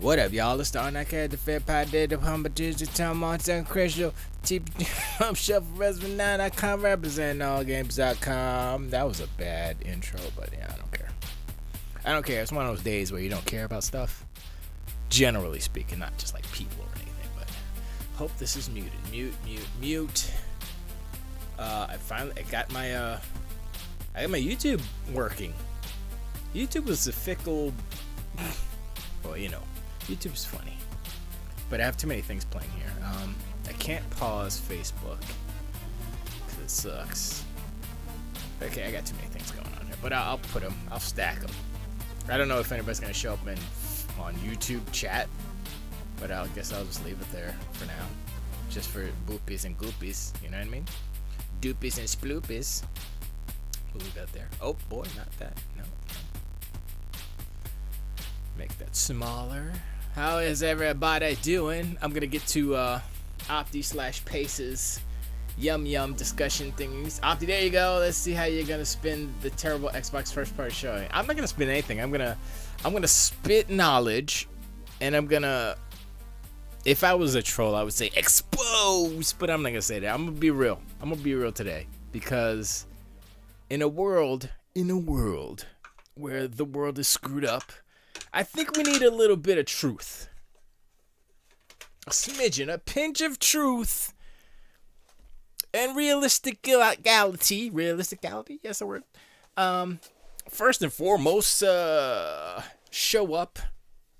What up, y'all? It's the R9cast, the Fed Pie Dead, the Humble Digital Town Mountain Crystal, TP Shuffle Resident 9.com, representing allgames.com. That was a bad intro, but yeah, I don't care. I don't care. It's one of those days where you don't care about stuff. Generally speaking, not just like people or anything, but hope this is muted. Mute. I got my YouTube working. YouTube was a fickle. Well, you know, YouTube's funny, but I have too many things playing here. I can't pause Facebook because it sucks. Okay, I got too many things going on here, but I'll put them. I'll stack them. I don't know if anybody's gonna show up on YouTube chat, but I guess I'll just leave it there for now, just for boopies and goopies. You know what I mean? Doopies and sploopies. We'll leave that there. Oh boy, not that. No. Make that smaller. How is everybody doing? I'm gonna get to Opti/Paces yum discussion thingies. Opti, there you go. Let's see how you're gonna spin the terrible Xbox first party showing. I'm not gonna spin anything. I'm gonna spit knowledge, and I'm gonna. If I was a troll, I would say expose, but I'm not gonna say that. I'm gonna be real. I'm gonna be real today, because in a world where the world is screwed up, I think we need a little bit of truth. A smidgen, a pinch of truth. And realisticality. Realisticality? Yes, a word. First and foremost, show up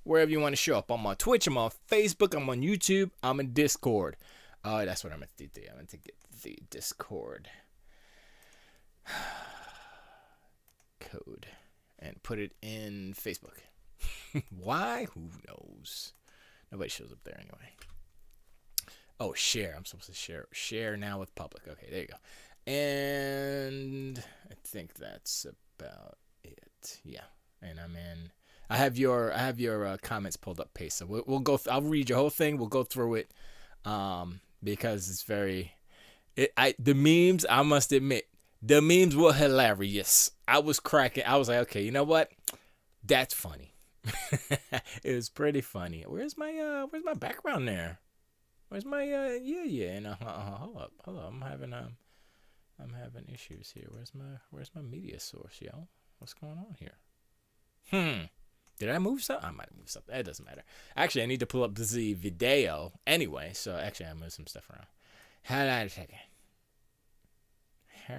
wherever you want to show up. I'm on Twitch, I'm on Facebook, I'm on YouTube, I'm in Discord. That's what I'm going to do. I'm going to get the Discord code and put it in Facebook. Why? Who knows? Nobody shows up there anyway. Oh, share. I'm supposed to share now with public. Okay, there you go. And I think that's about it. Yeah. And I'm in. I have your comments pulled up, Pace. So we'll go. I'll read your whole thing. We'll go through it. Because it's very. The memes. I must admit, the memes were hilarious. I was cracking. I was like, okay, you know what? That's funny. It was pretty funny. Where's my background there? Where's my and hold up. I'm having issues here. Where's my media source, yo? What's going on here? Did I move something? I might have moved something. It doesn't matter. Actually, I need to pull up the video anyway. So actually, I moved some stuff around. Hold on a second. All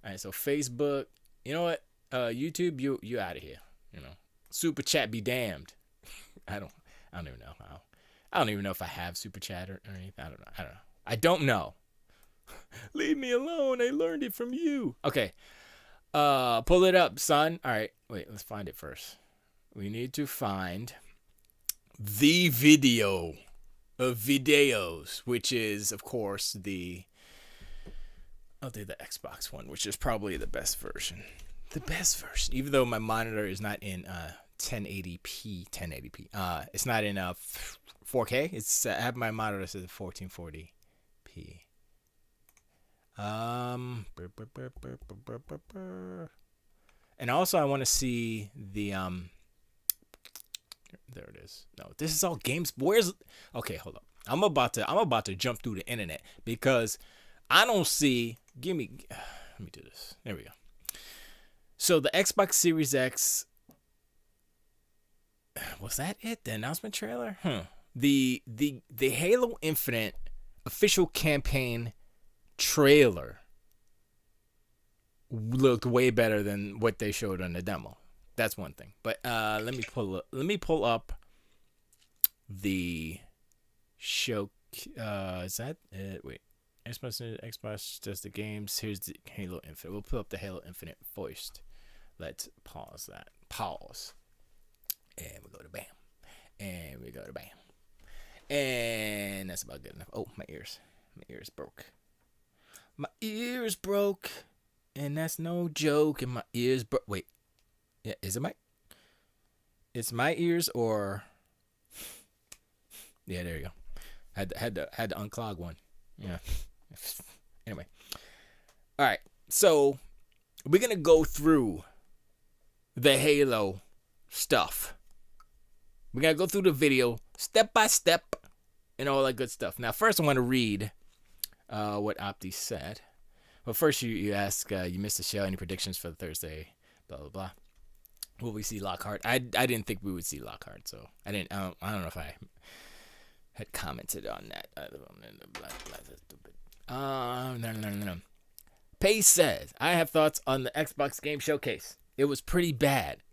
right. So Facebook. You know what? YouTube, you out of here. You know, super chat be damned. I don't even know how. I don't even know if I have super chat or anything. I don't know. Leave me alone. I learned it from you. Okay. Pull it up, son. All right. Wait, let's find it first. We need to find the video of videos, which is, of course, I'll do the Xbox one, which is probably the best version. The best version, even though my monitor is not in 1080p. It's not in 4K. It's I have my monitor says 1440p. And also I want to see the there it is. No, this is all games. Okay, hold up. I'm about to jump through the internet because I don't see. Let me do this. There we go. So the Xbox Series X, was that it? The announcement trailer? The Halo Infinite official campaign trailer looked way better than what they showed on the demo. That's one thing. But let me pull up the show. Is that it? Wait. Xbox does the games. Here's the Halo Infinite. We'll pull up the Halo Infinite first. Let's pause that. Pause. And we go to bam. And we go to bam. And that's about good enough. Oh, my ears. My ears broke. My ears broke. And that's no joke. And my ears broke. Wait. Yeah, is it my? It's my ears or? Yeah, there you go. Had to unclog one. Yeah. Anyway. All right. So we're gonna go through the Halo stuff. We're going to go through the video step by step and all that good stuff. Now, first I want to read what Opti said. Well, first you ask, you missed the show. Any predictions for Thursday? Blah, blah, blah. Will we see Lockhart? I didn't think we would see Lockhart, so I don't know if I had commented on that. No. Pace says, I have thoughts on the Xbox Game Showcase. It was pretty bad.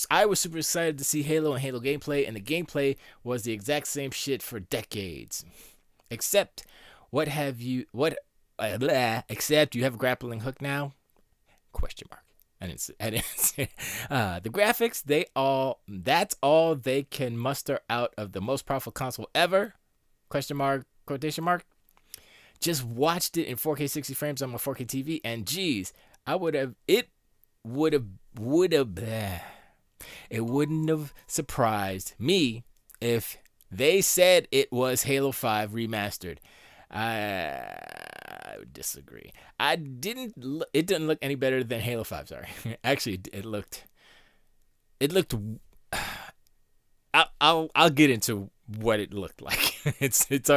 I was super excited to see Halo and Halo gameplay, and the gameplay was the exact same shit for decades. Except except you have a grappling hook now? Question mark. I didn't say the graphics, that's all they can muster out of the most powerful console ever? Question mark, quotation mark. Just watched it in 4K 60 frames on my 4K TV, and geez, it wouldn't have surprised me if they said it was Halo 5 remastered. I would disagree. It didn't look any better than Halo 5, sorry. Actually, it looked I'll get into what it looked like. It's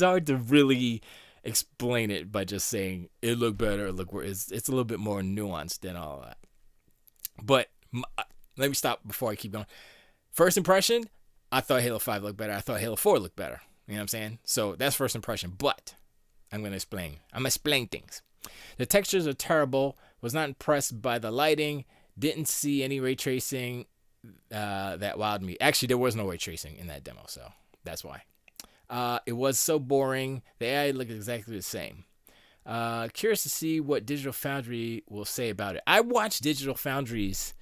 hard to really explain it by just saying it looked better, it looked worse. It's a little bit more nuanced than all that. But let me stop before I keep going. First impression, I thought Halo 5 looked better. I thought Halo 4 looked better. You know what I'm saying? So that's first impression. But I'm going to explain. I'm going to explain things. The textures are terrible. Was not impressed by the lighting. Didn't see any ray tracing that wowed me. Actually, there was no ray tracing in that demo, so that's why. It was so boring. The AI looked exactly the same. Curious to see what Digital Foundry will say about it. I watched Digital Foundry's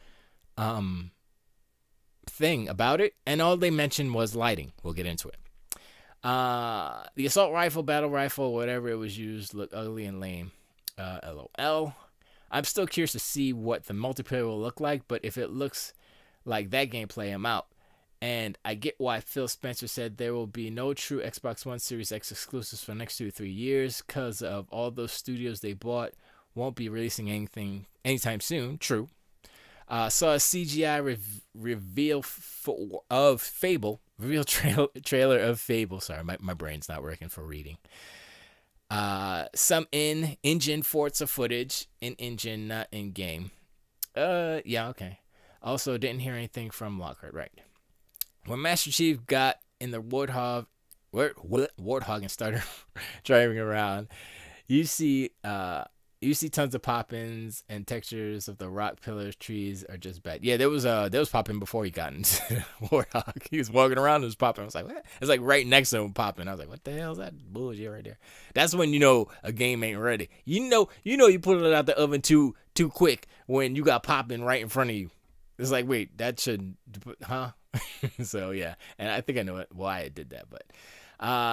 thing about it, and all they mentioned was lighting. We'll get into it. The assault rifle, battle rifle, whatever it was used, looked ugly and lame. LOL. I'm still curious to see what the multiplayer will look like, but if it looks like that gameplay, I'm out. And I get why Phil Spencer said there will be no true Xbox One Series X exclusives for the next 2 to 3 years because of all those studios they bought won't be releasing anything anytime soon. True. Saw a CGI reveal of Fable. Reveal trailer of Fable. Sorry, my brain's not working for reading. Some in-engine Forza footage. In-engine, not in-game. Yeah, okay. Also, didn't hear anything from Lockhart, right? When Master Chief got in the Warthog and started driving around, you see tons of pop-ins and textures of the rock pillars, trees are just bad. Yeah, there was pop-in before he got into Warthog. He was walking around and was popping. I was like, what? It's like right next to him popping. I was like, what the hell is that bullshit right there? That's when you know a game ain't ready. You know you put it out the oven too quick when you got popping right in front of you. It's like, wait, that should, huh? So yeah, and I think I know why it did that, but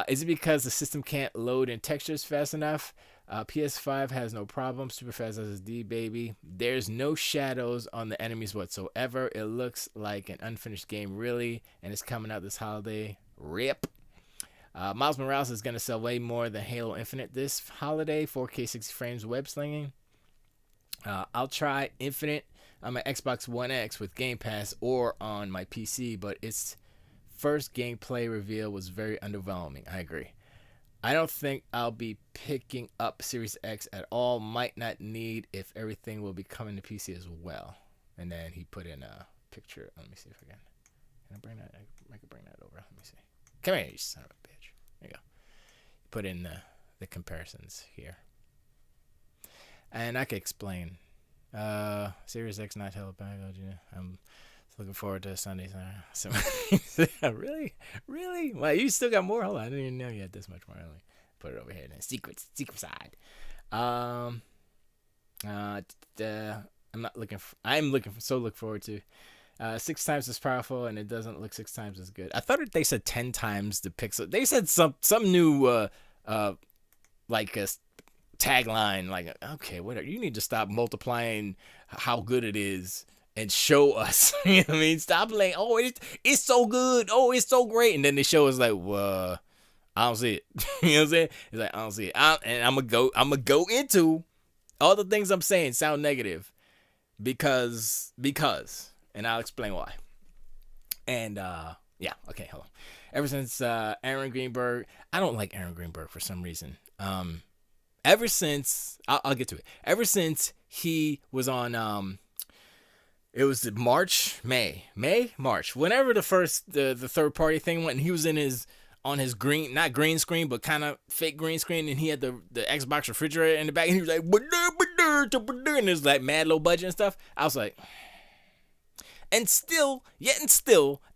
is it because the system can't load in textures fast enough? PS5 has no problem, super fast SSD, baby. There's no shadows on the enemies whatsoever. It looks like an unfinished game, really, and it's coming out this holiday. RIP. Miles Morales is gonna sell way more than Halo Infinite this holiday. 4K 60 frames, web slinging. I'll try Infinite on my Xbox One X with Game Pass or on my PC, but its first gameplay reveal was very underwhelming. I agree. I don't think I'll be picking up Series X at all. Might not need if everything will be coming to PC as well. And then he put in a picture. Let me see if I can I bring that? I can bring that over. Let me see. Come here, you son of a bitch. There you go. Put in the comparisons here. And I can explain. Series X not held back. I'm looking forward to Sundays. So, really? Well, you still got more. Hold on, I didn't even know you had this much more. Let me put it over here. Then secret side. I'm not looking. I'm looking for. So look forward to. 6 times as powerful, and it doesn't look 6 times as good. I thought they said 10 times the pixel. They said some new like a tagline, like, okay, whatever. You need to stop multiplying how good it is and show us. You know what I mean? Stop like, oh, it's so good. Oh, it's so great. And then they show us like, well, I don't see it. You know what I'm saying? It's like, I don't see it. And I'm gonna go into all the things I'm saying sound negative because, and I'll explain why. And Yeah. Okay. Hello. Ever since Aaron Greenberg, I don't like Aaron Greenberg for some reason. Ever since I'll get to it. Ever since he was on it was March. Whenever the third party thing went, and he was on his green, not green screen, but kind of fake green screen, and he had the Xbox refrigerator in the back, and he was like, and there's like mad low budget and stuff. I was like, and still,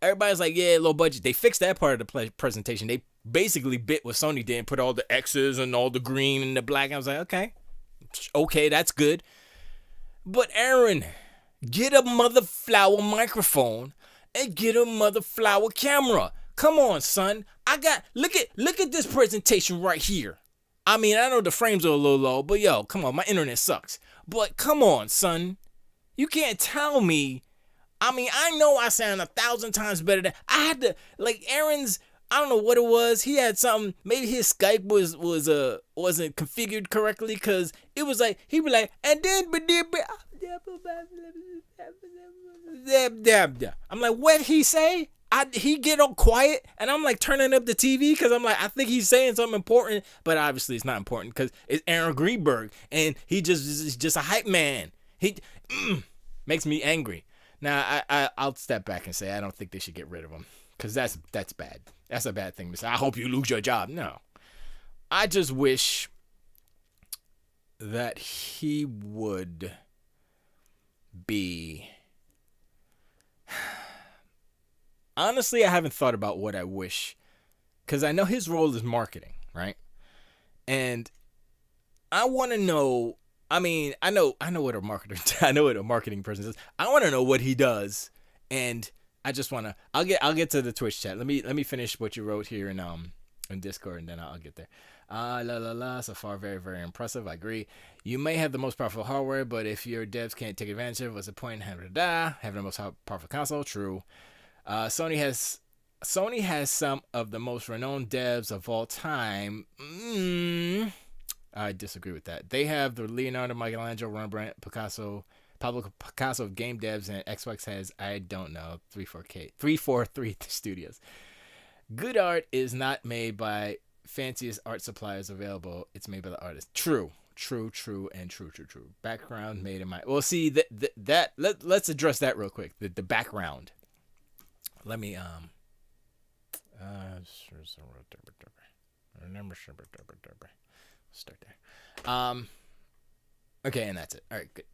everybody's like, yeah, low budget. They fixed that part of the presentation. They basically bit what Sony did and put all the X's and all the green and the black. I was like, okay, that's good. But Aaron, get a mother flower microphone and get a mother flower camera. Come on, son. Look at this presentation right here. I mean, I know the frames are a little low, but yo, come on, my internet sucks. But come on, son. You can't tell me. I mean, I know I sound 1,000 times better than I had to. Like Aaron's, I don't know what it was. He had something. Maybe his Skype wasn't configured correctly, because it was like he'd be like, and then I'm like, what he say? He get all quiet, and I'm like turning up the TV because I'm like, I think he's saying something important, but obviously it's not important because it's Aaron Greenberg, and he is just a hype man. He makes me angry. Now I'll step back and say I don't think they should get rid of him, because that's bad. That's a bad thing to say. I hope you lose your job. No, I just wish that he would be. Honestly, I haven't thought about what I wish, because I know his role is marketing, right? And I want to know. I mean, I know what a marketer. I know what a marketing person does. I want to know what he does, and I just want to. I'll get to the Twitch chat. Let me finish what you wrote here in Discord, and then I'll get there. So far, very, very impressive. I agree. You may have the most powerful hardware, but if your devs can't take advantage of it, what's the point in having the most powerful console? True. Sony has some of the most renowned devs of all time. I disagree with that. They have the Leonardo, Michelangelo, Rembrandt, Pablo Picasso of game devs, and Xbox has, I don't know, 343 studios. Good art is not made by fanciest art suppliers available. It's made by the artist. True. Background made in my. Well, see let's address that real quick. The background. Let me start there. Okay, and that's it. All right, good.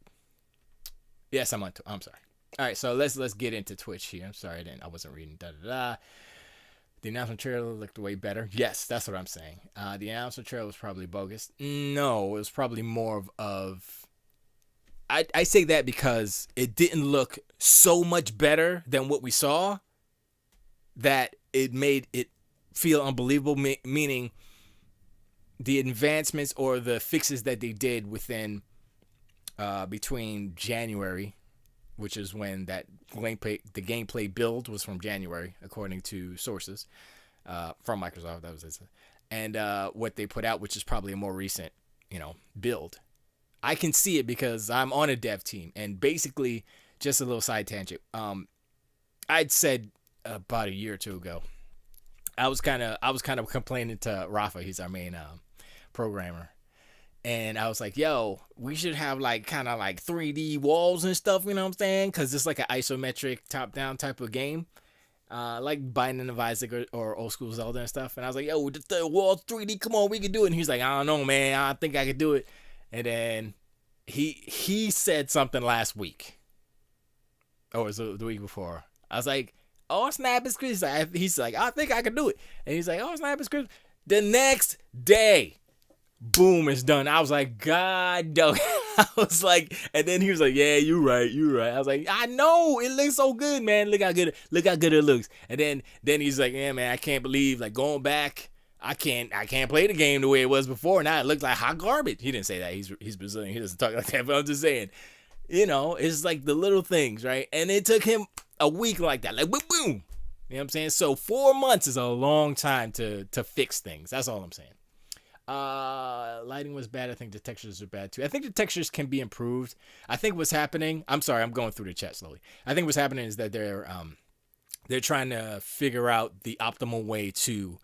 Yes, I'm sorry. All right, so let's get into Twitch here. I'm sorry, I wasn't reading. The announcement trailer looked way better. Yes, that's what I'm saying. The announcement trailer was probably bogus. No, it was probably more of. I say that because it didn't look so much better than what we saw that it made it feel unbelievable. Meaning, the advancements or the fixes that they did within between January, which is when the gameplay build was from January, according to sources from Microsoft. That was it. And what they put out, which is probably a more recent, build. I can see it because I'm on a dev team, and basically, just a little side tangent. I'd said about a year or two ago, I was kind of complaining to Rafa. He's our main programmer. And I was like, yo, we should have kind of 3D walls and stuff, you know what I'm saying? Because it's like an isometric top-down type of game. Like Binding of Isaac or old school Zelda and stuff. And I was like, yo, the walls 3D, come on, we can do it. And he's like, I don't know, man. I don't think I could do it. And then he said something last week. Or was it the week before? I was like, oh, snap, it's Christmas. He's like, I think I can do it. And he's like, oh, snap, it's Christmas. The next day, boom, it's done. I was like, God, dog. I was like, and then he was like, yeah, you're right. I was like, I know, it looks so good, man. Look how good it looks. And then he's like, yeah, man, I can't believe, going back, I can't play the game the way it was before. Now it looks like hot garbage. He didn't say that. He's Brazilian. He doesn't talk like that. But I'm just saying, it's like the little things, right? And it took him a week like that, boom, boom. You know what I'm saying? So 4 months is a long time to fix things. That's all I'm saying. Lighting was bad. I think the textures are bad too. I think the textures can be improved. I think what's happening, I'm sorry, I'm going through the chat slowly. I think what's happening is that they're they're trying to figure out the optimal way to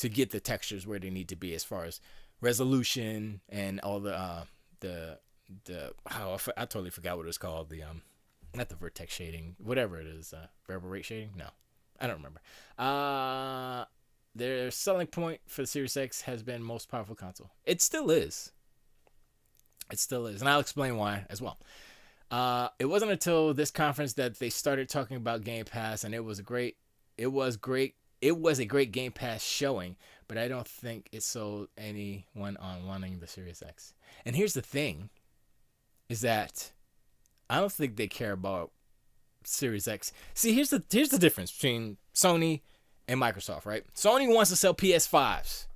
get the textures where they need to be as far as resolution and all the I totally forgot what it was called, the not the vertex shading, whatever it is, variable rate shading. No, I don't remember. Their selling point for the Series X has been most powerful console. It still is. It still is, and I'll explain why as well. It wasn't until this conference that they started talking about Game Pass, and it was a great Game Pass showing, but I don't think it sold anyone on wanting the Series X. And here's the thing, is that I don't think they care about Series X. See, here's the difference between Sony and Microsoft, right? Sony wants to sell PS5s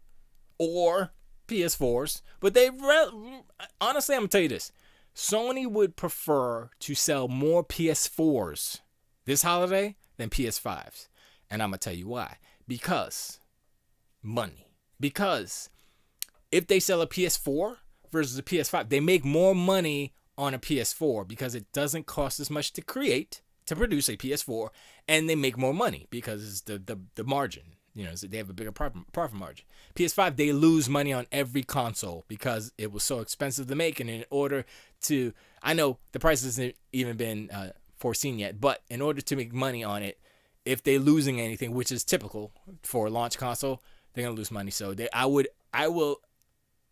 or PS4s, but honestly, I'm gonna tell you this. Sony would prefer to sell more PS4s this holiday than PS5s. And I'm going to tell you why. Because money. Because if they sell a PS4 versus a PS5, they make more money on a PS4 because it doesn't cost as much to produce a PS4, and they make more money because it's the margin. So they have a bigger profit margin. PS5, they lose money on every console because it was so expensive to make, and in order to, I know the price hasn't even been foreseen yet, but in order to make money on it, if they're losing anything, which is typical for a launch console, they're gonna lose money. So I will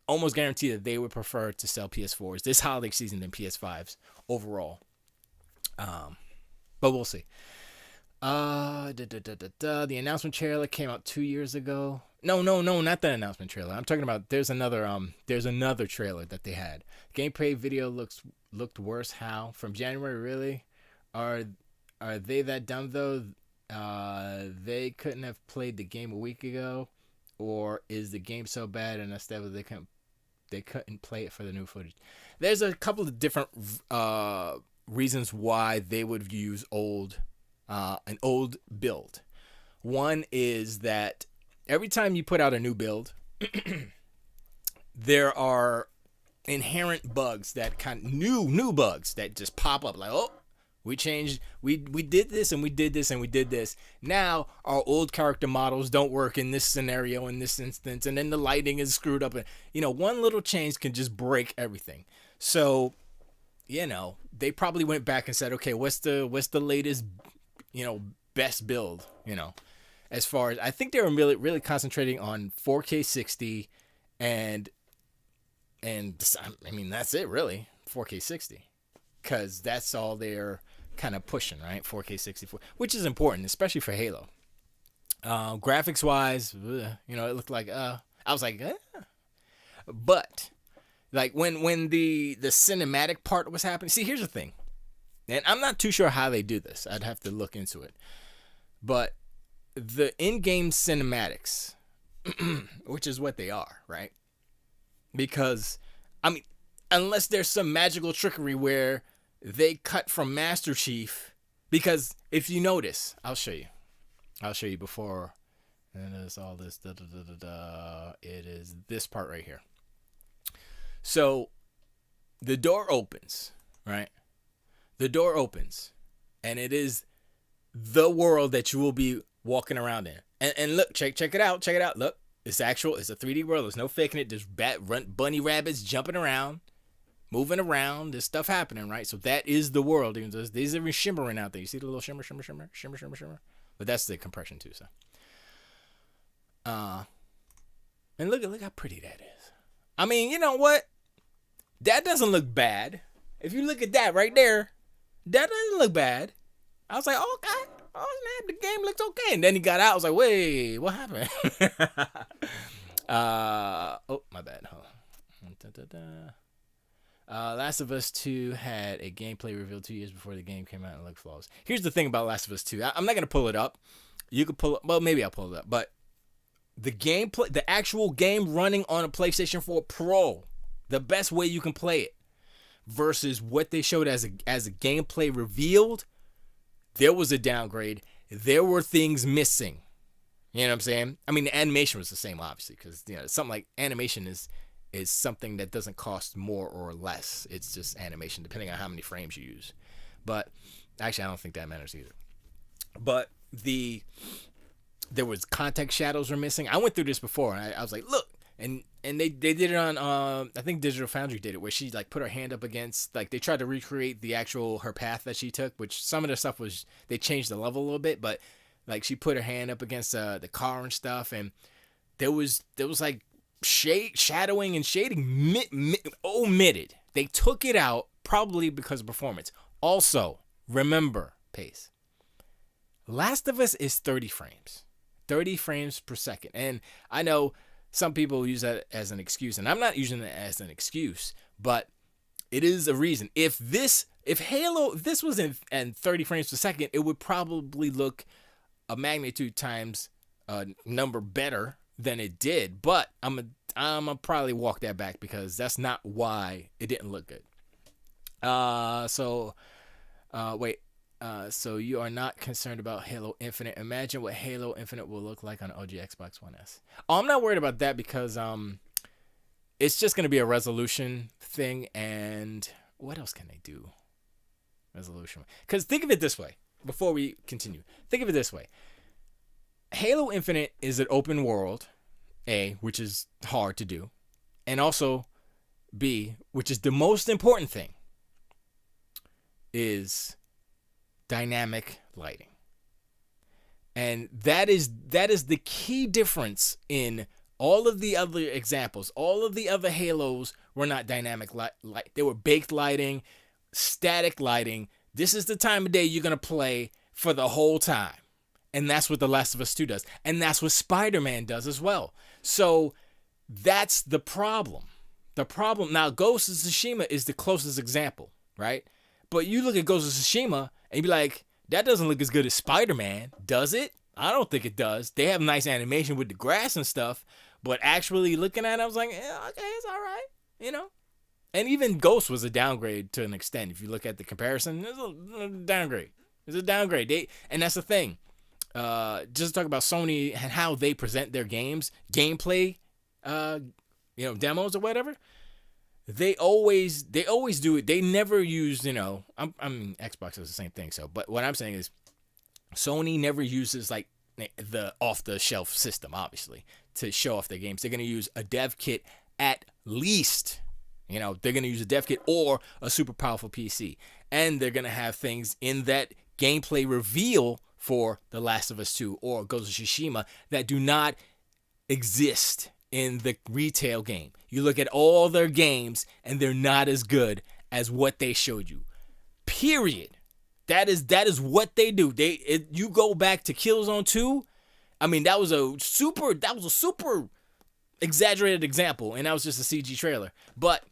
almost guarantee that they would prefer to sell PS4s this holiday season than PS5s overall. But we'll see. The announcement trailer came out 2 years ago. No, not the announcement trailer. I'm talking about there's another trailer that they had. Gameplay video looked worse. How? From January, really? Are they that dumb though? They couldn't have played the game a week ago, or is the game so bad and instead they couldn't play it for the new footage? There's a couple of different reasons why they would use an old build. One is that every time you put out a new build, there are inherent bugs that new bugs that just pop up like, oh, we changed, we did this and we did this and we did this. Now our old character models don't work in this scenario, in this instance, and then the lighting is screwed up, and one little change can just break everything. So, they probably went back and said, okay, what's the latest, best build, as far as, I think they were really, really concentrating on 4K 60 and I mean, that's it really, 4K 60, because that's all they're kind of pushing, right? 4K 64, which is important, especially for Halo. Graphics wise, it looked like, I was like, but like when the cinematic part was happening, see, here's the thing, and I'm not too sure how they do this. I'd have to look into it. But the in-game cinematics, which is what they are, right? Because, I mean, unless there's some magical trickery where they cut from Master Chief, because if you notice, I'll show you before, and there's all this, it is this part right here. So, the door opens, right? The door opens, and it is the world that you will be walking around in. And look, check it out. Look, it's a 3D world. There's no faking it. There's bunny rabbits jumping around, moving around. There's stuff happening, right? So that is the world. These are shimmering out there. You see the little shimmer. But that's the compression too. So, and look how pretty that is. I mean, you know what? That doesn't look bad. If you look at that right there, that doesn't look bad. I was like, oh, okay. Oh, snap, the game looks okay. And then he got out. I was like, wait, what happened? Oh, my bad. Hold on. Last of Us 2 had a gameplay reveal 2 years before the game came out and looked flawless. Here's the thing about Last of Us 2. I'm not going to pull it up. You could pull it. Well, maybe I'll pull it up. But the gameplay, the actual game running on a PlayStation 4 Pro, the best way you can play it, versus what they showed as a gameplay revealed, there was a downgrade. There were things missing. You know what I'm saying? I mean, the animation was the same, obviously, because something like animation is something that doesn't cost more or less. It's just animation, depending on how many frames you use. But actually, I don't think that matters either. but there was context shadows were missing. I went through this before, and I was like, look, and they did it on I think Digital Foundry did it, where she like put her hand up against, like they tried to recreate the actual her path that she took, which some of the stuff was they changed the level a little bit, but like she put her hand up against the car and stuff, and there was like shadowing and shading omitted. They took it out probably because of performance. Also, remember, Pace, Last of Us is 30 frames. 30 frames per second. And I know some people use that as an excuse, and I'm not using it as an excuse, but it is a reason. If this was in 30 frames per second, it would probably look a magnitude times number better than it did. But I'm gonna probably walk that back because that's not why it didn't look good. So you are not concerned about Halo Infinite. Imagine what Halo Infinite will look like on OG Xbox One S. Oh, I'm not worried about that because it's just going to be a resolution thing. And what else can they do? Resolution. Because think of it this way. Before we continue, think of it this way. Halo Infinite is an open world, A, which is hard to do. And also, B, which is the most important thing, is dynamic lighting. And that is the key difference in all of the other examples. All of the other Halos were not dynamic light. They were baked lighting, static lighting. This is the time of day you're going to play for the whole time. And that's what The Last of Us 2 does. And that's what Spider-Man does as well. So that's the problem. Now, Ghost of Tsushima is the closest example, right? But you look at Ghost of Tsushima and you be like, that doesn't look as good as Spider-Man, does it? I don't think it does. They have nice animation with the grass and stuff, but actually looking at it, I was like, yeah, okay, it's all right, you know? And even Ghost was a downgrade to an extent. If you look at the comparison, it's a downgrade. It's a downgrade. And that's the thing. Just talk about Sony and how they present their games, gameplay, demos or whatever. They always do it. They never use, I mean, Xbox is the same thing. So, but what I'm saying is, Sony never uses like the off-the-shelf system, obviously, to show off their games. They're gonna use a dev kit at least. They're gonna use a dev kit or a super powerful PC, and they're gonna have things in that gameplay reveal for The Last of Us 2 or Ghost of Tsushima that do not exist in the retail game. You look at all their games and they're not as good as what they showed you. Period. That is what they do. You go back to Killzone 2. I mean, that was a super exaggerated example, and that was just a CG trailer. But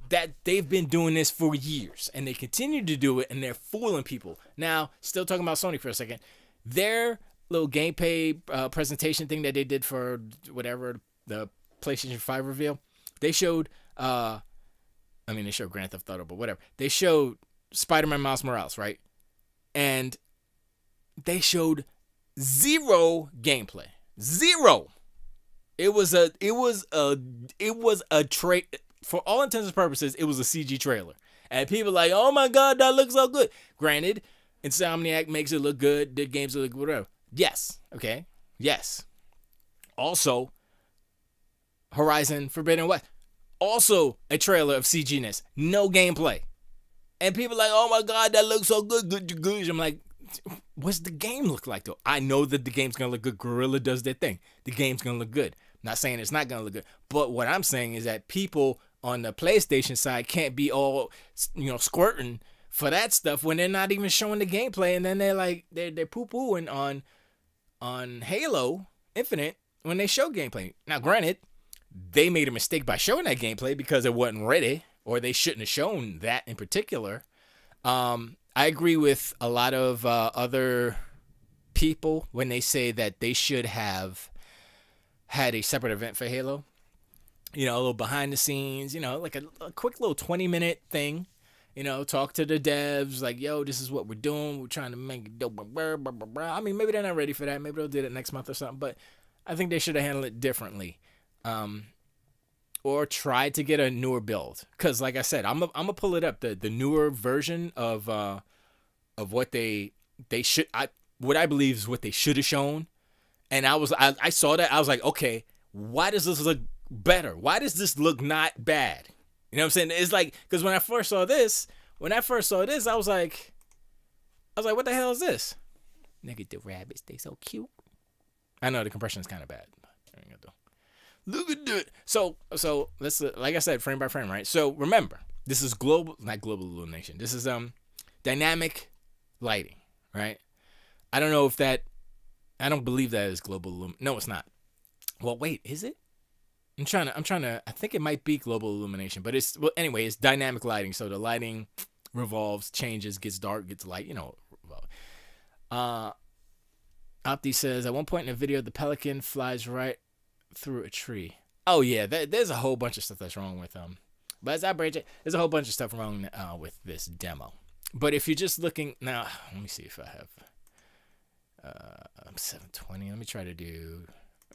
that they've been doing this for years, and they continue to do it, and they're fooling people. Now, still talking about Sony for a second. Their little gameplay presentation thing that they did for whatever the PlayStation 5 reveal, they showed they showed Grand Theft Auto, but whatever. They showed Spider-Man Miles Morales, right? And they showed zero gameplay. Zero. It was a for all intents and purposes, it was a CG trailer. And people like, oh my God, that looks so good. Granted, Insomniac makes it look good, did games look good, whatever. Yes. Okay. Yes. Also, Horizon Forbidden West. Also a trailer of CG-ness. No gameplay. And people are like, oh my God, that looks so good. Good. I'm like, what's the game look like though? I know that the game's going to look good. Guerrilla does their thing. The game's going to look good. I'm not saying it's not going to look good. But what I'm saying is that people on the PlayStation side can't be all, squirting for that stuff when they're not even showing the gameplay. And then they're like, they're poo-pooing on Halo Infinite when they show gameplay. Now, granted, they made a mistake by showing that gameplay because it wasn't ready, or they shouldn't have shown that in particular. I agree with a lot of other people when they say that they should have had a separate event for Halo. A little behind the scenes, like a quick little 20-minute thing. Talk to the devs, like, yo, this is what we're doing. We're trying to make it dope. I mean, maybe they're not ready for that. Maybe they'll do it next month or something. But I think they should have handled it differently. Or try to get a newer build. Because, like I said, I'm gonna pull it up. The newer version of what they should. what I believe is what they should have shown. And I saw that. I was like, okay, why does this look better? Why does this look not bad? You know what I'm saying? It's like, because when I first saw this, I was like, what the hell is this? Nigga, the rabbits, they so cute. I know the compression is kind of bad. Look at that. So let's, like I said, frame by frame, right? So remember, this is not global illumination. This is dynamic lighting, right? I don't believe that is global illumination. No, it's not. Well, wait, is it? I'm trying to. I think it might be global illumination, but anyway, it's dynamic lighting. So the lighting revolves, changes, gets dark, gets light. Opti says at one point in the video, the pelican flies right through a tree. Oh yeah, there's a whole bunch of stuff that's wrong with but as I break it, there's a whole bunch of stuff wrong with this demo. But if you're just looking now, let me see if I have 720. Let me try to do.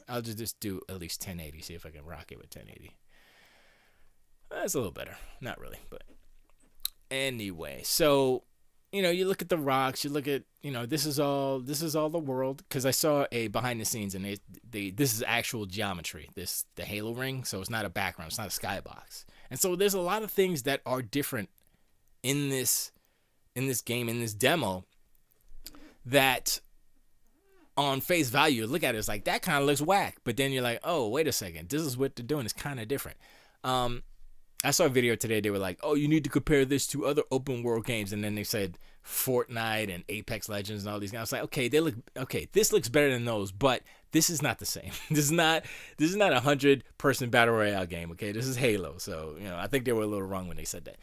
I'll just do at least 1080. See if I can rock it with 1080. That's a little better. Not really, but anyway. So you look at the rocks. You look at this is all the world, because I saw a behind the scenes, and this is actual geometry. The Halo ring, so it's not a background. It's not a skybox, and so there's a lot of things that are different in this game, in this demo, that on face value, look at it, it's like, that kind of looks whack. But then you're like, oh, wait a second, this is what they're doing. It's kind of different. I saw a video today. They were like, oh, you need to compare this to other open world games. And then they said Fortnite and Apex Legends and all these guys. I was like, okay, this looks better than those, but this is not the same. This is not a 100-person battle royale game. Okay, this is Halo. So, I think they were a little wrong when they said that.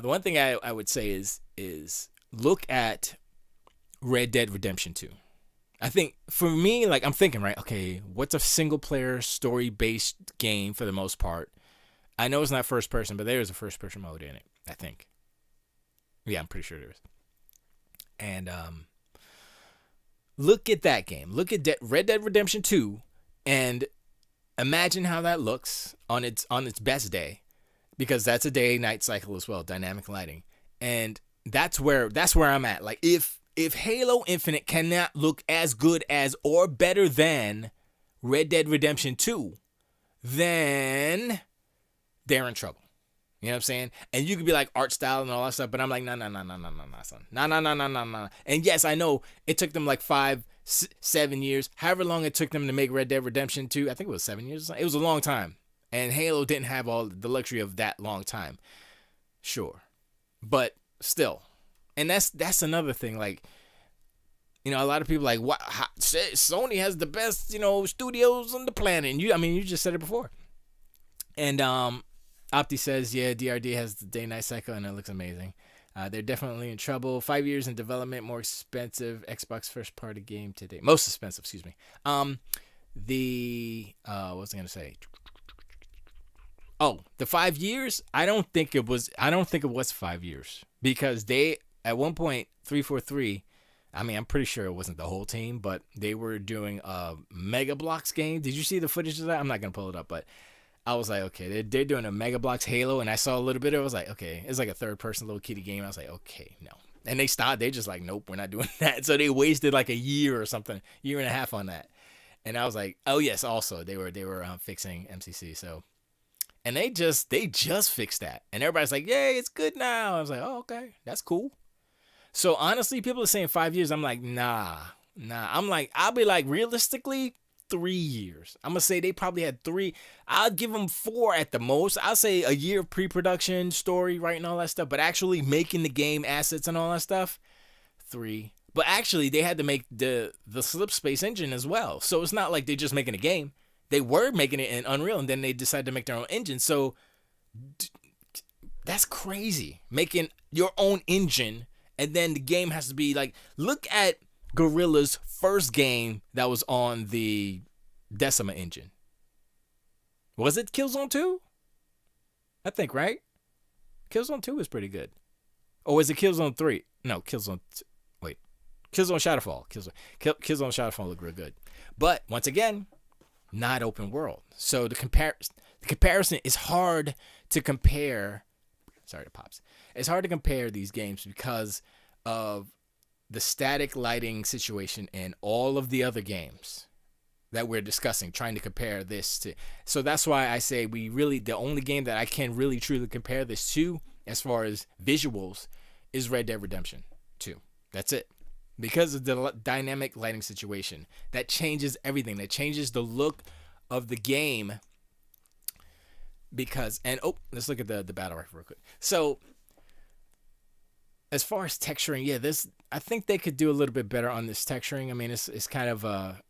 The one thing I would say is look at Red Dead Redemption 2. I think for me, like, I'm thinking, right, okay, what's a single player story based game for the most part? I know it's not first person, but there is a first person mode in it, I think. Yeah, I'm pretty sure there is. And look at that game. Look at Red Dead Redemption 2 and imagine how that looks on its best day, because that's a day night cycle as well, dynamic lighting. And that's where I'm at. Like, if Halo Infinite cannot look as good as or better than Red Dead Redemption 2, then they're in trouble. You know what I'm saying? And you could be like art style and all that stuff, but I'm like, no, son. No. And yes, I know it took them like 5-7 years, however long it took them to make Red Dead Redemption 2. I think it was 7 years. It was a long time. And Halo didn't have all the luxury of that long time. Sure. But still. And that's another thing. Like, a lot of people like, what? Sony has the best, studios on the planet. And you just said it before. And Opti says, yeah, DRD has the day-night cycle, and it looks amazing. They're definitely in trouble. 5 years in development, more expensive Xbox first-party game today. Most expensive, excuse me. What was I going to say? Oh, the 5 years? I don't think it was 5 years, because they, at one point, 343, I'm pretty sure it wasn't the whole team, but they were doing a Mega Bloks game. Did you see the footage of that? I'm not going to pull it up, but I was like, okay, they're doing a Mega Bloks Halo, and I saw a little bit of it. I was like, okay, it's like a third-person little kiddie game. I was like, okay, no. And they stopped. They just like, nope, we're not doing that. So they wasted like a year or something, year and a half on that. And I was like, oh yes, also they were fixing MCC. So, and they just fixed that, and everybody's like, yay, it's good now. I was like, oh, okay, that's cool. So honestly, people are saying 5 years. I'm like, nah. I'll be like, realistically, 3 years. I'm gonna say they probably had 3. I'll give them 4 at the most. I'll say a year of pre-production, story, writing, all that stuff, but actually making the game, assets and all that stuff, 3. But actually, they had to make the Slip Space engine as well. So it's not like they're just making a game. They were making it in Unreal, and then they decided to make their own engine. So that's crazy, making your own engine, and then the game has to be like, look at Guerrilla's first game that was on the Decima engine. Was it Killzone 2? I think, right? Killzone 2 was pretty good. Or was it Killzone 3? No, Killzone Shadowfall. Killzone Shadowfall looked real good. But once again, not open world. So the comparison is hard to compare. Sorry, the pops. It's hard to compare these games because of the static lighting situation in all of the other games that we're discussing, trying to compare this to. So that's why I say the only game that I can really truly compare this to as far as visuals is Red Dead Redemption 2. That's it. Because of the dynamic lighting situation. That changes everything. That changes the look of the game. Let's look at the battle rifle real quick. So, as far as texturing, I think they could do a little bit better on this texturing. I mean, it's kind of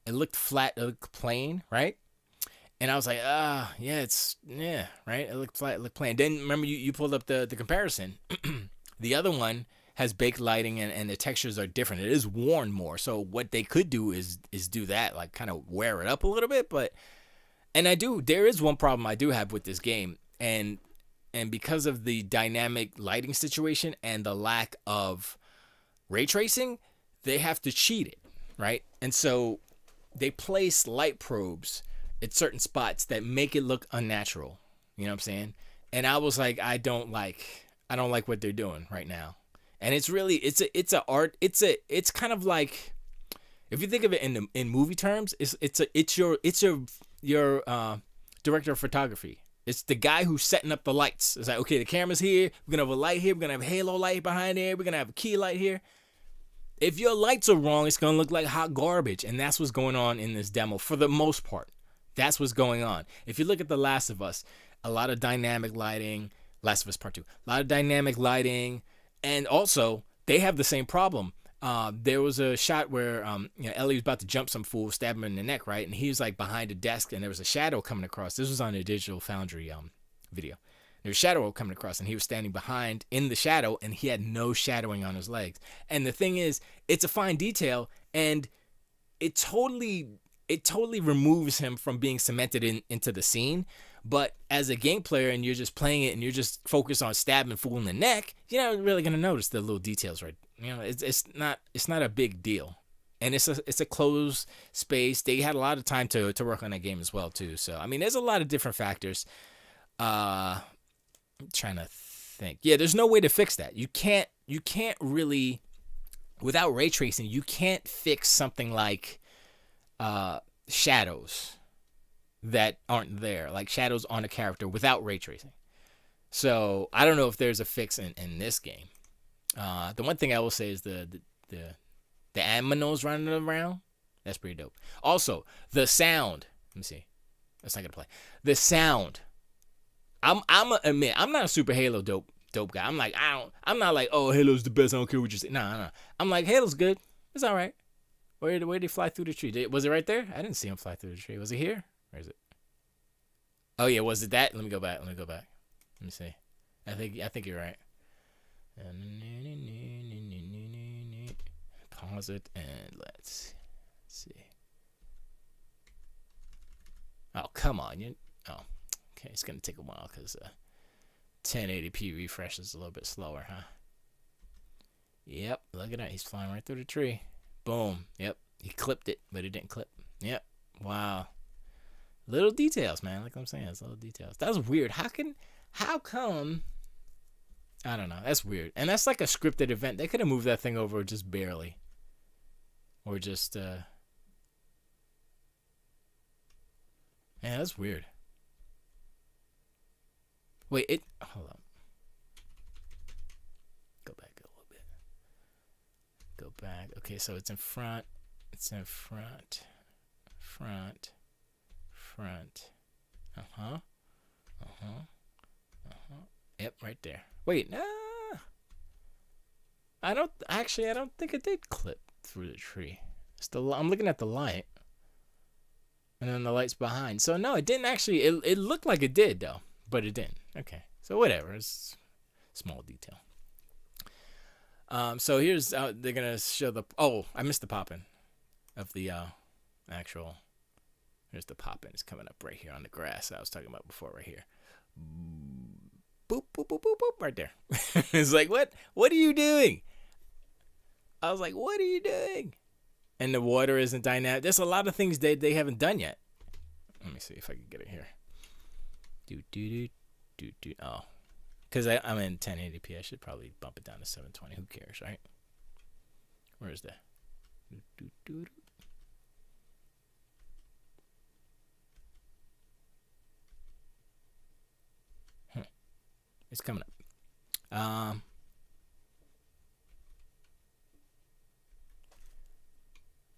it looked flat, it looked plain, right? And I was like, right? It looked flat, it looked plain. Then remember you pulled up the comparison. The other one has baked lighting and the textures are different. It is worn more. So what they could do is do that, like kind of wear it up a little bit. There is one problem I do have with this game, and because of the dynamic lighting situation and the lack of ray tracing, they have to cheat it, right? And so they place light probes at certain spots that make it look unnatural. You know what I'm saying? And I was like, I don't like what they're doing right now. And it's really it's kind of like, if you think of it in movie terms, it's your director of photography. It's the guy who's setting up the lights. It's like, okay, the camera's here. We're going to have a light here. We're going to have a halo light behind here. We're going to have a key light here. If your lights are wrong, it's going to look like hot garbage. And that's what's going on in this demo for the most part. That's what's going on. If you look at The Last of Us, a lot of dynamic lighting. Last of Us Part 2. A lot of dynamic lighting. And also, they have the same problem. There was a shot where Ellie was about to jump some fool, stab him in the neck, right? And he was like behind a desk, and there was a shadow coming across. This was on a Digital Foundry video. There was a shadow coming across, and he was standing behind in the shadow, and he had no shadowing on his legs. And the thing is, it's a fine detail, and it totally removes him from being cemented into the scene. But as a game player, and you're just playing it, and you're just focused on stabbing fool in the neck, you're not really gonna notice the little details, right? It's not a big deal, and it's a closed space. They had a lot of time to work on that game as well too. So I mean, there's a lot of different factors. I'm trying to think. Yeah, there's no way to fix that. You can't really, without ray tracing, you can't fix something like shadows that aren't there, like shadows on a character without ray tracing. So I don't know if there's a fix in this game. The one thing I will say is the aminos running around. That's pretty dope. Also, the sound. Let me see. That's not gonna play. The sound. I'm not a super Halo dope guy. I'm not like, oh, Halo's the best. I don't care what you say. No. I'm like, Halo's good. It's all right. Where did he fly through the tree? Was it right there? I didn't see him fly through the tree. Was he here? Where is it? Oh yeah, was it that? Let me go back. Let me see. I think you're right. Pause it and let's see. Oh, come on. Okay. It's going to take a while because 1080p refresh is a little bit slower, huh? Yep. Look at that. He's flying right through the tree. Boom. Yep. He clipped it, but it didn't clip. Yep. Wow. Little details, man. Like I'm saying, it's little details. That was weird. How come? I don't know. That's weird. And that's like a scripted event. They could have moved that thing over just barely. Or just, yeah, that's weird. Wait, hold on. Go back a little bit. Go back. Okay, so it's in front. Front. Yep, right there. Wait, I don't think it did clip through the tree. I'm looking at the light. And then the light's behind. So no, it didn't actually. It looked like it did though, but it didn't. Okay, so whatever. It's small detail. So here's they're gonna show the. Oh, I missed the popping of the actual. Here's the popping. It's coming up right here on the grass I was talking about before. Right here. Boop boop boop boop boop. Right there. It's like, what? What are you doing? I was like, what are you doing? And the water isn't dynamic. There's a lot of things they haven't done yet. Let me see if I can get it here. Oh, because I'm in 1080p. I should probably bump it down to 720. Who cares, right? Where is that? It's coming up.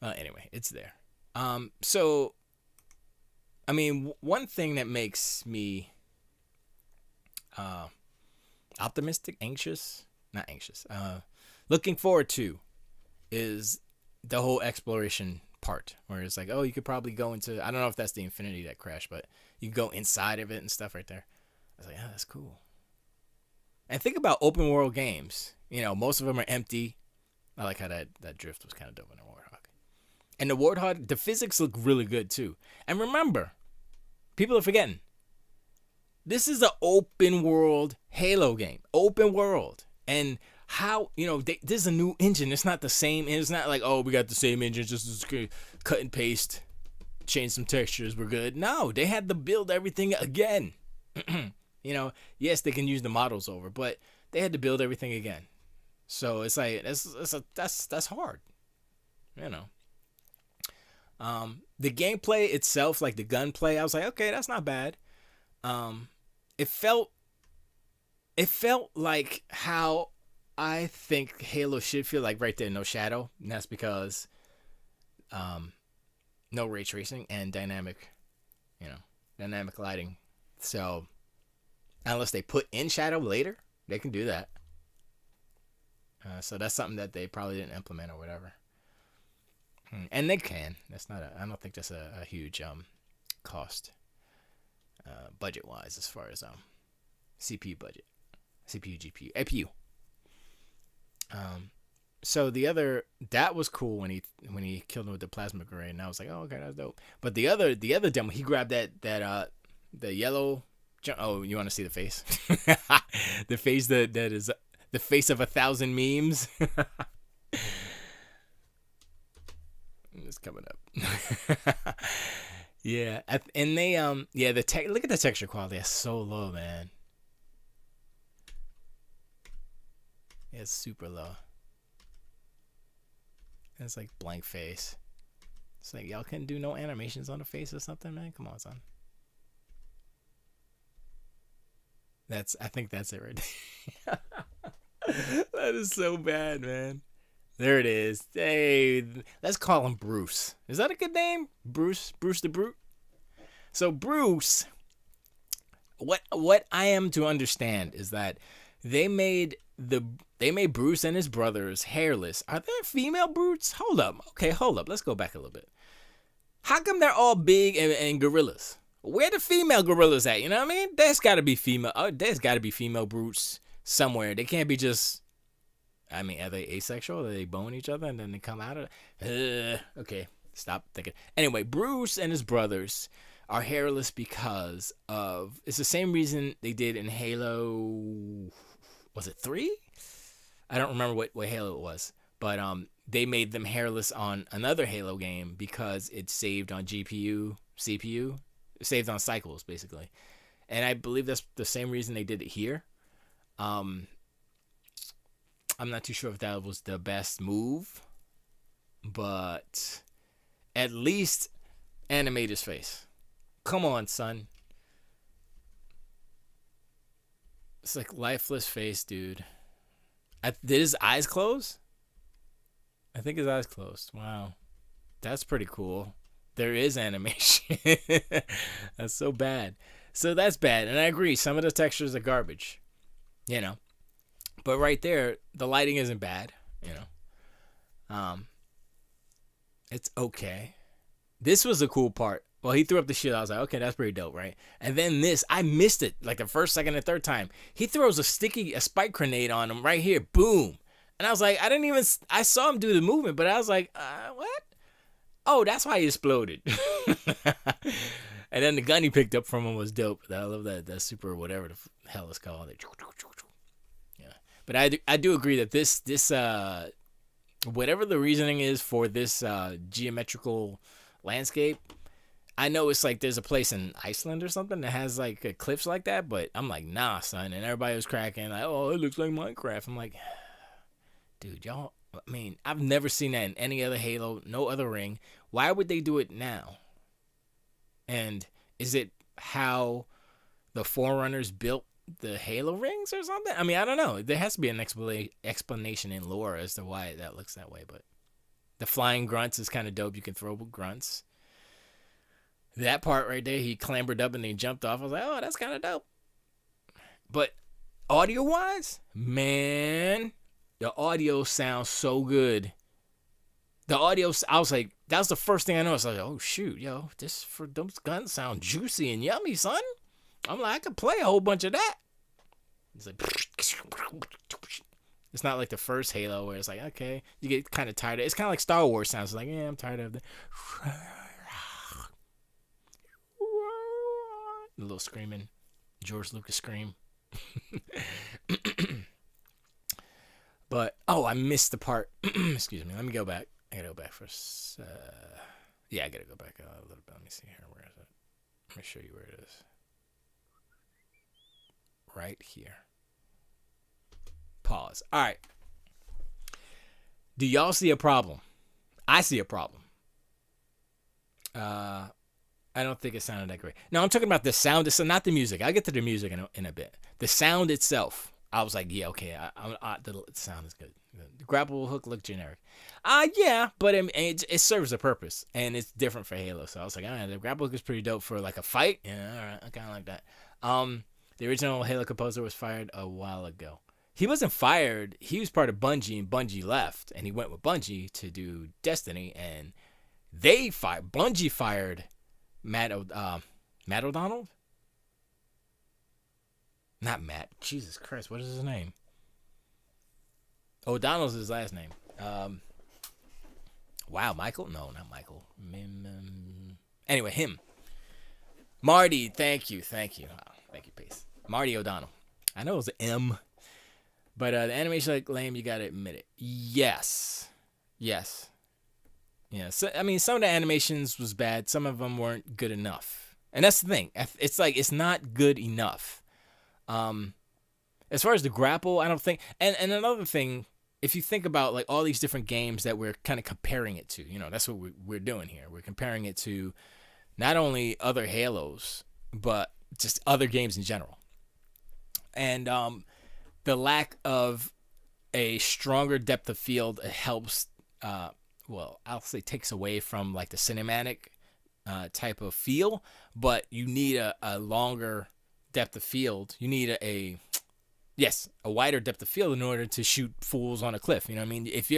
Anyway, it's there. So, I mean, one thing that makes me optimistic, not anxious, looking forward to is the whole exploration part, where it's like, oh, you could probably go into, I don't know if that's the Infinity that crashed, but you can go inside of it and stuff right there. I was like, oh, that's cool. And think about open world games. You know, most of them are empty. I like how that drift was kind of dope in the Warthog. And the Warthog, the physics look really good too. And remember, people are forgetting, this is an open world Halo game. Open world. And how, you know, this is a new engine. It's not the same. It's not like, oh, we got the same engine, just cut and paste, change some textures, we're good. No, they had to build everything again. You know, yes, they can use the models over, but they had to build everything again. So it's like that's hard, you know. The gameplay itself, like the gunplay, I was like, okay, that's not bad. It felt like how I think Halo should feel, like right there, no shadow, and that's because no ray tracing and dynamic lighting. So unless they put in shadow later, they can do that. So that's something that they probably didn't implement or whatever. And they can. I don't think that's a huge cost budget wise, as far as CPU budget, CPU, GPU, APU. So that was cool when he killed him with the plasma grenade, and I was like, oh, okay, that's dope. But the other demo, he grabbed that the yellow. Oh, you want to see the face? The face that is the face of 1,000 memes. It's coming up. Yeah, and they look at the texture quality. It's so low, man. It's super low. It's like blank face. It's like, y'all couldn't do no animations on the face or something, man. Come on, son. I think that's it right there. That is so bad, man. There it is. Hey, let's call him Bruce. Is that a good name? Bruce the Brute? So Bruce, what I am to understand is that they made Bruce and his brothers hairless. Are there female brutes? Hold up. Let's go back a little bit. How come they're all big and gorillas? Where the female gorillas at? You know what I mean? There's got to be female. There's got to be female brutes somewhere. They can't be just. I mean, are they asexual? Are they bone each other and then they come out of it? Okay, stop thinking. Anyway, Bruce and his brothers are hairless because of. It's the same reason they did in Halo. Was it 3? I don't remember what Halo it was, but they made them hairless on another Halo game because it saved on GPU, CPU. Saved on cycles, basically. And I believe that's the same reason they did it here. I'm not too sure if that was the best move, but at least animate his face. Come on, son. It's like lifeless face, dude. Did his eyes close? I think his eyes closed. Wow. That's pretty cool. There is animation. That's so bad. So that's bad. And I agree. Some of the textures are garbage. You know. But right there, the lighting isn't bad. You know. It's okay. This was the cool part. Well, he threw up the shield. I was like, okay, that's pretty dope, right? And then this, I missed it. Like the first, second, and third time. He throws a spike grenade on him right here. Boom. And I was like, I saw him do the movement, but I was like, what? Oh, that's why he exploded. And then the gun he picked up from him was dope. I love that super whatever the hell it's called. Yeah, but I do agree that this whatever the reasoning is for this geometrical landscape, I know it's like there's a place in Iceland or something that has like cliffs like that, but I'm like, nah, son. And everybody was cracking like, oh, it looks like Minecraft. I'm like, dude, y'all I mean, I've never seen that in any other Halo, no other ring. Why would they do it now? And is it how the Forerunners built the Halo rings or something? I mean, I don't know. There has to be an explanation in lore as to why that looks that way. But the flying grunts is kind of dope. You can throw grunts. That part right there, he clambered up and he jumped off. I was like, oh, that's kind of dope. But audio-wise, man, the audio sounds so good. The audio, I was like, that was the first thing I noticed. I was like, oh, shoot, yo, those guns sound juicy and yummy, son. I'm like, I could play a whole bunch of that. It's like, it's not like the first Halo where it's like, okay, you get kind of tired of it. It's kind of like Star Wars sounds. It's like, yeah, I'm tired of it. A little screaming. George Lucas scream. But, oh, I missed the part. Excuse me. Let me go back. I gotta go back first. Yeah, I gotta go back a little bit. Let me see here. Where is it? Let me show you where it is. Right here. Pause. All right. Do y'all see a problem? I see a problem. I don't think it sounded that great. No, I'm talking about the sound. It's not the music. I'll get to the music in a bit. The sound itself, I was like, yeah, okay. The sound is good. The grapple hook looked generic. Yeah, but it serves a purpose, and it's different for Halo. So I was like, all right, the grapple hook is pretty dope for like a fight. Yeah, all right, I kind of like that. The original Halo composer was fired a while ago. He wasn't fired. He was part of Bungie, and Bungie left, and he went with Bungie to do Destiny, and Bungie fired Matt O'Donnell? Not Matt. Jesus Christ, what is his name? O'Donnell's his last name. Wow, Michael? No, not Michael. Anyway, him. Marty, thank you. Oh, thank you, Pace. Marty O'Donnell. I know it was an M, but the animation looked lame, you gotta admit it. Yes. Yeah, so, I mean, some of the animations was bad. Some of them weren't good enough. And that's the thing. It's like, it's not good enough. As far as the grapple, I don't think... And another thing, if you think about like all these different games that we're kind of comparing it to, that's what we're doing here. We're comparing it to not only other Halos, but just other games in general. And the lack of a stronger depth of field helps... I'll say takes away from like the cinematic type of feel, but you need a longer depth of field. You need a wider depth of field in order to shoot fools on a cliff. You know what I mean? If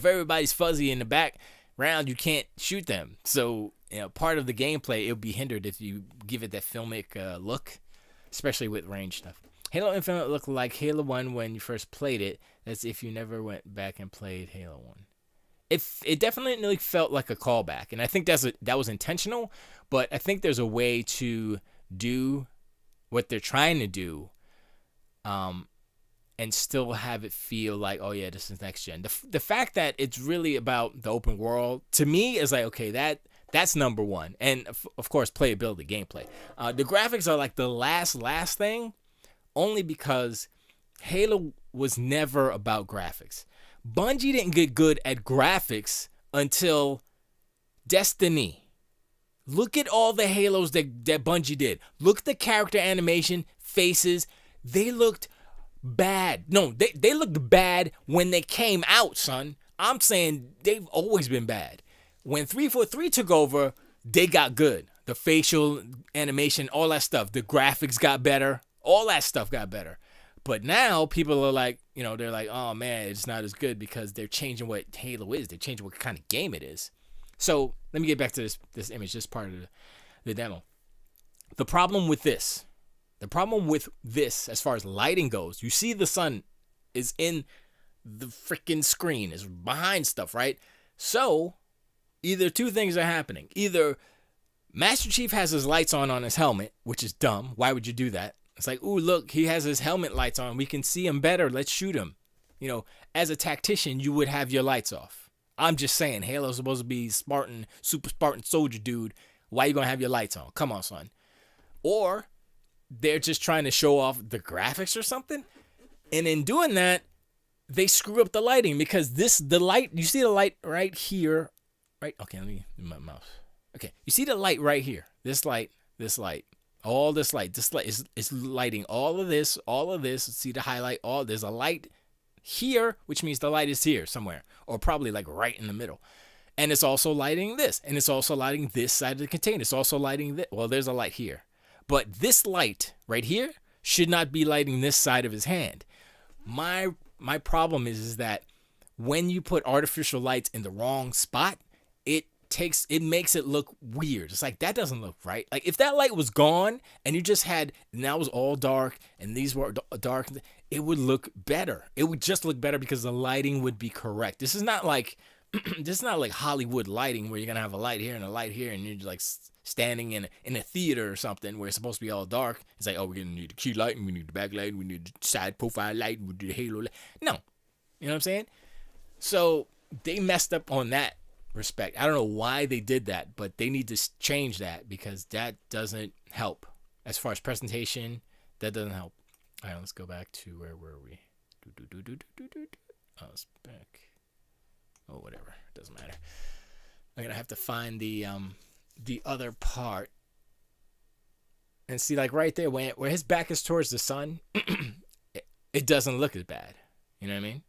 everybody's fuzzy in the background, you can't shoot them. So part of the gameplay, it'll be hindered if you give it that filmic look, especially with range stuff. Halo Infinite looked like Halo 1 when you first played it. That's if you never went back and played Halo 1. It definitely felt like a callback, and I think that was intentional, but I think there's a way to do what they're trying to do and still have it feel like, oh yeah, this is next gen. The fact that it's really about the open world, to me, is like, okay, that's number one. And of course, playability, gameplay. The graphics are like the last thing, only because Halo was never about graphics. Bungie didn't get good at graphics until Destiny. Look at all the Halos that Bungie did. Look at the character animation, faces. They looked bad. No, they looked bad when they came out, son. I'm saying they've always been bad. When 343 took over, they got good. The facial animation, all that stuff. The graphics got better. All that stuff got better. But now people are like, they're like, oh man, it's not as good because they're changing what Halo is. They're changing what kind of game it is. So let me get back to this image, this part of the demo. The problem with this, as far as lighting goes, you see the sun is in the freaking screen, is behind stuff, right? So either two things are happening. Either Master Chief has his lights on his helmet, which is dumb. Why would you do that? It's like, ooh, look, he has his helmet lights on. We can see him better. Let's shoot him. As a tactician, you would have your lights off. I'm just saying, Halo's supposed to be Spartan, super Spartan soldier dude. Why you gonna have your lights on? Come on, son. Or they're just trying to show off the graphics or something. And in doing that, they screw up the lighting because the light, you see the light right here, right? Okay, let me move my mouse. Okay, you see the light right here. This light, all this light. This light is lighting all of this. See the highlight? There's a light here, which means the light is here somewhere, or probably like right in the middle. And it's also lighting this, and it's also lighting this side of the container. It's also lighting this. Well, there's a light here, but this light right here should not be lighting this side of his hand. My problem is that when you put artificial lights in the wrong spot, it makes it look weird. It's like, that doesn't look right. Like if that light was gone and you just had, and that was all dark and these were dark, it would look better. It would just look better because the lighting would be correct. This is not like Hollywood lighting where you're gonna have a light here and a light here and you're like standing in a theater or something where it's supposed to be all dark. It's like, oh, we're gonna need the key light and we need the backlight, we need the side profile light, we need the halo light. No, you know what I'm saying? So they messed up on that respect. I don't know why they did that, but they need to change that because that doesn't help. As far as presentation, that doesn't help. All right, let's go back to where were we? Oh, it's back. Oh, whatever. Doesn't matter. I'm gonna have to find the other part and see, like right there where his back is towards the sun. It doesn't look as bad. You know what I mean?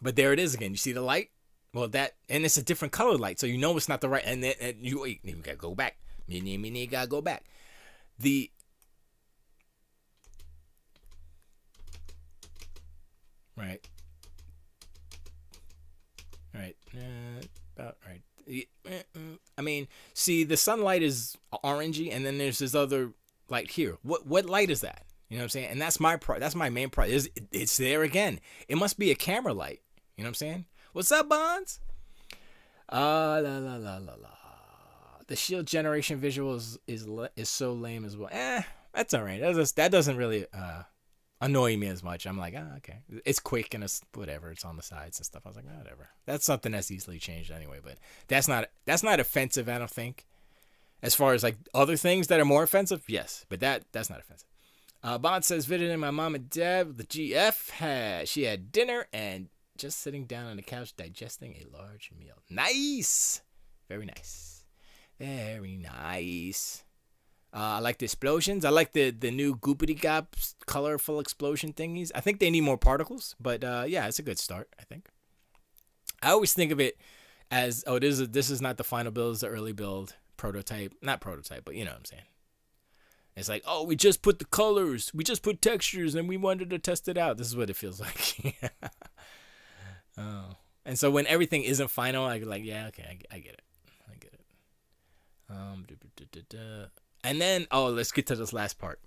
But there it is again. You see the light? Well, and it's a different color light, so you know it's not the right. And then you gotta go back. Me gotta go back. Right. About right. I mean, see, the sunlight is orangey, and then there's this other light here. What light is that? You know what I'm saying? And that's my main problem. It's there again. It must be a camera light. You know what I'm saying? What's up, Bonds? La la la la la. The shield generation visual is so lame as well. That's all right. That doesn't really annoy me as much. I'm like, okay. It's quick and it's whatever. It's on the sides and stuff. I was like, whatever. That's something that's easily changed anyway. But that's not offensive, I don't think. As far as like other things that are more offensive, yes. But that's not offensive. Bond says, visiting my mom and dad, the GF she had dinner and just sitting down on the couch digesting a large meal. Nice. Very nice. Very nice. I like the explosions. I like the new goopity gops colorful explosion thingies. I think they need more particles, but yeah, it's a good start, I think. I always think of it as, this is not the final build, it's the early build prototype. Not prototype, but you know what I'm saying. It's like, oh, we just put the colors, we just put textures, and we wanted to test it out. This is what it feels like. Oh. And so when everything isn't final, I go like, yeah, okay, I get it. And then, let's get to this last part.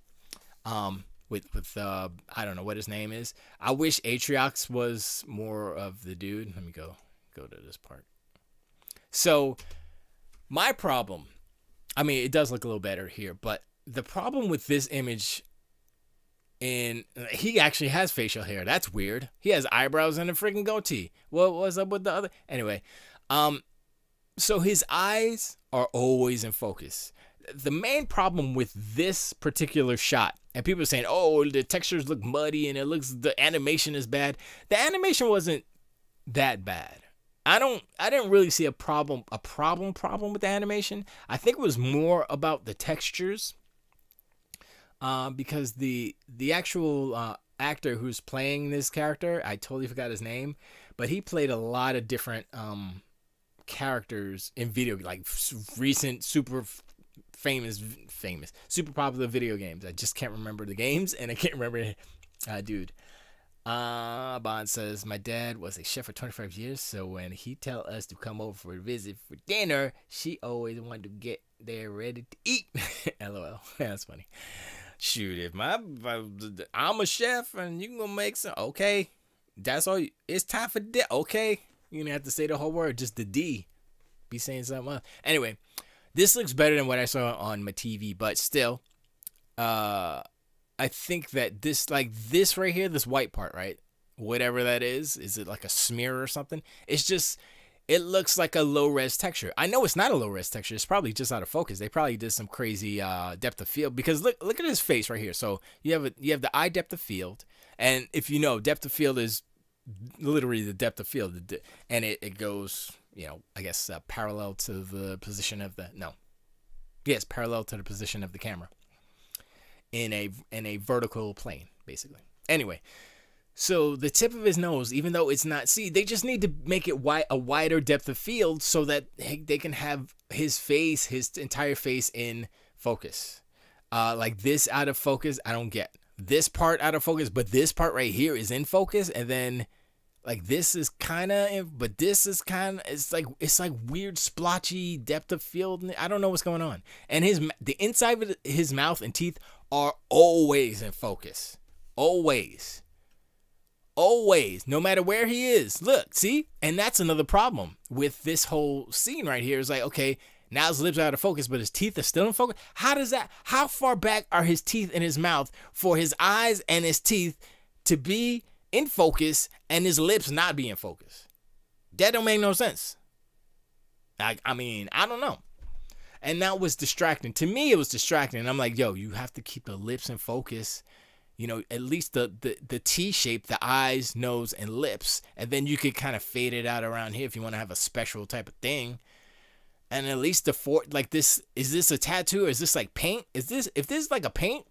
With I don't know what his name is. I wish Atriox was more of the dude. Let me go to this part. So, my problem, I mean, it does look a little better here, but the problem with this image, he actually has facial hair. That's weird. He has eyebrows and a freaking goatee. What was up with the other? Anyway, so his eyes are always in focus. The main problem with this particular shot, and people are saying, oh, the textures look muddy and the animation is bad. The animation wasn't that bad. I didn't really see a problem with the animation. I think it was more about the textures. Because the actual actor who's playing this character, I totally forgot his name, but he played a lot of different characters in video, like recent super famous, super popular video games. I just can't remember the games, and I can't remember, dude. Bond says, my dad was a chef for 25 years, so when he tell us to come over for a visit for dinner, she always wanted to get there ready to eat. LOL. Yeah, that's funny. Shoot, if I'm a chef and you gonna make some, okay, that's all. It's time for dinner. Okay, you're gonna have to say the whole word, just the D. Be saying something else. Anyway, this looks better than what I saw on my TV, but still, I think that this right here, this white part, right? Whatever that is it like a smear or something? It looks like a low-res texture. I know it's not a low-res texture. It's probably just out of focus. They probably did some crazy depth of field, because look at his face right here. So you have the eye depth of field, And if you know, depth of field is literally the depth of field, and it goes, I guess parallel to the position of the yes, parallel to the position of the camera in a vertical plane, basically. Anyway, so the tip of his nose, even though it's not, see, they just need to make it a wider depth of field so that they can have his entire face in focus. Like this out of focus, I don't get. This part out of focus, but this part right here is in focus, and then like this is kind of, but this is kind of, it's like weird splotchy depth of field. I don't know what's going on. And the inside of his mouth and teeth are always in focus. Always, no matter where he is. Look, see? And that's another problem with this whole scene right here. Is like, okay, now his lips are out of focus, but his teeth are still in focus. How far back are his teeth in his mouth for his eyes and his teeth to be in focus and his lips not be in focus? That don't make no sense. I mean, I don't know. And that was distracting. To me, it was distracting. And I'm like, yo, you have to keep the lips in focus. At least the T shape, the eyes, nose, and lips. And then you could kind of fade it out around here if you want to have a special type of thing. And at least like this, is this a tattoo or is this like paint? If this is like a paint,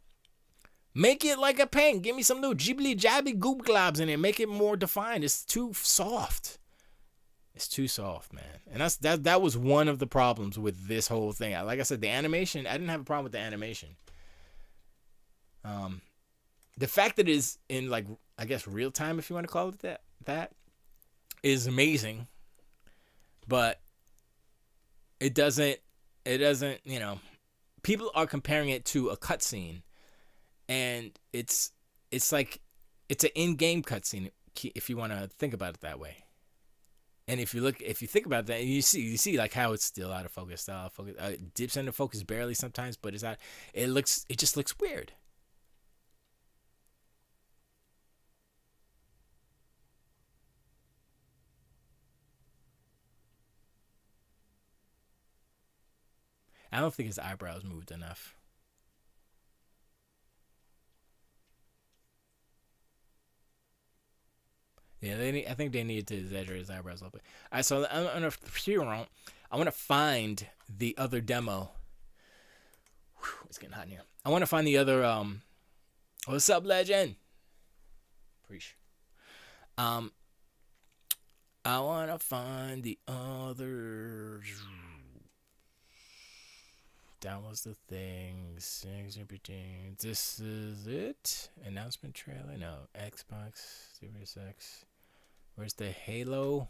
make it like a paint. Give me some little jibbly jabby goop globs in it. Make it more defined. It's too soft. It's too soft, man. And that was one of the problems with this whole thing. Like I said, the animation, I didn't have a problem with the animation. The fact that it is in, like, I guess real time, if you want to call it that is amazing. But it doesn't, people are comparing it to a cutscene, and it's like, it's an in-game cutscene, if you want to think about it that way. And if you think about that, you see like how it's still out of focus, it dips into focus barely sometimes, but it just looks weird. I don't think his eyebrows moved enough. Yeah, I think they needed to exaggerate his eyebrows a little bit. All right, so I want to find the other demo. Whew, it's getting hot in here. I want to find the other. What's up, legend? Preach. I want to find the other. That was the thing. This is it. Announcement trailer. No, Xbox Series X. Where's the Halo?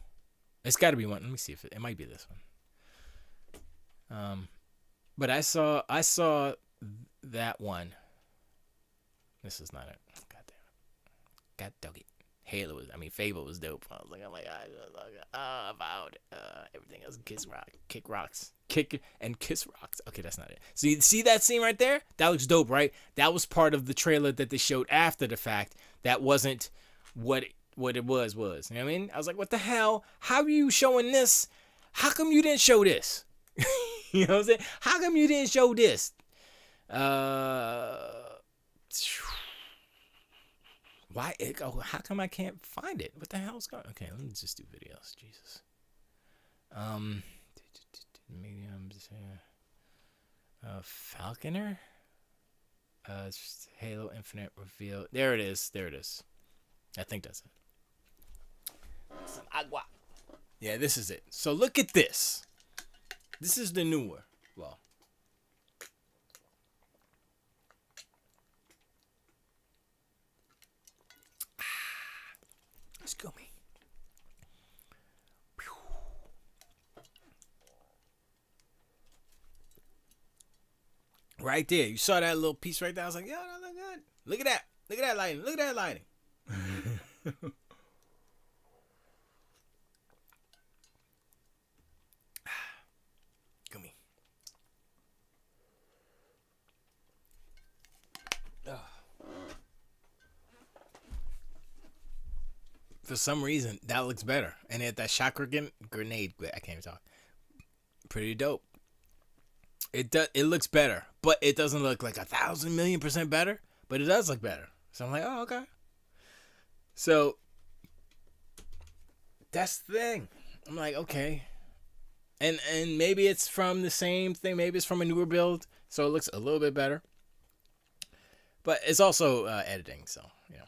It's got to be one. Let me see if it might be this one. But I saw that one. This is not it. God damn it. God dog it. Fable was dope. I was like, oh my god, Avowed. Everything else, kiss rocks. Okay, that's not it. So you see that scene right there? That looks dope, right? That was part of the trailer that they showed after the fact. That wasn't what it was. You know what I mean? I was like, what the hell? How are you showing this? How come you didn't show this? You know what I'm saying? How come you didn't show this? Why? How come I can't find it? What the hell's going on? Okay, let me just do videos. Jesus. Medium. Falconer? It's Halo Infinite reveal. There it is. I think that's it. Some agua. Yeah, this is it. So look at this. This is the newer. Well. Let's go, me. Right there. You saw that little piece right there. I was like, yo, that look good. Look at that. Look at that lighting. Look at that lighting. Come here. For some reason, that looks better. And that chakra grenade, I can't even talk. Pretty dope. It looks better, but it doesn't look like 1,000,000,000% better. But it does look better. So I'm like, oh, okay. So that's the thing. I'm like, okay, and maybe it's from the same thing. Maybe it's from a newer build, so it looks a little bit better. But it's also editing, so you know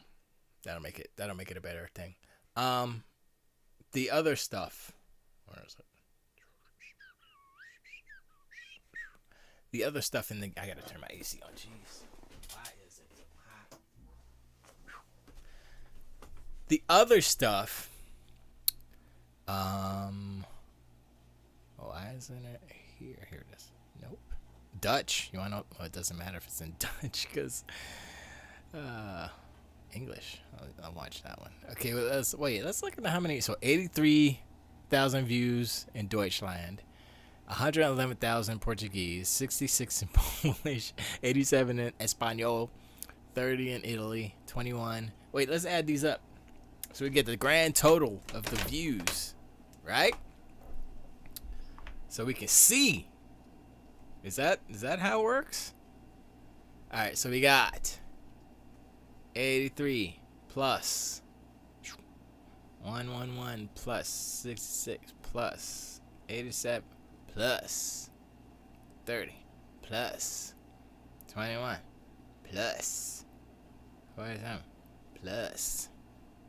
that'll make it a better thing. Um, the other stuff. Where is it? The other stuff in the. I gotta turn my AC on. Jeez, why is it so hot? The other stuff. Why isn't it here? Here it is. Nope. Dutch. You wanna know? Well, it doesn't matter if it's in Dutch because English. I'll watch that one. Okay, well, let's look at how many. So 83,000 views in Deutschland, 111,000 Portuguese, 66 in Polish, 87 in Espanol, 30 in Italy, 21. Wait, let's add these up so we get the grand total of the views, right? So we can see. Is that how it works? All right, so we got 83 plus 111 plus 66 plus 87 plus 30 plus 21 plus 47 plus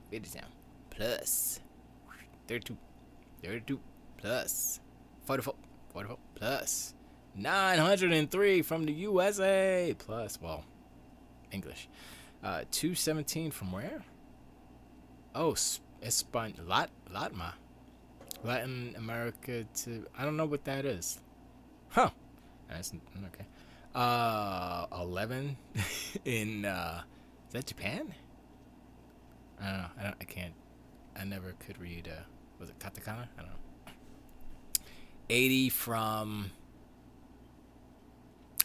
57 plus 32 plus 44 plus 903 from the USA plus, well, English. 217 from where? Oh, Latma. Latin America to, I don't know what that is. Huh. That's okay. 11 in is that Japan? I don't know. I never could read was it katakana? I don't know. 80 from,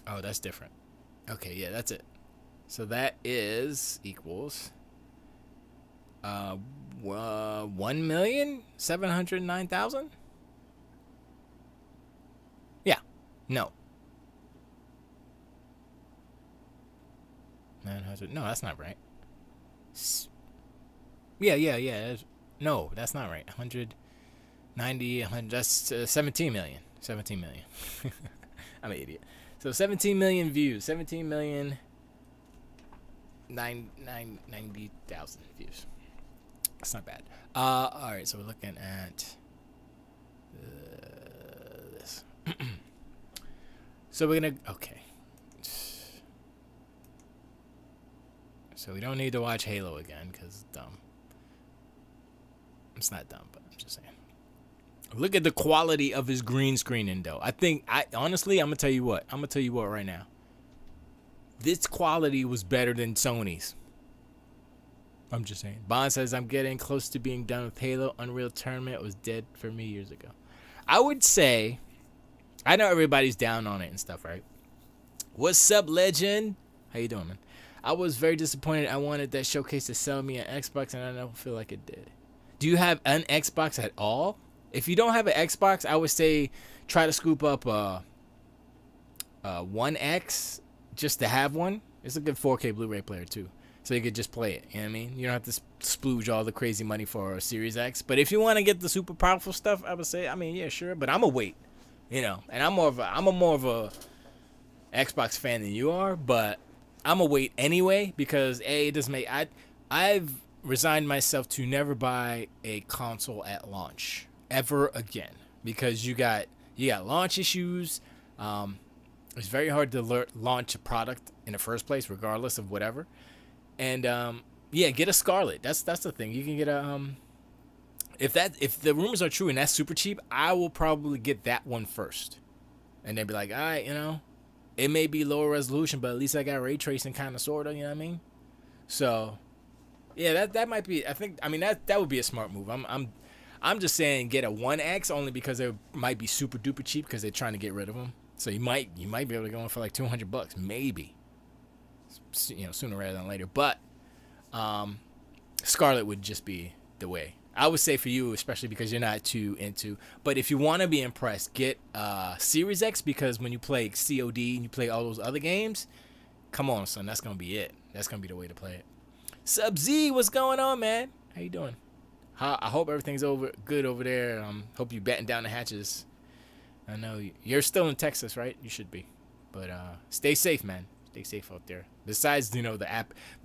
oh, that's different. Okay, yeah, that's it. So that is equals 1,709,000. Yeah, no. 900. No, that's not right. Yeah. No, that's not right. 190. 100. That's 17 million. 17 million. I'm an idiot. So 17 million views. 17 million. 90,000 views. That's not bad. All right, so we're looking at this. So we're gonna, okay. So we don't need to watch Halo again because it's dumb. It's not dumb, but I'm just saying. Look at the quality of his green screening, though. Honestly, I'm gonna tell you what right now. This quality was better than Sony's. I'm just saying. Bond says, I'm getting close to being done with Halo. Unreal Tournament was dead for me years ago. I would say, I know everybody's down on it and stuff, right? What's up, Legend? How you doing, man? I was very disappointed. I wanted that showcase to sell me an Xbox, and I don't feel like it did. Do you have an Xbox at all? If you don't have an Xbox, I would say try to scoop up a 1X just to have one. It's a good 4K Blu-ray player too, so you could just play it. You know what I mean? You don't have to splooge all the crazy money for a Series X. But if you want to get the super powerful stuff, I would say, I mean, yeah, sure. But I'm a wait, and I'm more of a Xbox fan than you are. But I'm a wait anyway because it doesn't make. I've resigned myself to never buy a console at launch ever again because you got launch issues. It's very hard to launch a product in the first place, regardless of whatever. And get a Scarlet. That's the thing. You can get a if the rumors are true and that's super cheap, I will probably get that one first, and then be like, all right, it may be lower resolution, but at least I got ray tracing, kind of, sorta. You know what I mean? So, yeah, that might be. That would be a smart move. I'm just saying get a 1X only because it might be super duper cheap because they're trying to get rid of them. So you might be able to go in for like $200, maybe. Sooner rather than later. But Scarlet would just be the way. I would say for you, especially because you're not too into. But if you want to be impressed, get Series X because when you play COD and you play all those other games, come on, son, that's gonna be it. That's gonna be the way to play it. Sub Z, what's going on, man? How you doing? I hope everything's good over there. Hope you batten down the hatches. I know you're still in Texas, right? You should be, but stay safe, man. Stay safe out there. Besides,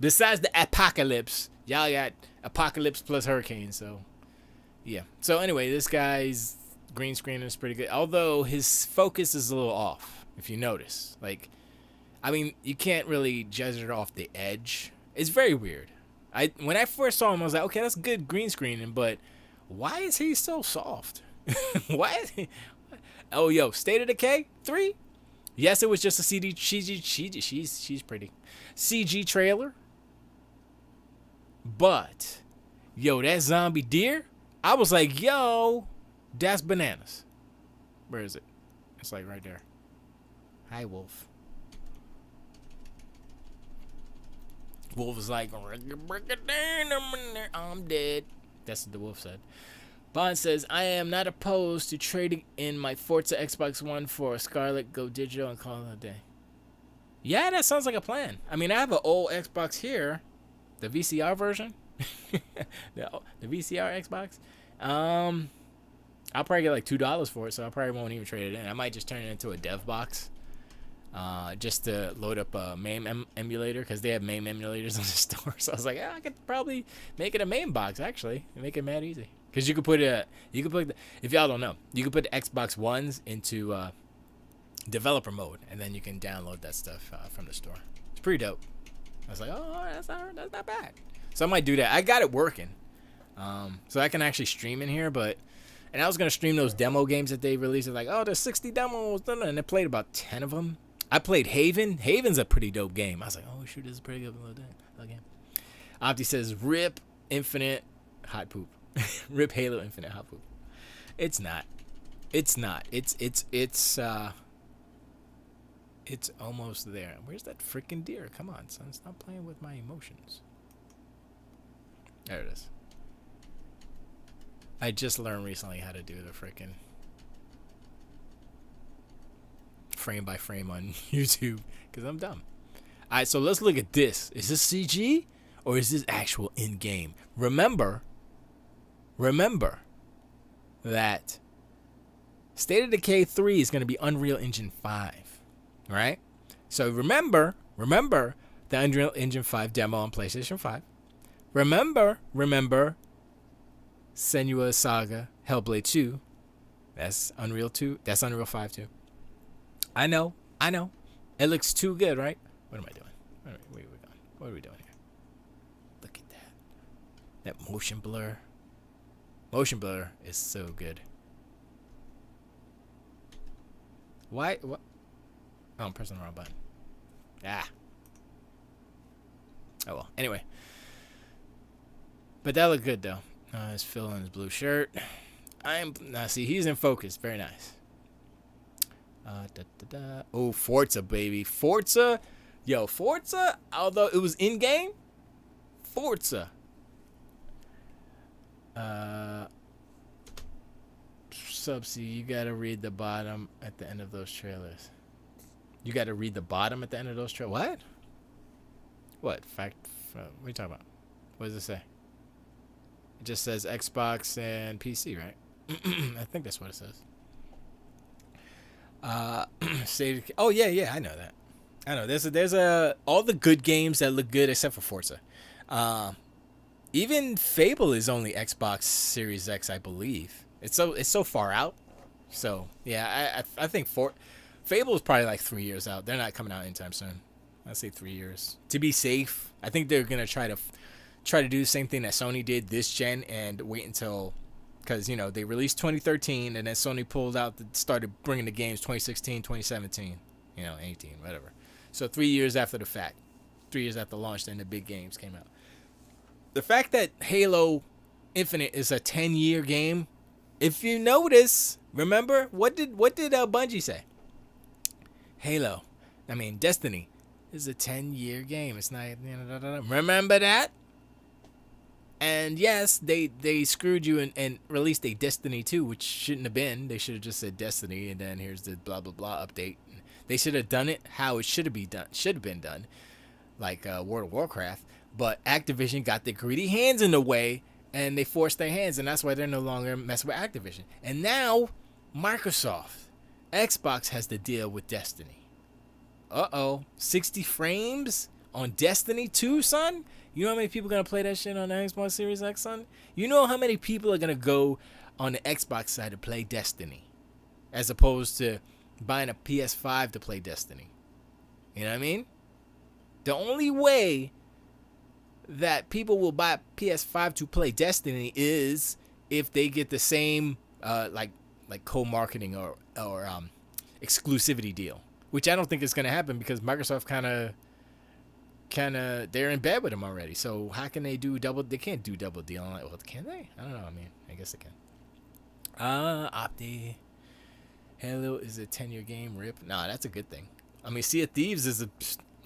besides the apocalypse, y'all got apocalypse plus hurricane. So, yeah. So anyway, this guy's green screen is pretty good, although his focus is a little off. If you notice, like, I mean, you can't really judge it off the edge. It's very weird. When I first saw him, I was like, okay, that's good green screening, but why is he so soft? Why? Oh, yo, State of Decay 3? Yes, it was just a she's pretty. CG trailer. But, yo, that zombie deer, I was like, yo, that's bananas. Where is it? It's like right there. Hi, Wolf. Wolf was like, I'm dead. That's what the wolf said. Bond says, I am not opposed to trading in my Forza Xbox One for a Scarlet, go digital, and call it a day. Yeah, that sounds like a plan. I mean, I have an old Xbox here, the VCR version. the VCR Xbox. I'll probably get like $2 for it, so I probably won't even trade it in. I might just turn it into a dev box. Just to load up a MAME emulator, because they have MAME emulators on the store. So I was like, yeah, I could probably make it a MAME box, actually, and make it mad easy. Because you could put if y'all don't know, you could put the Xbox Ones into developer mode, and then you can download that stuff from the store. It's pretty dope. I was like, oh, that's not bad. So I might do that. I got it working, so I can actually stream in here, and I was gonna stream those demo games that they released. Like, oh, there's 60 demos, and I played about 10 of them. I played Haven. Haven's a pretty dope game. I was like, oh, shoot, this is a pretty good little game. Opti says, rip Infinite hot poop. Rip Halo Infinite hot poop. It's not. It's almost there. Where's that freaking deer? Come on, son. Stop playing with my emotions. There it is. I just learned recently how to do the freaking frame by frame on YouTube because I'm dumb. All right, so let's look at this. Is this CG or is this actual in-game? Remember that State of Decay 3 is going to be Unreal Engine 5, right? So remember the Unreal Engine 5 demo on PlayStation 5. Remember Senua Saga Hellblade 2. That's Unreal 2. That's Unreal 5 too. I know. It looks too good, right? What am I doing? Where are we going? What are we doing here? Look at that. That motion blur. Motion blur is so good. Why? What? Oh, I'm pressing the wrong button. Oh well. Anyway. But that looked good though. It's Phil in his blue shirt. See, he's in focus. Very nice. Oh, Forza, baby. Forza. Yo, Forza, although it was in-game, Forza. Subsea, you gotta read the bottom at the end of those trailers. You gotta read the bottom at the end of those trailers. What? What? What are you talking about? What does it say? It just says Xbox and PC, right? I think that's what it says. Oh yeah, I know that. I know there's all the good games that look good except for Forza. Even Fable is only Xbox Series X, I believe. It's so far out. So yeah, I think Fable is probably like 3 years out. They're not coming out anytime soon. I'd say 3 years to be safe. I think they're gonna try to do the same thing that Sony did this gen and wait until. Because, they released 2013, and then Sony pulled out, started bringing the games 2016, 2017, 18, whatever. So 3 years after the fact, 3 years after launch, then the big games came out. The fact that Halo Infinite is a 10-year game, if you notice, remember, what did Bungie say? Destiny is a 10-year game. It's not, remember that? And yes, they screwed you and released a Destiny 2, which shouldn't have been. They should have just said Destiny, and then here's the blah blah blah update. They should have done it how it should have been done, like World of Warcraft. But Activision got their greedy hands in the way, and they forced their hands, and that's why they're no longer messing with Activision. And now, Microsoft, Xbox has to deal with Destiny. 60 frames on Destiny 2, son? You know how many people are going to play that shit on the Xbox Series X, son? You know how many people are going to go on the Xbox side to play Destiny, as opposed to buying a PS5 to play Destiny? You know what I mean? The only way that people will buy a PS5 to play Destiny is if they get the same like co-marketing or exclusivity deal, which I don't think is going to happen because Microsoft kind of they're in bed with them already. So how can they do double? They can't do double deal on it. Well, can they? I don't know. I mean, I guess they can. Opti. Halo is a 10-year game. RIP. Nah, that's a good thing. I mean, Sea of Thieves is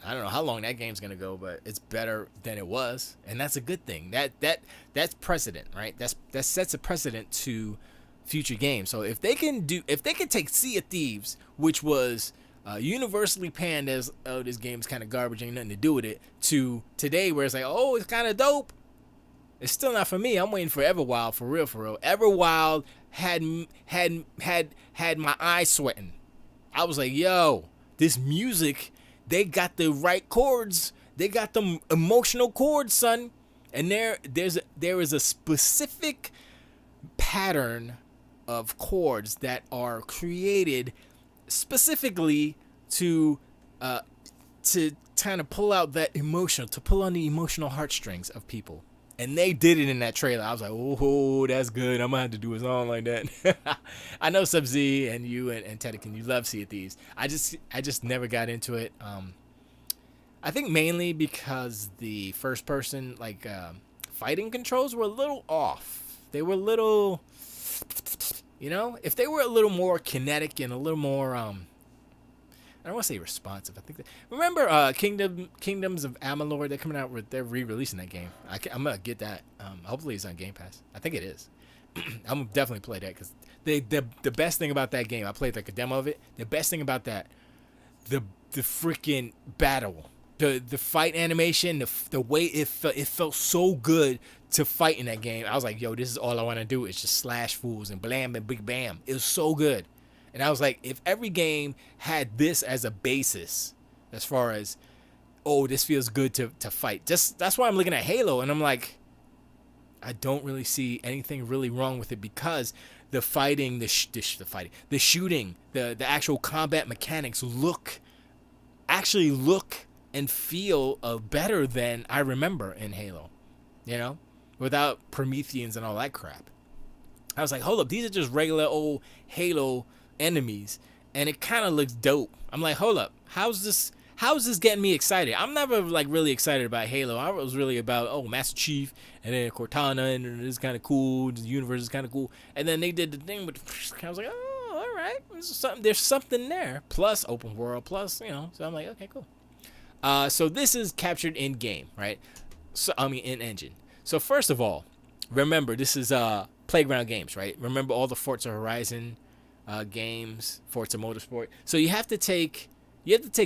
I don't know how long that game's gonna go, but it's better than it was, and that's a good thing. That's precedent, right? That sets a precedent to future games. So if they can take Sea of Thieves, which was universally panned as, oh, this game's kind of garbage, ain't nothing to do with it, to today where it's like, oh, it's kind of dope. It's still not for me. I'm waiting for Everwild, for real. Everwild had my eyes sweating. I was like, yo, this music, they got the right chords. They got the emotional chords, son. And there is a specific pattern of chords that are created specifically to kind of pull out that emotional, to pull on the emotional heartstrings of people. And they did it in that trailer. I was like, oh, that's good. I'm going to have to do a song like that. I know Sub-Z and you and Tedekin, you love Sea of Thieves. I just never got into it. I think mainly because the first person, fighting controls were a little off. They were a little, if they were a little more kinetic and a little more, I don't want to say responsive. I think remember Kingdoms of Amalur? They're re-releasing that game. I'm gonna get that. Hopefully it's on Game Pass. I think it is. I'm gonna definitely play that because the best thing about that game, I played like a demo of it. The best thing about that, the freaking battle, the fight animation, the way it felt so good to fight in that game. I was like, yo, this is all I want to do is just slash fools and blam and big bam. It was so good. And I was like, if every game had this as a basis, as far as, oh, this feels good to fight. That's why I'm looking at Halo, and I'm like, I don't really see anything really wrong with it because the fighting, the shooting, the actual combat mechanics actually look and feel better than I remember in Halo, without Prometheans and all that crap. I was like, hold up, these are just regular old Halo enemies, and it kind of looks dope. I'm like, hold up, how's this getting me excited? I'm never really excited about Halo. I was really about, Master Chief and then Cortana, and it's kind of cool, the universe is kind of cool, and then they did the thing with, I was like, oh, all right, there's something there, plus open world, plus so I'm like, okay, cool. So this is captured in game, right? So in engine. So first of all, remember, this is Playground Games, right? Remember all the Forza Horizon games, Forza Motorsport. So you have to take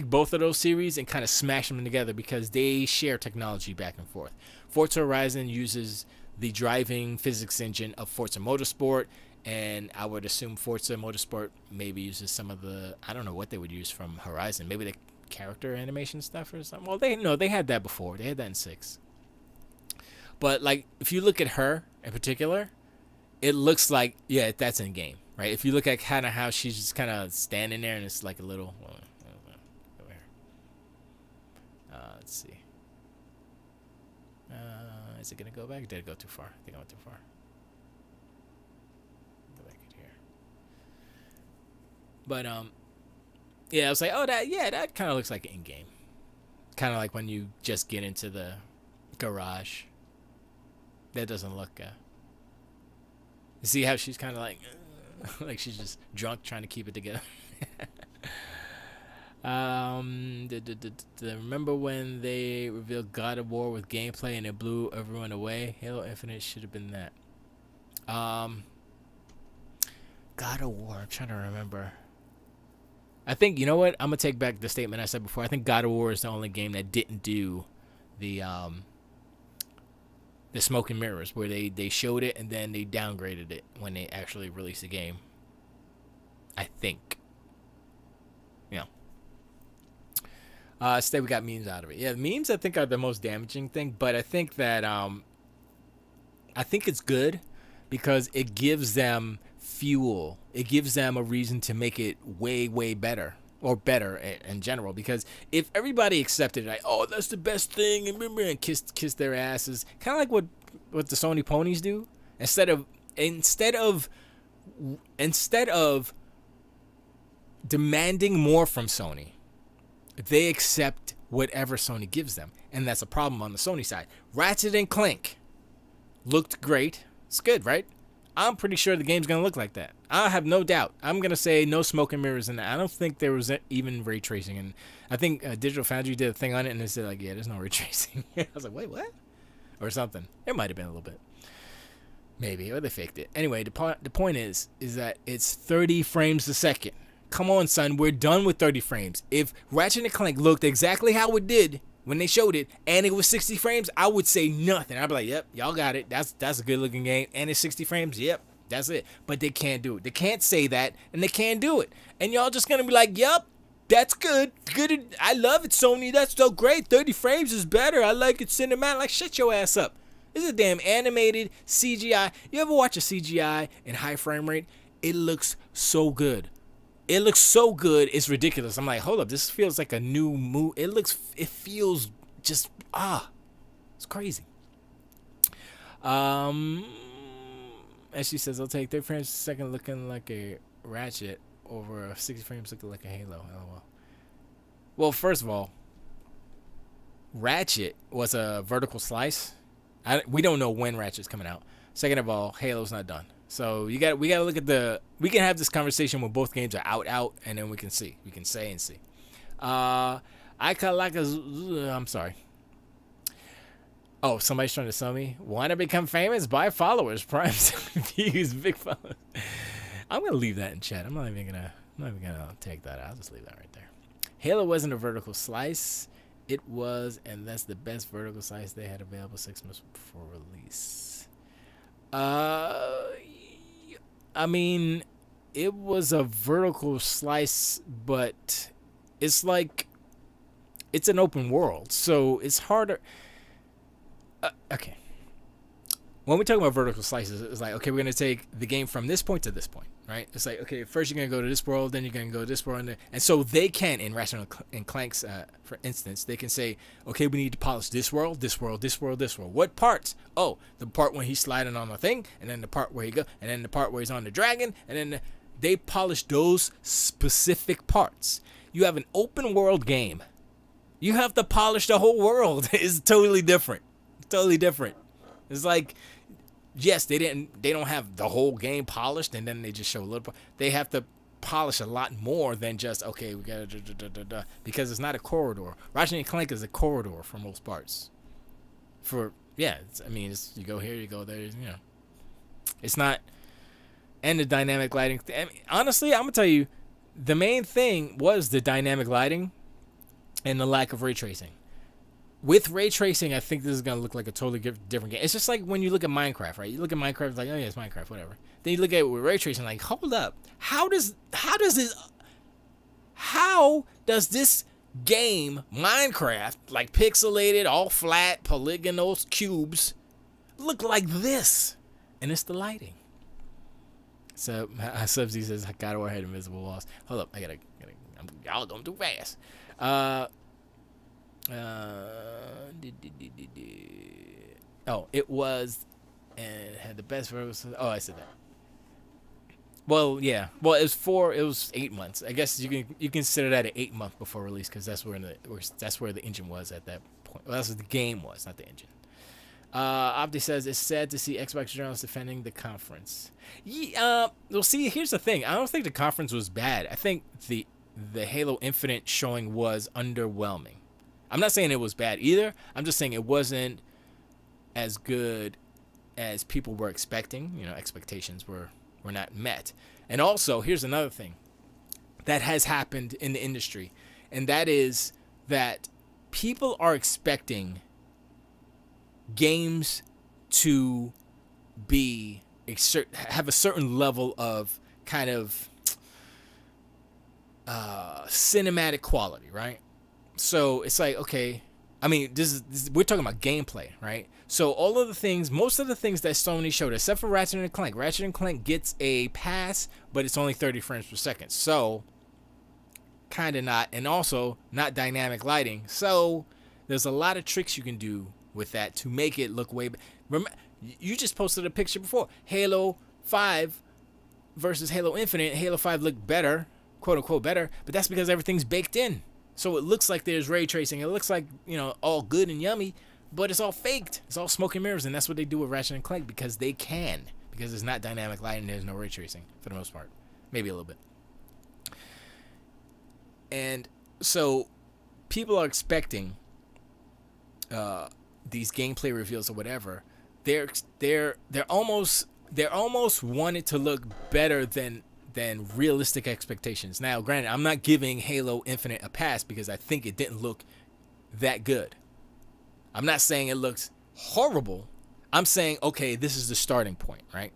both of those series and kind of smash them together because they share technology back and forth. Forza Horizon uses the driving physics engine of Forza Motorsport, and I would assume Forza Motorsport maybe uses some of the, I don't know what they would use from Horizon, maybe the character animation stuff or something. Well, they had that before. They had that in 6. But if you look at her in particular, it looks like, yeah, that's in game. Right, if you look at kind of how she's just kind of standing there, and it's like a little. Over here. Let's see. Is it gonna go back? Or did it go too far? I think I went too far. Go back in here. But yeah, I was like, oh, that kind of looks like in game. Kind of like when you just get into the garage. That doesn't look. You see how she's kind of like. Like she's just drunk trying to keep it together. Remember when they revealed God of War with gameplay and it blew everyone away? Halo Infinite should have been that. God of War, I'm trying to remember. I think, you know what? I'm going to take back the statement I said before. I think God of War is the only game that didn't do the the smoke and mirrors, where they showed it and then they downgraded it when they actually released the game. I think. You know. Instead, we got memes out of it. Yeah, memes I think are the most damaging thing, but I think that I think it's good because it gives them fuel. It gives them a reason to make it way, way better. Or better in general, because if everybody accepted it, like, oh, that's the best thing, and kiss their asses, kind of like what the Sony ponies do, instead of demanding more from Sony, they accept whatever Sony gives them, and that's a problem on the Sony side. Ratchet and Clank looked great. It's good, right? I'm pretty sure the game's going to look like that. I have no doubt. I'm going to say no smoke and mirrors in that. I don't think there was even ray tracing. And I think Digital Foundry did a thing on it, and they said, like, yeah, there's no ray tracing. I was like, wait, what? Or something. It might have been a little bit. Maybe. Or they faked it. Anyway, the point is that it's 30 frames a second. Come on, son. We're done with 30 frames. If Ratchet and Clank looked exactly how it did when they showed it, and it was 60 frames, I would say nothing. I'd be like, yep, y'all got it. That's a good looking game. And it's 60 frames. Yep, that's it. But they can't do it. They can't say that, and they can't do it. And y'all just gonna be like, yep, that's good. Good. I love it, Sony. That's so great. 30 frames is better. I like it cinematic. Like, shut your ass up. This is a damn animated CGI. You ever watch a CGI in high frame rate? It looks so good. It looks so good, it's ridiculous. I'm like, hold up, this feels like a new movie. It feels just, it's crazy. As she says, I'll take 30 frames a second looking like a Ratchet over 60 frames looking like a Halo. LOL. Well, first of all, Ratchet was a vertical slice. We don't know when Ratchet's coming out. Second of all, Halo's not done. So we got to look at we can have this conversation when both games are out, and then we can see. We can say and see. I'm sorry. Oh, somebody's trying to sell me. Want to become famous? Buy followers. Prime views, big followers. I'm gonna leave that in chat. I'm not even gonna take that out. I'll just leave that right there. Halo wasn't a vertical slice. It was, and that's the best vertical slice they had available 6 months before release. I mean, it was a vertical slice, but it's like it's an open world, so it's harder. Okay. When we talk about vertical slices, it's like, okay, we're going to take the game from this point to this point, right? It's like, okay, first you're going to go to this world, then you're going to go to this world. And so they can, in Ratchet and Clank's, for instance, they can say, okay, we need to polish this world, this world, this world, this world. What parts? Oh, the part when he's sliding on the thing, and then the part where he goes, and then the part where he's on the dragon, and then they polish those specific parts. You have an open world game. You have to polish the whole world. It's totally different. Totally different. It's like, yes, they don't have the whole game polished, and then they just show a little. They have to polish a lot more than just, okay, we got to because it's not a corridor. Ratchet and Clank is a corridor for most parts. You go here, you go there. You know, it's not. And the dynamic lighting. I mean, honestly, I'm gonna tell you, the main thing was the dynamic lighting and the lack of ray tracing. With ray tracing, I think this is going to look like a totally different game. It's just like when you look at Minecraft, right? You look at Minecraft, it's like, oh yeah, it's Minecraft, whatever. Then you look at it with ray tracing, like, hold up. How does this game, Minecraft, like pixelated, all flat, polygonal cubes, look like this? And it's the lighting. So, Subsy says, I gotta wear invisible walls. Hold up, y'all going too fast. It was, and it had the best version. Oh, I said that. Well, yeah. Well, it was 8 months. I guess you can consider that an 8 month before release, because that's where the engine was at that point. Well, that's what the game was, not the engine. Opti says it's sad to see Xbox journalists defending the conference. Well, see, here's the thing. I don't think the conference was bad. I think the Halo Infinite showing was underwhelming. I'm not saying it was bad either. I'm just saying it wasn't as good as people were expecting. You know, expectations were not met. And also, here's another thing that has happened in the industry, and that is that people are expecting games to have a certain level of kind of cinematic quality, right? So it's like, okay, I mean, we're talking about gameplay, right? So most of the things that Sony showed, except for Ratchet and Clank gets a pass, but it's only 30 frames per second. So kind of not, and also not dynamic lighting. So there's a lot of tricks you can do with that to make it look way better. You just posted a picture before. Halo 5 versus Halo Infinite. Halo 5 looked better, quote unquote better, but that's because everything's baked in. So it looks like there's ray tracing. It looks like, all good and yummy, but it's all faked. It's all smoke and mirrors, and that's what they do with Ratchet and Clank because they can. Because it's not dynamic lighting, there's no ray tracing for the most part. Maybe a little bit. And so people are expecting these gameplay reveals or whatever. They're almost want it to look better than realistic expectations. Now, granted, I'm not giving Halo Infinite a pass because I think it didn't look that good. I'm not saying it looks horrible. I'm saying, okay, this is the starting point, right?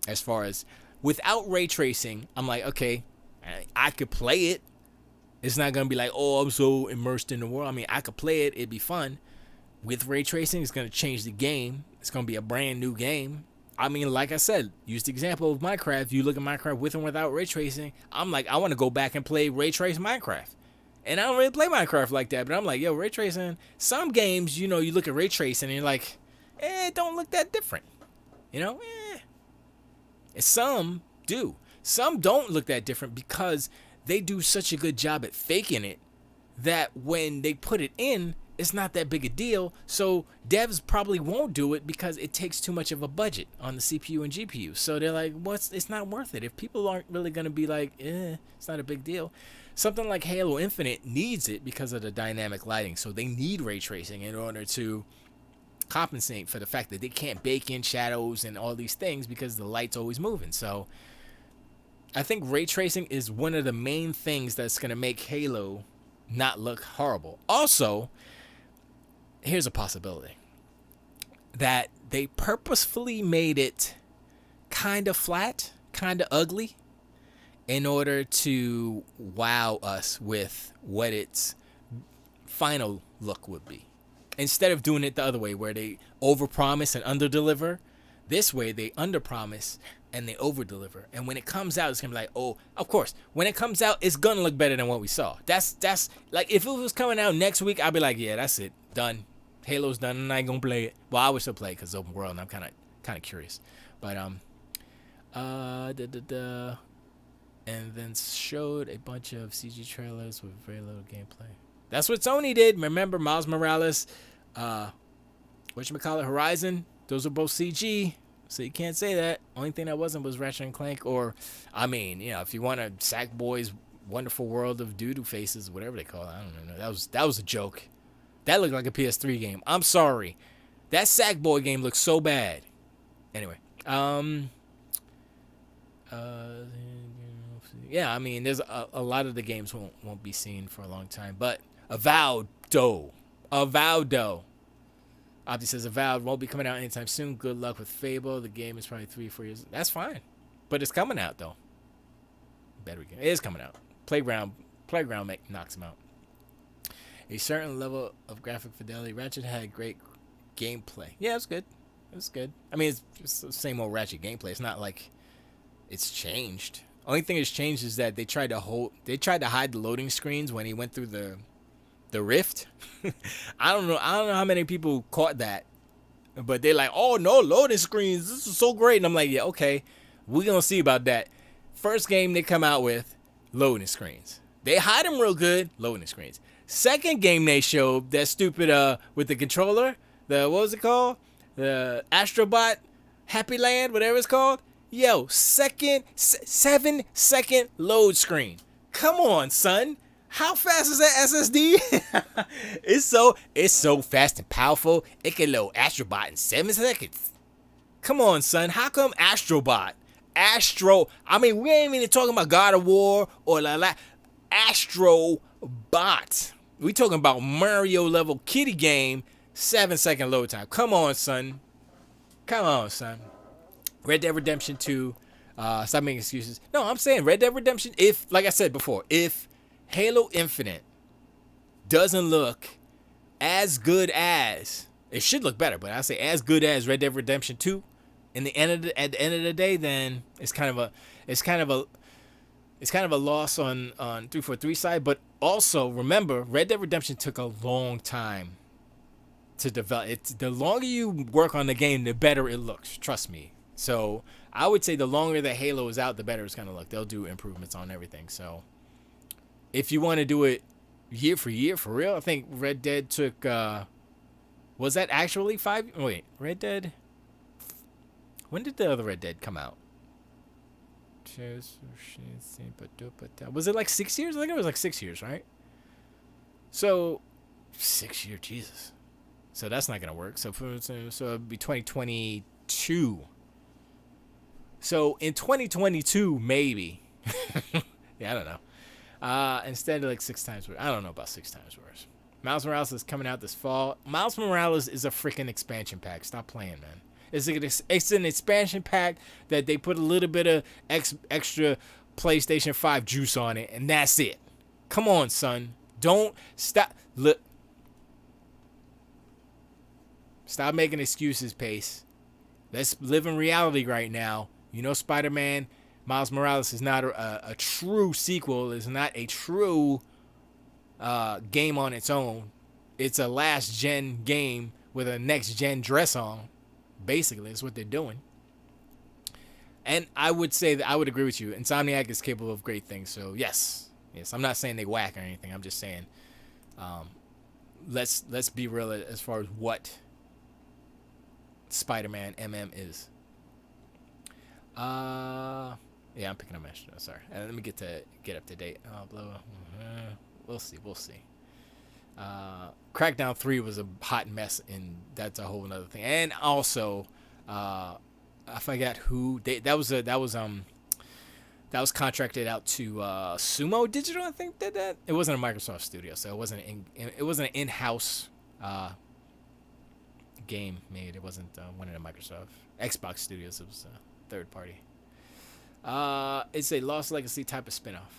As far as without ray tracing, I'm like, okay, I could play it. It's not going to be like, oh, I'm so immersed in the world. I mean, I could play it. It'd be fun. With ray tracing, it's going to change the game. It's going to be a brand new game. I mean, like I said, use the example of Minecraft. You look at Minecraft with and without ray tracing. I'm like, I want to go back and play ray trace Minecraft. And I don't really play Minecraft like that, but I'm like, yo, ray tracing. Some games, you look at ray tracing and you're like, it don't look that different. And some do. Some don't look that different because they do such a good job at faking it that when they put it in, it's not that big a deal. So devs probably won't do it because it takes too much of a budget on the CPU and GPU. So they're like, it's not worth it. If people aren't really going to be like, it's not a big deal. Something like Halo Infinite needs it because of the dynamic lighting. So they need ray tracing in order to compensate for the fact that they can't bake in shadows and all these things because the light's always moving. So I think ray tracing is one of the main things that's going to make Halo not look horrible. Also, here's a possibility that they purposefully made it kind of flat, kind of ugly, in order to wow us with what its final look would be. Instead of doing it the other way, where they overpromise and underdeliver, this way they underpromise and they overdeliver. And when it comes out, it's gonna be like, oh, of course, when it comes out, it's gonna look better than what we saw. That's like, if it was coming out next week, I'd be like, yeah, that's it, done. Halo's done, and I ain't gonna play it. Well, I would still play it because it's open world, and I'm kind of curious. But and then showed a bunch of CG trailers with very little gameplay. That's what Sony did. Remember Miles Morales, whatchamacallit, Horizon. Those are both CG, so you can't say that. Only thing that wasn't was Ratchet and Clank, or I mean, if you want to Sackboy's Wonderful World of Doodoo Faces, whatever they call it, I don't know. That was a joke. That looked like a PS3 game. I'm sorry. That Sackboy game looks so bad. Anyway, yeah, I mean, there's a lot of the games won't be seen for a long time. But Avowed, though. Opti says Avowed won't be coming out anytime soon. Good luck with Fable. The game is probably 3-4 years. That's fine. But it's coming out, though. Better game. It is coming out. Playground knocks him out. A certain level of graphic fidelity. Ratchet had great gameplay. Yeah, it was good. It was good. I mean, it's the same old Ratchet gameplay. It's not like it's changed. Only thing that's changed is that they tried to hide the loading screens when he went through the rift. I don't know how many people caught that, but they're like, oh no, loading screens, this is so great. And I'm like, yeah, okay, we're gonna see about that. First game they come out with, loading screens. They hide them real good, loading screens. Second game they showed, that stupid with the controller, what was it called, the Astrobot Happy Land, whatever it's called. Yo, 7-second load screen. Come on, son. How fast is that SSD? It's so fast and powerful. It can load Astrobot in 7 seconds. Come on, son. How come Astrobot? I mean, we ain't even talking about God of War or Astrobot. We talking about Mario level kitty game, 7-second load time. Come on, son. Come on, son. Red Dead Redemption 2. Stop making excuses. No, I'm saying Red Dead Redemption. If, like I said before, if Halo Infinite doesn't look as good as, it should look better, but I say as good as Red Dead Redemption 2. At the end of the day, then it's kind of a loss on 343 side. But also remember, Red Dead Redemption took a long time to develop. It's the longer you work on the game, the better it looks. Trust me. So I would say the longer the Halo is out, the better it's gonna look. They'll do improvements on everything. So if you want to do it year for year for real, I think Red Dead took. Was that actually 5? Wait, Red Dead. When did the other Red Dead come out? Was it like 6 years? I think it was like 6 years, right? So 6 years, Jesus. So that's not gonna work. So it'd be 2022. So in 2022, maybe. Yeah, I don't know. Instead of like 6 times worse. I don't know about 6 times worse. Miles Morales is coming out this fall. Miles Morales is a freaking expansion pack. Stop playing, man. It's an expansion pack that they put a little bit of extra PlayStation 5 juice on it, and that's it. Come on, son. Don't stop. Look. Stop making excuses, Pace. Let's live in reality right now. You know, Spider-Man, Miles Morales is not a true sequel. It's not a true game on its own. It's a last-gen game with a next-gen dress on. Basically, that's what they're doing. And I would say that I would agree with you. Insomniac is capable of great things. So, yes. I'm not saying they whack or anything. I'm just saying let's be real as far as what Spider-Man MM is. Yeah, I'm picking up my shit. Sorry. Let me get up to date. We'll see. Crackdown 3 was a hot mess, and that's a whole other thing. And also, I forgot who that was contracted out to Sumo Digital. I think did that. It wasn't a Microsoft studio, so it wasn't an in-house game made. It wasn't one of the Microsoft Xbox studios. It was a third party. It's a Lost Legacy type of spinoff.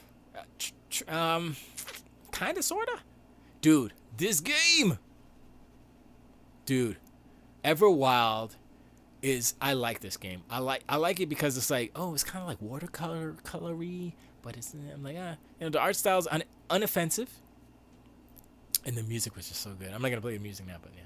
Kinda, sorta. Dude, this game. Dude, Everwild is. I like this game. I like it because it's like, oh, it's kind of like watercolory, but it's. I'm like, the art style's unoffensive, and the music was just so good. I'm not gonna play the music now, but yeah.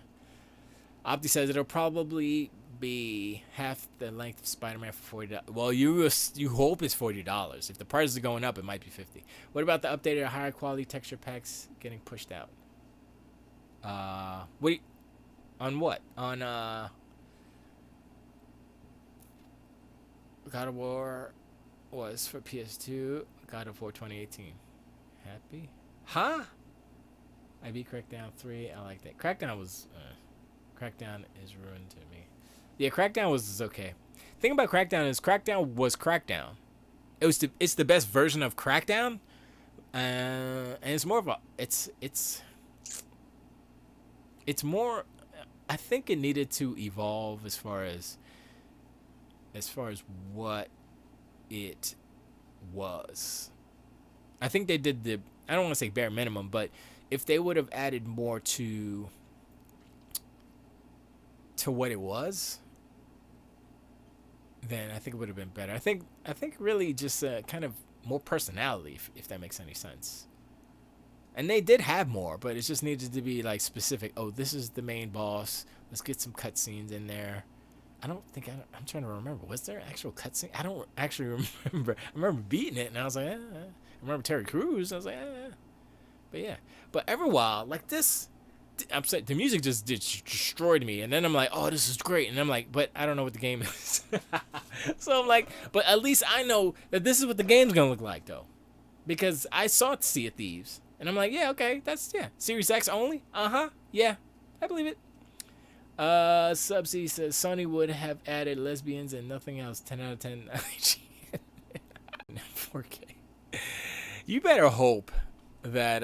Opti says it'll probably be half the length of Spider-Man for $40. Well, you hope it's $40. If the prices are going up, it might be $50. What about the updated higher quality texture packs getting pushed out? On what? On God of War was for PS2. God of War 2018. Happy? Huh? I beat Crackdown 3. I like that. Crackdown is ruined to me. Yeah, Crackdown was okay. The thing about Crackdown is Crackdown was Crackdown. It's the best version of Crackdown, and it's more of a it's more. I think it needed to evolve as far as what it was. I think they did I don't want to say bare minimum, but if they would have added more to what it was, then I think it would have been better. I think really just kind of more personality, if that makes any sense. And they did have more, but it just needed to be like specific. Oh, this is the main boss. Let's get some cutscenes in there. I'm trying to remember. Was there actual cutscene? I don't actually remember. I remember beating it, and I was like, I remember Terry Crews. I was like, But yeah. But Everwild, like this, I'm saying the music just destroyed me, and then I'm like, oh, this is great, and I'm like, but I don't know what the game is. So I'm like, but at least I know that this is what the game's gonna look like, though, because I saw Sea of Thieves, and I'm like, yeah, okay, that's Series X only. Yeah, I believe it. Subsea says Sony would have added lesbians and nothing else. 10 out of 10. 4K. You better hope that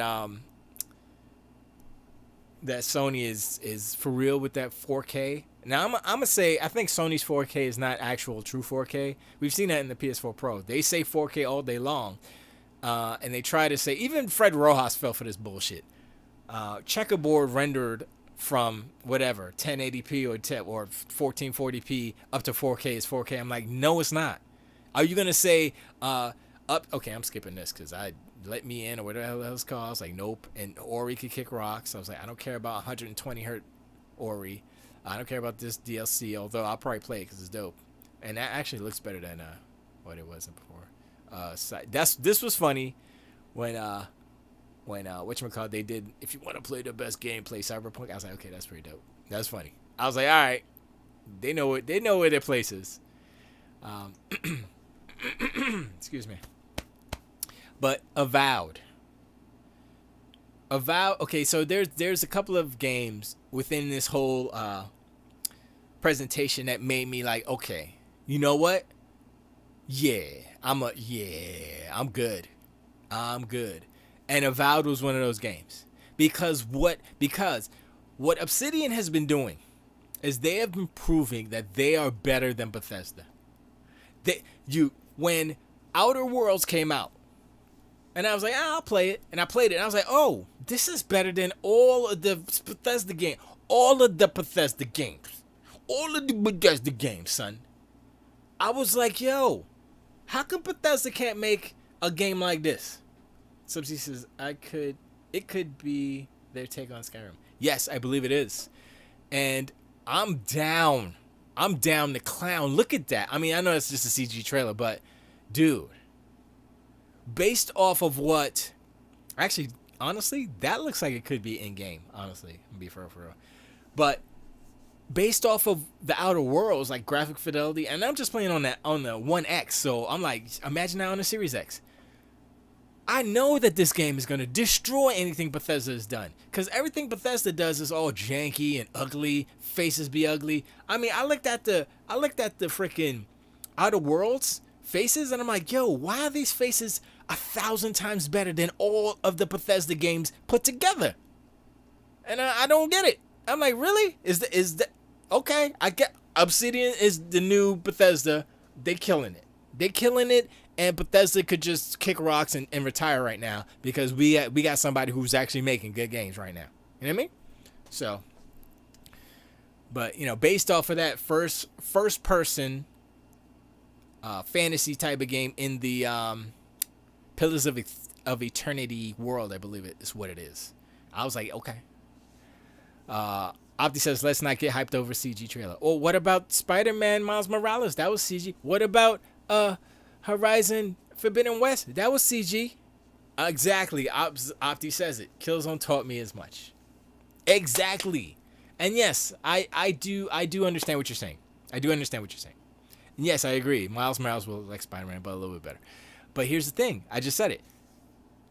that Sony is for real with that 4K. Now I'm gonna say I think Sony's 4K is not actual true 4K. We've seen that in the PS4 Pro. They say 4K all day long, and they try to say even Fred Rojas fell for this bullshit. Checkerboard rendered from whatever 1080p or 1440p up to 4K is 4K. I'm like, no, it's not. Are you gonna say up? Okay, I'm skipping this because I let me in or whatever the hell it's called. I was like, nope. And Ori could kick rocks. I was like, I don't care about 120 hertz Ori. I don't care about this DLC, although I'll probably play it because it's dope. And that actually looks better than what it was before. This was funny when whatchamacallit, they did, if you want to play the best game, play Cyberpunk. I was like, okay, that's pretty dope. That's funny. I was like, all right, they know where their place is. Excuse me. But Avowed. Okay, so there's a couple of games within this whole presentation that made me like, okay, you know what? Yeah, I'm good. And Avowed was one of those games. Because what Obsidian has been doing is they have been proving that they are better than Bethesda. When Outer Worlds came out, and I was like, I'll play it. And I played it. And I was like, oh, this is better than all of the Bethesda games. All of the Bethesda games. All of the Bethesda games, son. I was like, yo, how come Bethesda can't make a game like this? Subsea says, it could be their take on Skyrim. Yes, I believe it is. And I'm down. I'm down to clown. Look at that. I mean, I know it's just a CG trailer, but dude, based off of what, actually, honestly, that looks like it could be in-game, honestly. I'm be for real. But based off of the Outer Worlds, like graphic fidelity, and I'm just playing on the One X, so I'm like, imagine now on the Series X. I know that this game is going to destroy anything Bethesda has done. Because everything Bethesda does is all janky and ugly. Faces be ugly. I mean, I looked at the freaking Outer Worlds faces, and I'm like, yo, why are these faces 1,000 times better than all of the Bethesda games put together? And I don't get it. I'm like, really? Is that okay? I get Obsidian is the new Bethesda. They killing it. And Bethesda could just kick rocks and retire right now because we got somebody who's actually making good games right now. You know what I mean? So, but based off of that first person fantasy type of game in the Pillars of Eternity world, I believe it is what it is. I was like, okay. Opti says, let's not get hyped over CG trailer. Or what about Spider-Man Miles Morales? That was CG. What about Horizon Forbidden West? That was CG. Exactly. Opti says it. Killzone taught me as much. Exactly. And yes, I do understand what you're saying. And yes, I agree. Miles Morales will look like Spider-Man, but a little bit better. But here's the thing. I just said it.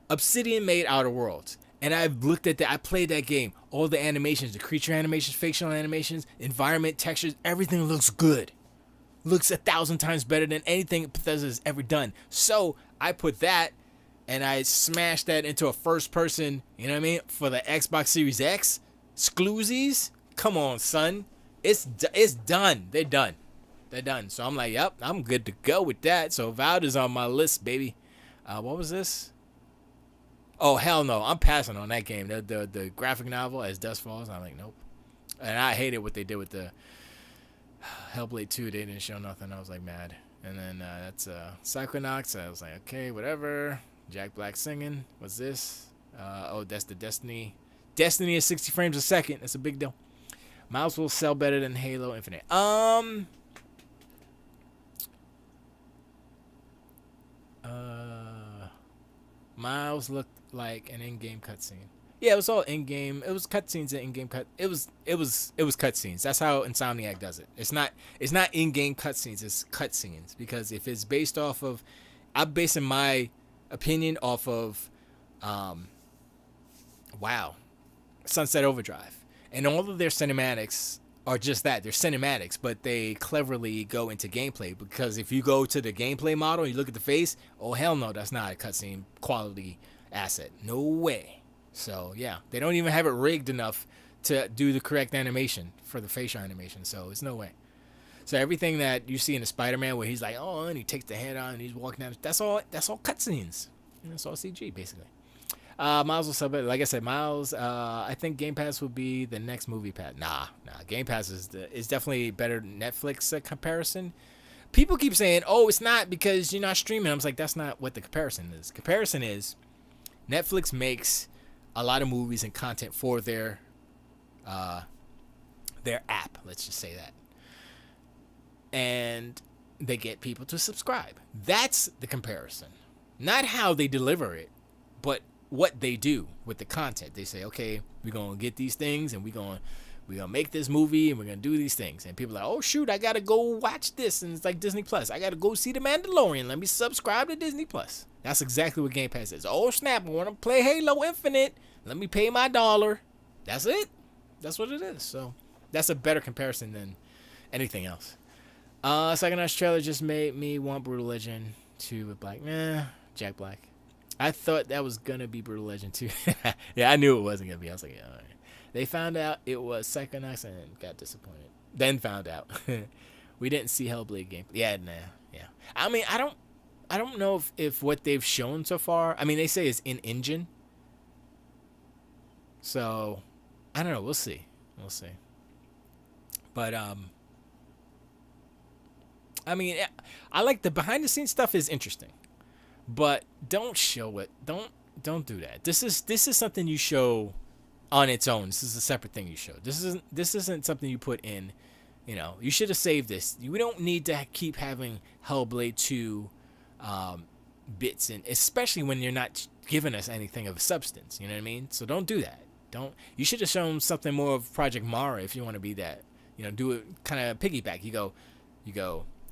Obsidian made Outer Worlds. And I've looked at that. I played that game. All the animations, the creature animations, fictional animations, environment, textures, everything looks good. Looks 1,000 times better than anything Bethesda has ever done. So I put that and I smashed that into a first person, you know what I mean, for the Xbox Series X. Exclusives? Come on, son. It's done. They're done. So I'm like, yep, I'm good to go with that. So Avowed is on my list, baby. What was this? Oh, hell no. I'm passing on that game. The graphic novel, As Dusk Falls. I'm like, nope. And I hated what they did with the Hellblade 2. They didn't show nothing. I was like mad. And then that's Psychonauts. I was like, okay, whatever. Jack Black singing. What's this? That's the Destiny. Destiny is 60 frames a second. That's a big deal. Miles will sell better than Halo Infinite. Miles looked like an in-game cutscene. Yeah, it was all in-game. It was cutscenes and in-game cut. It was cutscenes. That's how Insomniac does it. It's not in-game cutscenes. It's cutscenes because if it's based off of, I'm basing my opinion off of, Sunset Overdrive, and all of their cinematics are just that. They're cinematics, but they cleverly go into gameplay because if you go to the gameplay model and you look at the face, oh hell no, that's not a cutscene quality asset. No way. So yeah, they don't even have it rigged enough to do the correct animation for the facial animation. So it's no way. So everything that you see in the Spider-Man where he's like, oh, and he takes the head on and he's walking down, that's all cutscenes. That's all CG basically. Miles will sub it. Like I said, Miles. I think Game Pass will be the next movie pass. Nah. Game Pass is definitely better than Netflix comparison. People keep saying, "Oh, it's not because you're not streaming." I was like, "That's not what the comparison is. Comparison is Netflix makes a lot of movies and content for their app. Let's just say that, and they get people to subscribe. That's the comparison, not how they deliver it, but what they do with the content. They say, okay, we're gonna get these things and we're gonna make this movie and we're gonna do these things. And people are like, oh shoot, I gotta go watch this, and it's like Disney Plus. I gotta go see The Mandalorian. Let me subscribe to Disney Plus. That's exactly what Game Pass is. Oh snap, I wanna play Halo Infinite. Let me pay my $1. That's it. That's what it is. So that's a better comparison than anything else. Psychonauts trailer just made me want Brutal Legend 2 with Black. Jack Black. I thought that was gonna be Brutal Legend 2. Yeah, I knew it wasn't gonna be. I was like, yeah, all right. They found out it was Psychonauts and got disappointed. Then found out we didn't see Hellblade gameplay. Yeah. I mean, I don't know if what they've shown so far. I mean, they say it's in engine. So I don't know. We'll see. But I mean, I like the behind the scenes stuff is interesting. But don't show it. Don't do that. This is something you show on its own. This is a separate thing you show. This isn't something you put in. You know, you should have saved this. We don't need to keep having Hellblade 2 bits in, especially when you're not giving us anything of substance. You know what I mean? So don't do that. You should have shown something more of Project Mara if you want to be that. You know, do it kind of piggyback. You go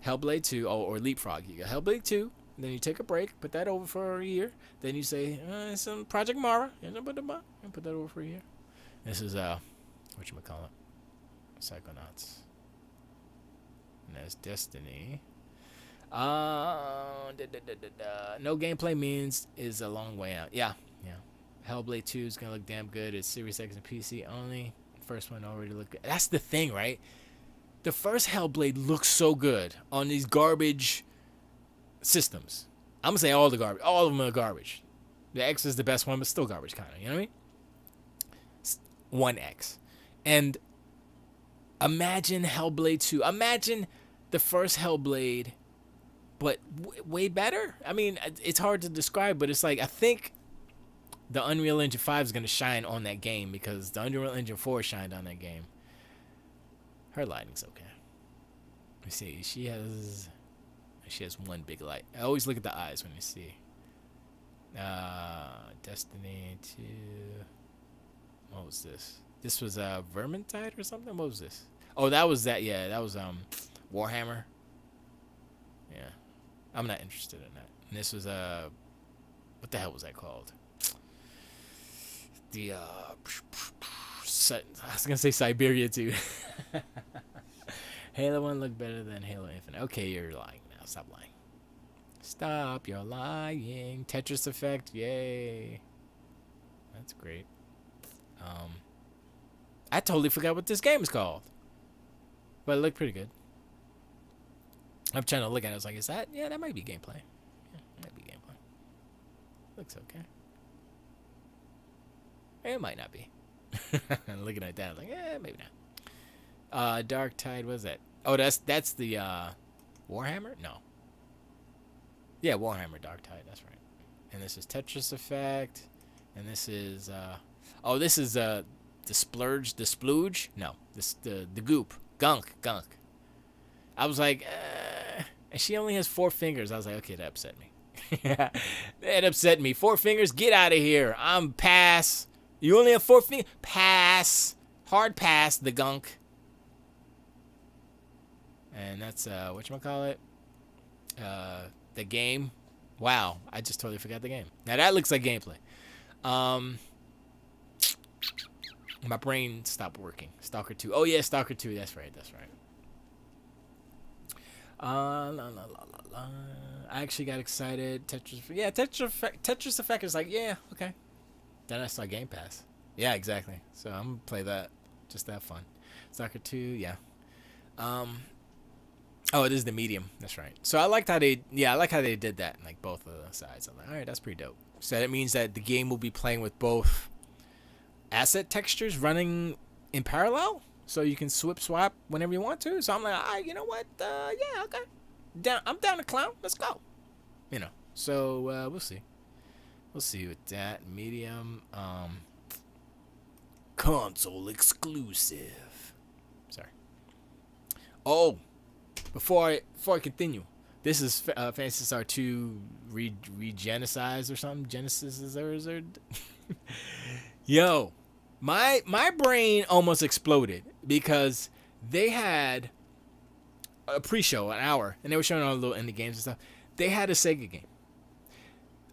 Hellblade 2 or Leapfrog. You go Hellblade 2. Then you take a break, put that over for a year. Then you say, some Project Mara. And put that over for a year. This is, whatchamacallit? Psychonauts. And that's Destiny. No gameplay means is a long way out. Yeah. Hellblade 2 is going to look damn good. It's Series X and PC only. First one already looked good. That's the thing, right? The first Hellblade looks so good on these garbage systems. I'm gonna say all of them are garbage. The X is the best one, but still garbage, kind of. You know what I mean? 1X, and imagine Hellblade 2. Imagine the first Hellblade, but way better. I mean, it's hard to describe, but it's like I think the Unreal Engine 5 is gonna shine on that game because the Unreal Engine 4 shined on that game. Her lighting's okay. Let me see. She has one big light. I always look at the eyes when you see. Destiny 2. What was this? This was Vermintide or something? What was this? Oh, that was that. Yeah, that was Warhammer. Yeah. I'm not interested in that. And this was what the hell was that called? The I was gonna say Siberia 2. Halo 1 looked better than Halo Infinite. Okay, you're lying now. Stop lying. Stop, you're lying. Tetris Effect, yay. That's great. I totally forgot what this game is called. But it looked pretty good. I'm trying to look at it. I was like, is that? Yeah, that might be gameplay. Yeah, might be gameplay. Looks okay. It might not be. Looking at that, I'm like, maybe not. Dark Tide, what is that? Oh, that's the Warhammer? No. Yeah, Warhammer Dark Tide, that's right. And this is Tetris Effect. And this is this is the splooge? No. This the goop. Gunk. I was like, and she only has 4 fingers. I was like, okay, that upset me. That upset me. 4 fingers, get out of here. I'm pass. You only have 4 fingers? Pass. Hard pass, the gunk. And that's, whatchamacallit? The game. Wow, I just totally forgot the game. Now that looks like gameplay. My brain stopped working. Stalker 2. Oh, yeah, Stalker 2. That's right. I actually got excited. Tetris Effect is like, yeah, okay. Then I saw Game Pass. Yeah, exactly. So I'm going to play that. just to have fun. Soccer 2, yeah. Oh, it is the medium. That's right. So I like how they did that in like both of the sides. I'm like, all right, that's pretty dope. So that means that the game will be playing with both asset textures running in parallel, so you can swap whenever you want to. So I'm like, all right, you know what? Yeah, okay. I'm down to clown. Let's go. You know. So we'll see. We'll see with that medium. Console exclusive. Sorry. Oh. Before I continue, this is Phantasy Star 2 Regenesis or something. Genesis or Yo, my brain almost exploded because they had a pre-show, an hour, and they were showing all the little indie games and stuff. They had a Sega game.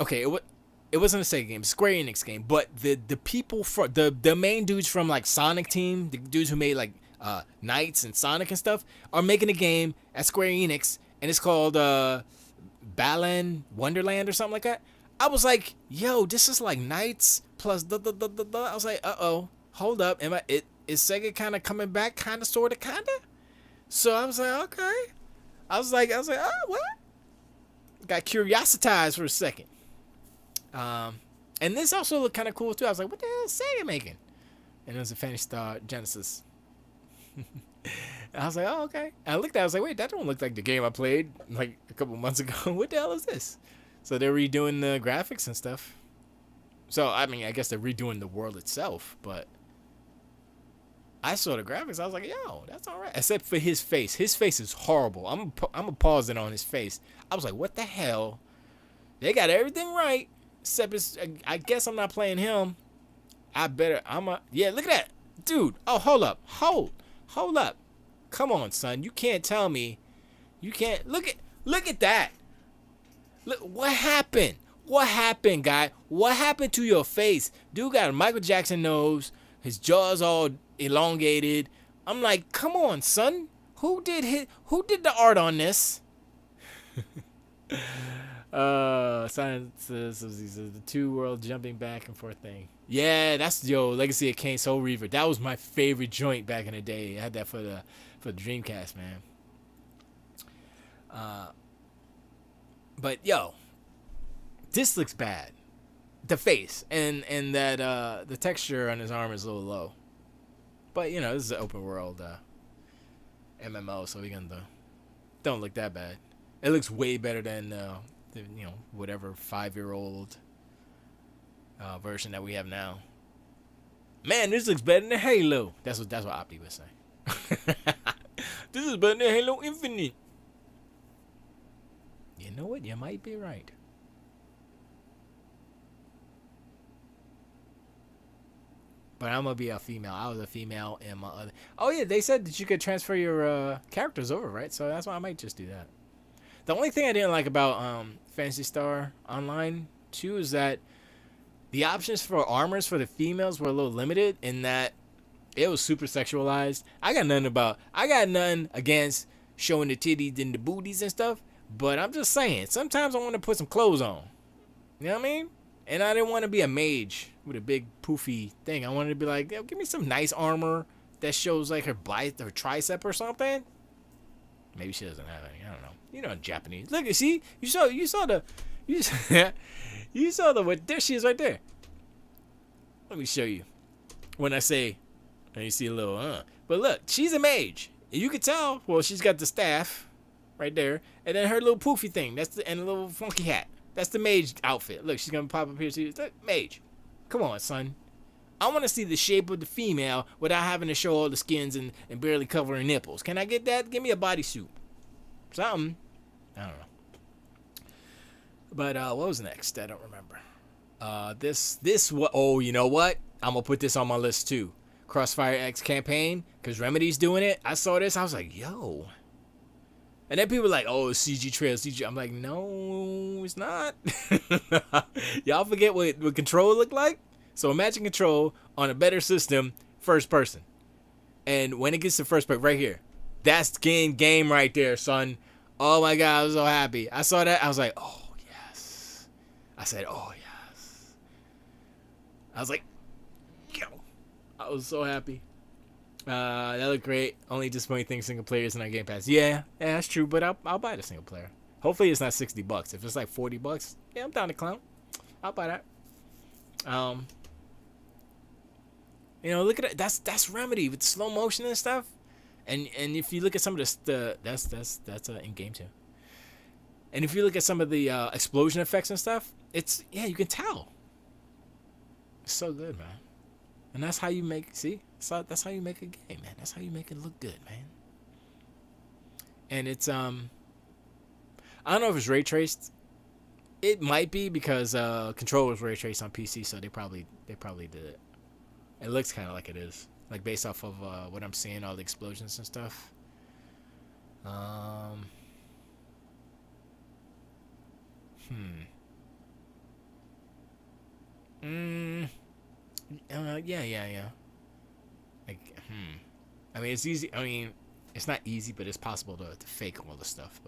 Okay, it wasn't a Sega game, Square Enix game, but the people for the main dudes from like Sonic Team, the dudes who made like Knights and Sonic and stuff, are making a game at Square Enix, and it's called Balan Wonderland or something like that. I was like, yo, this is like Knights plus I was like, hold up, is Sega kind of coming back, kind of, sort of, kind of? So I was like, okay. I was like, oh, what? Got curiositized for a second. And this also looked kind of cool too. I was like, what the hell is Sega making? And it was a Phantasy Star Genesis. I was like, oh, okay. And I looked at it, I was like, wait, that don't look like the game I played like a couple months ago. What the hell is this? So they're redoing the graphics and stuff. So, I mean, I guess they're redoing the world itself, but I saw the graphics. I was like, yo, that's all right. Except for his face. His face is horrible. I'm going to pause it on his face. I was like, what the hell? They got everything right. Except I guess I'm not playing him. Yeah, look at that. Dude, oh, hold up. Hold up. Come on, son. You can't tell me. You can't. Look at that. Look, what happened? What happened, guy? What happened to your face? Dude got a Michael Jackson nose. His jaw's all elongated. I'm like, come on, son. Who did the art on this? Science the two world jumping back and forth thing. Yeah, that's Legacy of Kain Soul Reaver. That was my favorite joint back in the day. I had that for the Dreamcast, man. But yo, this looks bad. The face and that the texture on his arm is a little low. But you know, this is an open world MMO, so don't look that bad. It looks way better than whatever 5-year-old version that we have now. Man, this looks better than Halo. That's what Opti was saying. This is better than Halo Infinite. You know what? You might be right. But I'm gonna be a female. I was a female in my other. Oh yeah, they said that you could transfer your characters over, right? So that's why I might just do that. The only thing I didn't like about Phantasy Star Online 2 is that the options for armors for the females were a little limited in that it was super sexualized. I got nothing against showing the titties and the booties and stuff, but I'm just saying, sometimes I want to put some clothes on. You know what I mean? And I didn't want to be a mage with a big poofy thing. I wanted to be like, yo, give me some nice armor that shows like her tricep or something. Maybe she doesn't have any. I don't know. You know, Japanese. Look, see, you saw what there she is right there. Let me show you. When I say, and you see a little, but look, she's a mage. You could tell. Well, she's got the staff right there, and then her little poofy thing. And a little funky hat. That's the mage outfit. Look, she's gonna pop up here. See, look, mage. Come on, son. I want to see the shape of the female without having to show all the skins and barely cover her nipples. Can I get that? Give me a bodysuit. Something. I don't know. But what was next? I don't remember. You know what? I'm gonna put this on my list too. Crossfire X campaign, because Remedy's doing it. I saw this. I was like, yo. And then people were like, oh, CG trail, CG. I'm like, no, it's not. Y'all forget what Control looked like? So imagine Control on a better system, first person. And when it gets to first person, right here. That's game right there, son. Oh my God, I was so happy. I saw that. I was like, oh, yes. I said, oh, yes. I was like, yo. I was so happy. That look great. Only disappointing thing, single player is not Game Pass. Yeah, that's true. But I'll buy the single player. Hopefully it's not $60. If it's like $40, yeah, I'm down to clown. I'll buy that. Look at it. That's Remedy with slow motion and stuff. And if you look at some of that's in game too. And if you look at some of the explosion effects and stuff, you can tell. It's so good, man. And that's how you make that's how you make a game, man. That's how you make it look good, man. And it's I don't know if it's ray traced. It might be because Control was ray traced on PC, so they probably did it. It looks kind of like it is, like based off of what I'm seeing, all the explosions and stuff. Yeah. Like, I mean, it's easy. I mean, it's not easy, but it's possible to fake all the stuff.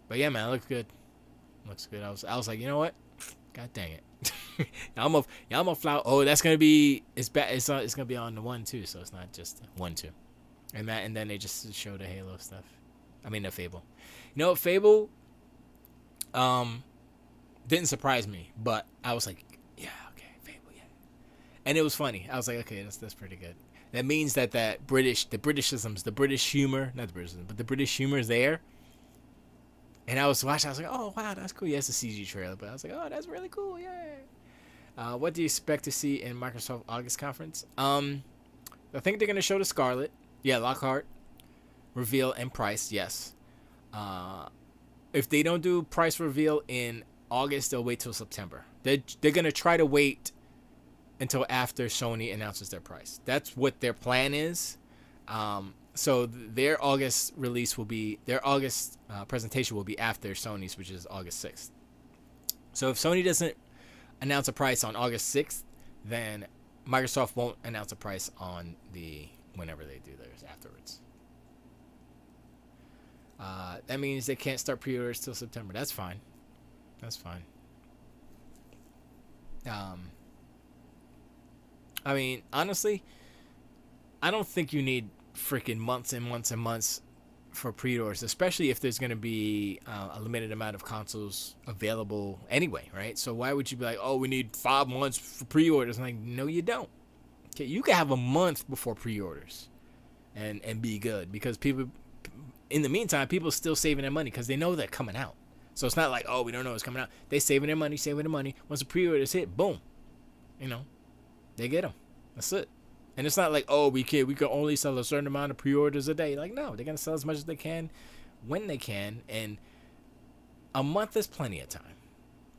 But yeah, man, it looks good. Looks good. I was like, you know what? God dang it. I'm a fly. Oh, that's gonna be it's gonna be on the 1 too, so it's not just 1 2, and then they just show the Halo stuff. I mean the Fable. Fable didn't surprise me, but I was like, yeah, okay, Fable, yeah. And it was funny. I was like, okay, that's pretty good. That means that the Britishisms, the British humor, not the Britishism, but the British humor is there. And I was watching, I was like, oh, wow, that's cool. Yeah, it's a CG trailer, but I was like, oh, that's really cool, yeah. What do you expect to see in Microsoft August conference? I think they're going to show the Scarlet. Yeah, Lockhart. Reveal and price, yes. If they don't do price reveal in August, they'll wait till September. They're going to try to wait until after Sony announces their price. That's what their plan is. So their August presentation will be after Sony's, which is August 6th. So if Sony doesn't announce a price on August 6th, then Microsoft won't announce a price on whenever they do theirs afterwards. That means they can't start pre-orders till September. That's fine. I mean, honestly, I don't think you need freaking months and months and months for pre-orders, especially if there's going to be a limited amount of consoles available anyway, right? So why would you be like, oh, we need 5 months for pre-orders? I'm like, no, you don't. Okay, you can have a month before pre-orders and be good, because people, in the meantime, people are still saving their money because they know they're coming out. So it's not like, oh, we don't know it's coming out. They saving their money. Once the pre-orders hit, boom, they get them. That's it. And it's not like, oh, we can only sell a certain amount of pre-orders a day. Like, no, they're going to sell as much as they can when they can. And a month is plenty of time.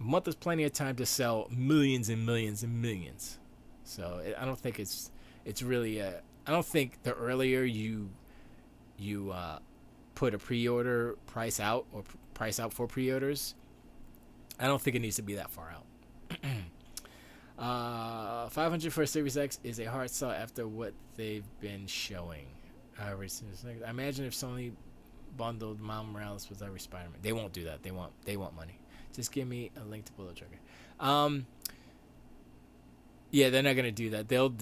A month is plenty of time to sell millions and millions and millions. So I don't think it's really I don't think the earlier you put a pre-order price out or price out for pre-orders, I don't think it needs to be that far out. 500 for Series X is a hard sell after what they've been showing. I imagine if Sony bundled Miles Morales with every Spider-Man, they won't do that. They want money. Just give me a link to pull the trigger. Yeah, they're not gonna do that. They'll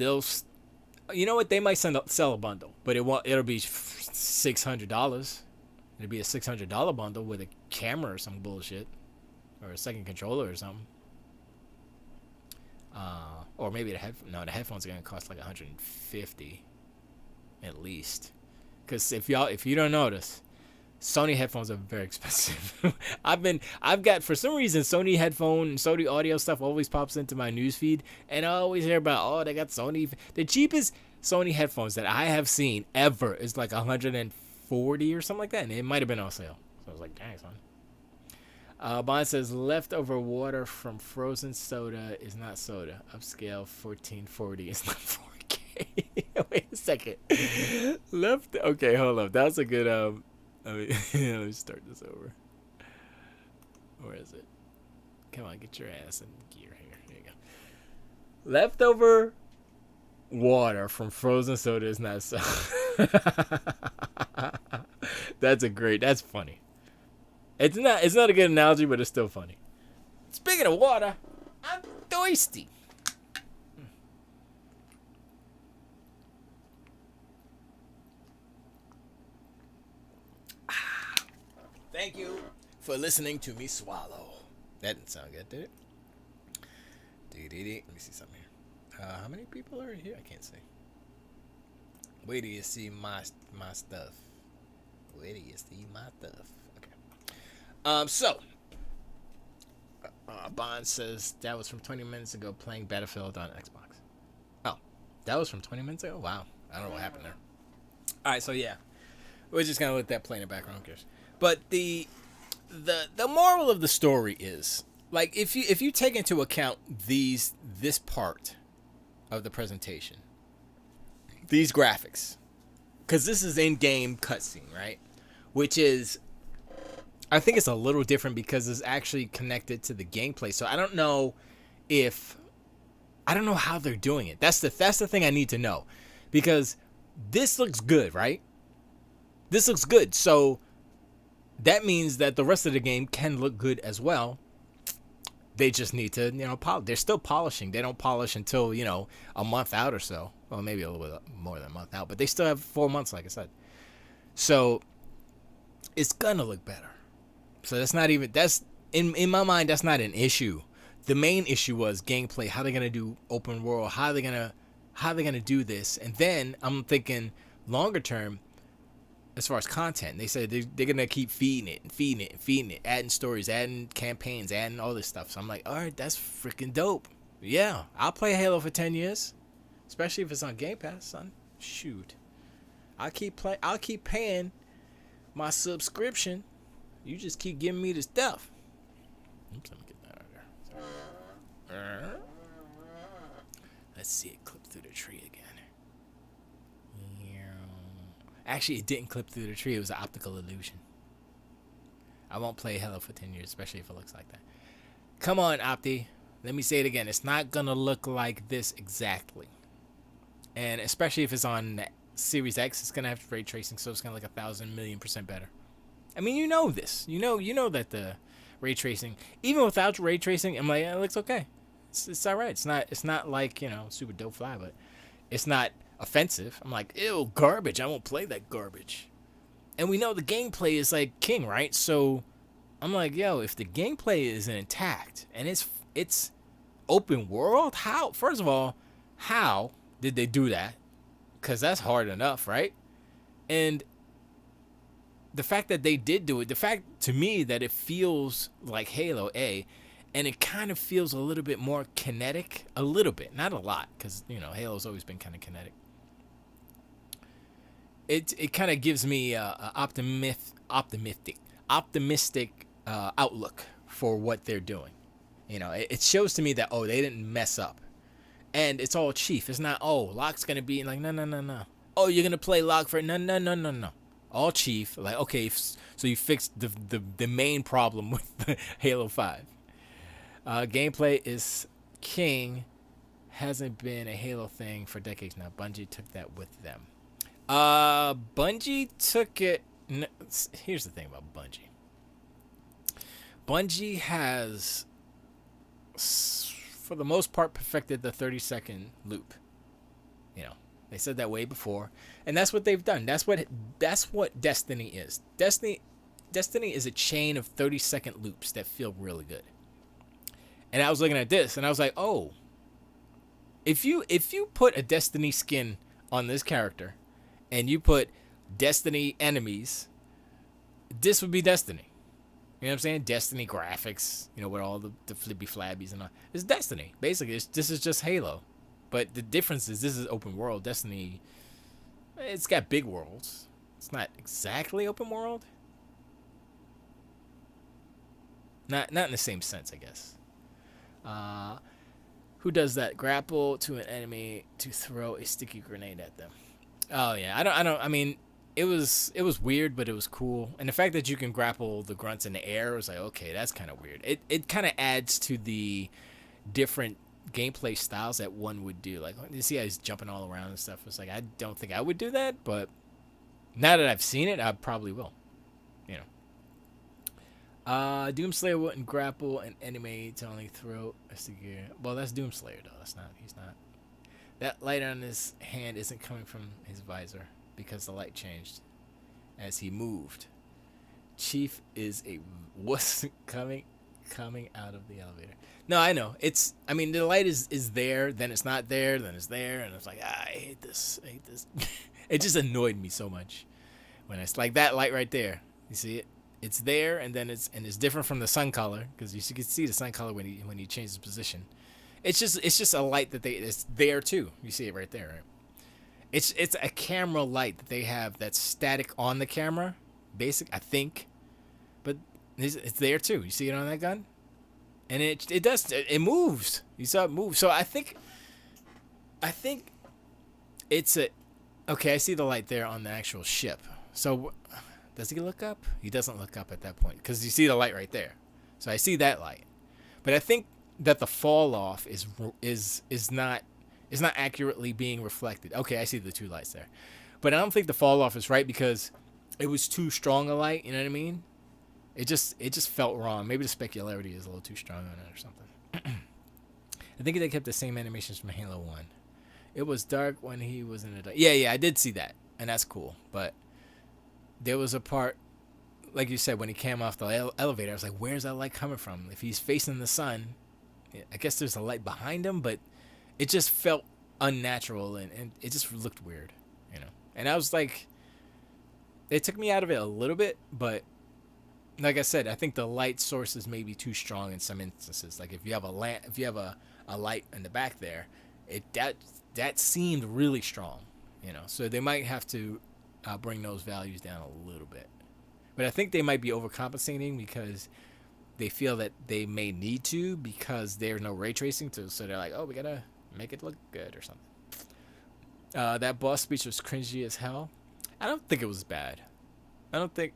you know what? They might sell a bundle, but it'll be $600. It'll be a $600 bundle with a camera or some bullshit, or a second controller or something. Or maybe the headphones are gonna cost like $150 at least. Because if you don't notice, Sony headphones are very expensive. I've got, for some reason, Sony headphone, Sony audio stuff always pops into my newsfeed, and I always hear about, they got Sony. The cheapest Sony headphones that I have seen ever is like $140 or something like that, and it might have been on sale. So I was like, dang, son. Bond says leftover water from frozen soda is not soda. Upscale 1440 is not 4K. Wait a second. Okay, hold up. That was a good let me start this over. Where is it? Come on, get your ass in gear here. There you go. Leftover water from frozen soda is not soda. That's funny. It's not a good analogy, but it's still funny. Speaking of water, I'm thirsty. Thank you for listening to me swallow. That didn't sound good, did it? Let me see something here. How many people are here? I can't see. Wait till you see my stuff. Wait till you see my stuff. Okay. Bond says that was from 20 minutes ago playing Battlefield on Xbox. Oh, that was from 20 minutes ago? Wow. I don't know what happened there. Alright, so yeah. We're just gonna let that play in the background, who cares? But the moral of the story is, like, if you take into account this part of the presentation, these graphics, because this is in-game cutscene, right? Which is, I think it's a little different because it's actually connected to the gameplay. So I don't know how they're doing it. That's the thing I need to know, because this looks good, right? This looks good. So that means that the rest of the game can look good as well. They just need to, they're still polishing. They don't polish until, a month out or so. Well, maybe a little bit more than a month out, but they still have 4 months, like I said. So it's gonna look better. So that's in my mind, that's not an issue. The main issue was gameplay. How are they gonna do open world? How are they gonna do this? And then I'm thinking longer term, as far as content, they said they're gonna keep feeding it, adding stories, adding campaigns, adding all this stuff. So I'm like, all right, that's freaking dope. Yeah, I'll play Halo for 10 years, especially if it's on Game Pass, son. Shoot, I'll keep paying my subscription. You just keep giving me the stuff. Oops, let me get that out of there. Let's see it clip through the tree again. Actually, it didn't clip through the tree. It was an optical illusion. I won't play Halo for 10 years, especially if it looks like that. Come on, Opti. Let me say it again. It's not going to look like this exactly. And especially if it's on Series X, it's going to have ray tracing, so it's going to look 1,000,000,000% better. I mean, you know this. You know that the ray tracing, even without ray tracing, I'm like, it looks okay. It's all right. It's not like, super dope fly, but it's not offensive. I'm like, ew, garbage. I won't play that garbage. And we know the gameplay is like king, right? So I'm like, yo, if the gameplay is intact and it's open world, first of all, how did they do that? Because that's hard enough, right? And the fact that they did do it, the fact to me that it feels like Halo, and it kind of feels a little bit more kinetic, a little bit, not a lot, because Halo's always been kind of kinetic. It kind of gives me a optimistic outlook for what they're doing. It shows to me that they didn't mess up, and it's all Chief. It's not Locke's gonna be like no. Oh, you're gonna play Locke for no. All Chief. Like, okay, so you fixed the main problem with Halo 5. Gameplay is king. Hasn't been a Halo thing for decades now. Bungie took that with them. Bungie took it. Here's the thing about Bungie. Bungie has, for the most part, perfected the 30-second loop. They said that way before, and that's what they've done. That's what Destiny is. Destiny is a chain of 30-second loops that feel really good. And I was looking at this, and I was like, oh, if you put a Destiny skin on this character, and you put Destiny enemies, this would be Destiny. You know what I'm saying? Destiny graphics, with all the flippy flabbies and all. It's Destiny. Basically, this is just Halo. But the difference is this is open world. Destiny, it's got big worlds. It's not exactly open world. Not in the same sense, I guess. Who does that? Grapple to an enemy to throw a sticky grenade at them. Oh yeah, I mean, it was weird, but it was cool. And the fact that you can grapple the grunts in the air was like, okay, that's kind of weird. It kind of adds to the different gameplay styles that one would do. Like, you see how he's jumping all around and stuff. It's like, I don't think I would do that, but now that I've seen it, I probably will. Doomslayer wouldn't grapple an enemy to only throw a sticky. Well, that's Doomslayer though. He's not. That light on his hand isn't coming from his visor because the light changed as he moved. Chief is a wuss coming out of the elevator. No, I know. I mean, the light is there, then it's not there, then it's there, and it's like, I hate this. It just annoyed me so much when it's like that light right there. You see it? It's there, and then it's different from the sun color, because you can see the sun color when he changes position. It's just a light that it's there too. You see it right there, right? It's a camera light that they have that's static on the camera, basic, I think, but it's there too. You see it on that gun, and it moves. You saw it move. So I think it's okay. I see the light there on the actual ship. So does he look up? He doesn't look up at that point because you see the light right there. So I see that light, but I think that the fall off is not accurately being reflected. Okay, I see the two lights there, but I don't think the fall off is right because it was too strong a light. You know what I mean? It just felt wrong. Maybe the specularity is a little too strong on it or something. I think they kept the same animations from Halo 1. It was dark when he was in the... Yeah, I did see that, and that's cool. But there was a part, like you said, when he came off the elevator, I was like, where's that light coming from? If he's facing the sun, I guess there's a light behind him, but it just felt unnatural, and it just looked weird, you know? And I was like... It took me out of it a little bit, but... Like I said, I think the light source is maybe too strong in some instances. Like if you have a light in the back there, that seemed really strong, you know. So they might have to bring those values down a little bit. But I think they might be overcompensating because they feel that they may need to because there's no ray tracing. So they're like, oh, we gotta make it look good or something. That boss speech was cringy as hell. I don't think it was bad. I don't think.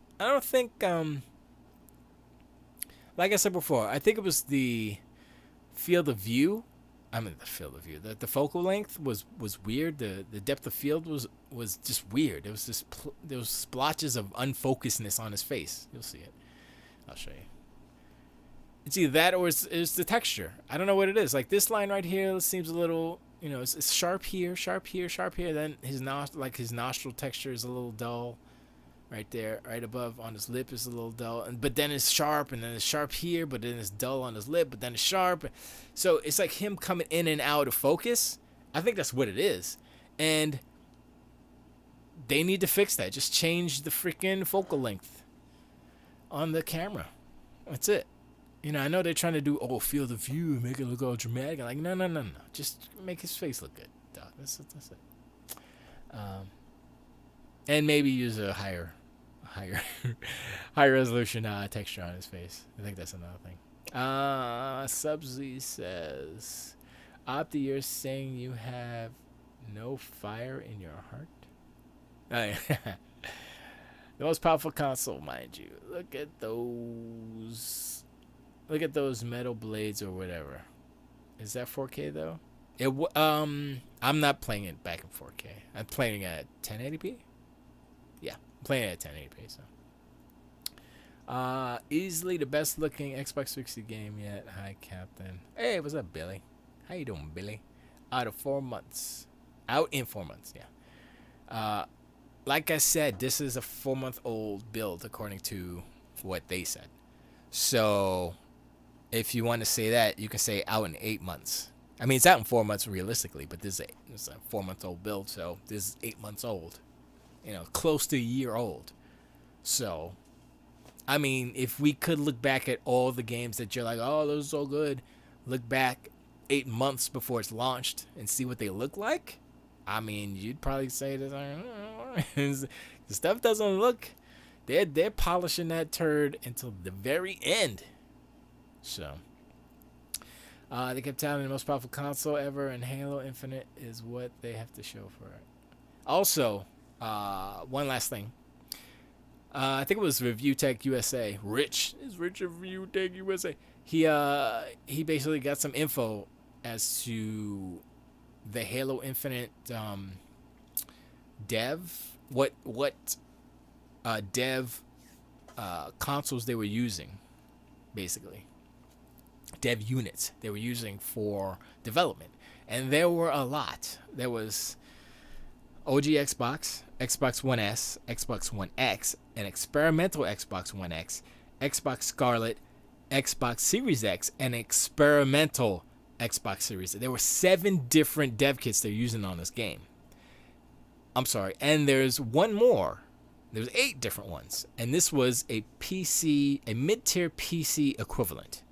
Like I said before, I think it was the field of view. The focal length was weird. The depth of field was just weird. It was just there was splotches of unfocusedness on his face. You'll see it. I'll show you. It's either that or it's the texture. I don't know what it is. Like this line right here seems a little, you know, it's sharp here, sharp here, sharp here. Then his nostril texture is a little dull. Right there, right above on his lip is a little dull, but then it's sharp, and then it's sharp here, but then it's dull on his lip, but then it's sharp. So it's like him coming in and out of focus. I think that's what it is, and they need to fix that. Just change the freaking focal length on the camera. That's it. You know, I know they're trying to do field of view and make it look all dramatic. I'm like, no. Just make his face look good. That's it. And maybe use a higher resolution texture on his face. I think that's another thing. Subsy says, Opti, you're saying you have no fire in your heart? Oh, yeah. The most powerful console, mind you. Look at those metal blades or whatever. Is that 4K though? I'm not playing it back in 4K. I'm playing it at 1080p. Yeah, I'm playing it at 1080p. So, easily the best looking Xbox 360 game yet. Hi, Captain. Hey, what's up, Billy? How you doing, Billy? Out in 4 months. Yeah. Like I said, this is a 4-month-old build according to what they said. So, if you want to say that, you can say out in 8 months. I mean, it's out in 4 months realistically, but it's a 4-month-old build, so this is 8 months old. You know, close to a year old. So, I mean, if we could look back at all the games that you're like, oh, those are so good, look back 8 months before it's launched and see what they look like, I mean, you'd probably say this. The stuff doesn't look. They're polishing that turd until the very end. So, they kept telling me the most powerful console ever, and Halo Infinite is what they have to show for it. Also, one last thing. I think it was Review Tech USA. Rich of Review Tech USA. He basically got some info as to the Halo Infinite dev. What dev consoles they were using, basically. Dev units they were using for development. And there were a lot. There was OG Xbox, Xbox One S, Xbox One X, an experimental Xbox One X, Xbox Scarlet, Xbox Series X, and experimental Xbox Series. There were 7 different dev kits they're using on this game. I'm sorry, and there's one more. There's 8 different ones, and this was a PC, a mid-tier PC equivalent,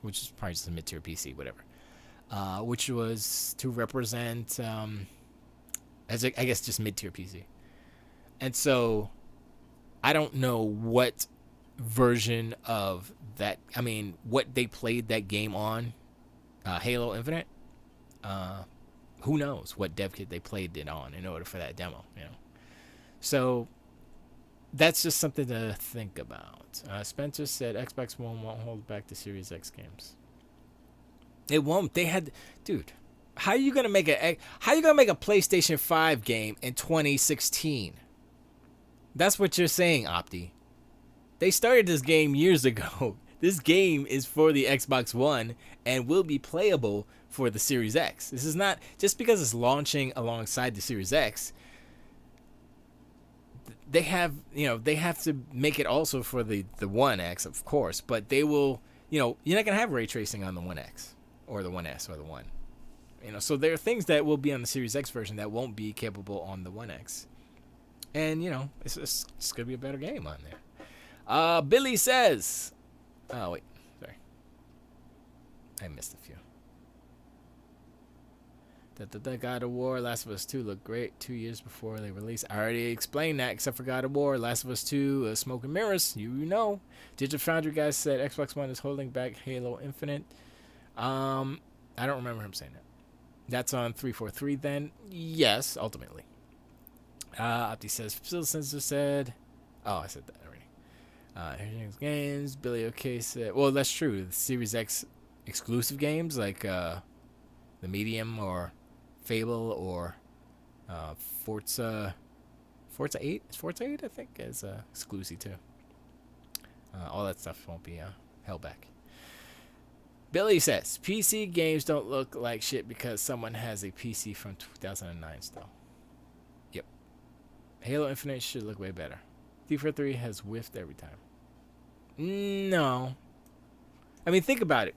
which is probably just a mid-tier PC, whatever. Which was to represent, as I guess, just mid-tier PC. And so, I don't know what version of that. I mean, what they played that game on, Halo Infinite. Who knows what dev kit they played it on in order for that demo, you know? So that's just something to think about. Spencer said Xbox One won't hold back the Series X games. It won't. They had, dude. How are you gonna make a PlayStation 5 game in 2016? That's what you're saying, Opti. They started this game years ago. This game is for the Xbox One and will be playable for the Series X. This is not just because it's launching alongside the Series X. They have to make it also for the One X, of course, but they will, you're not gonna have ray tracing on the One X or the One S or the One. So there are things that will be on the Series X version that won't be capable on the One X. And, it's going to be a better game on there. Billy says... Oh, wait. Sorry. I missed a few. God of War, Last of Us 2 looked great 2 years before they released. I already explained that, except for God of War, Last of Us 2, Smoke and Mirrors. You know. Digital Foundry guys said Xbox One is holding back Halo Infinite. I don't remember him saying that. That's on 343 then. Yes, ultimately. Opti says, Phil Sensor said, oh, I said that already. Games, Billy OK said, well, that's true. The Series X exclusive games like the Medium or Fable or Forza 8? Is Forza 8, I think, is exclusive too. All that stuff won't be held back. Billy says, PC games don't look like shit because someone has a PC from 2009 still. Yep. Halo Infinite should look way better. 343 has whiffed every time. No. I mean, think about it.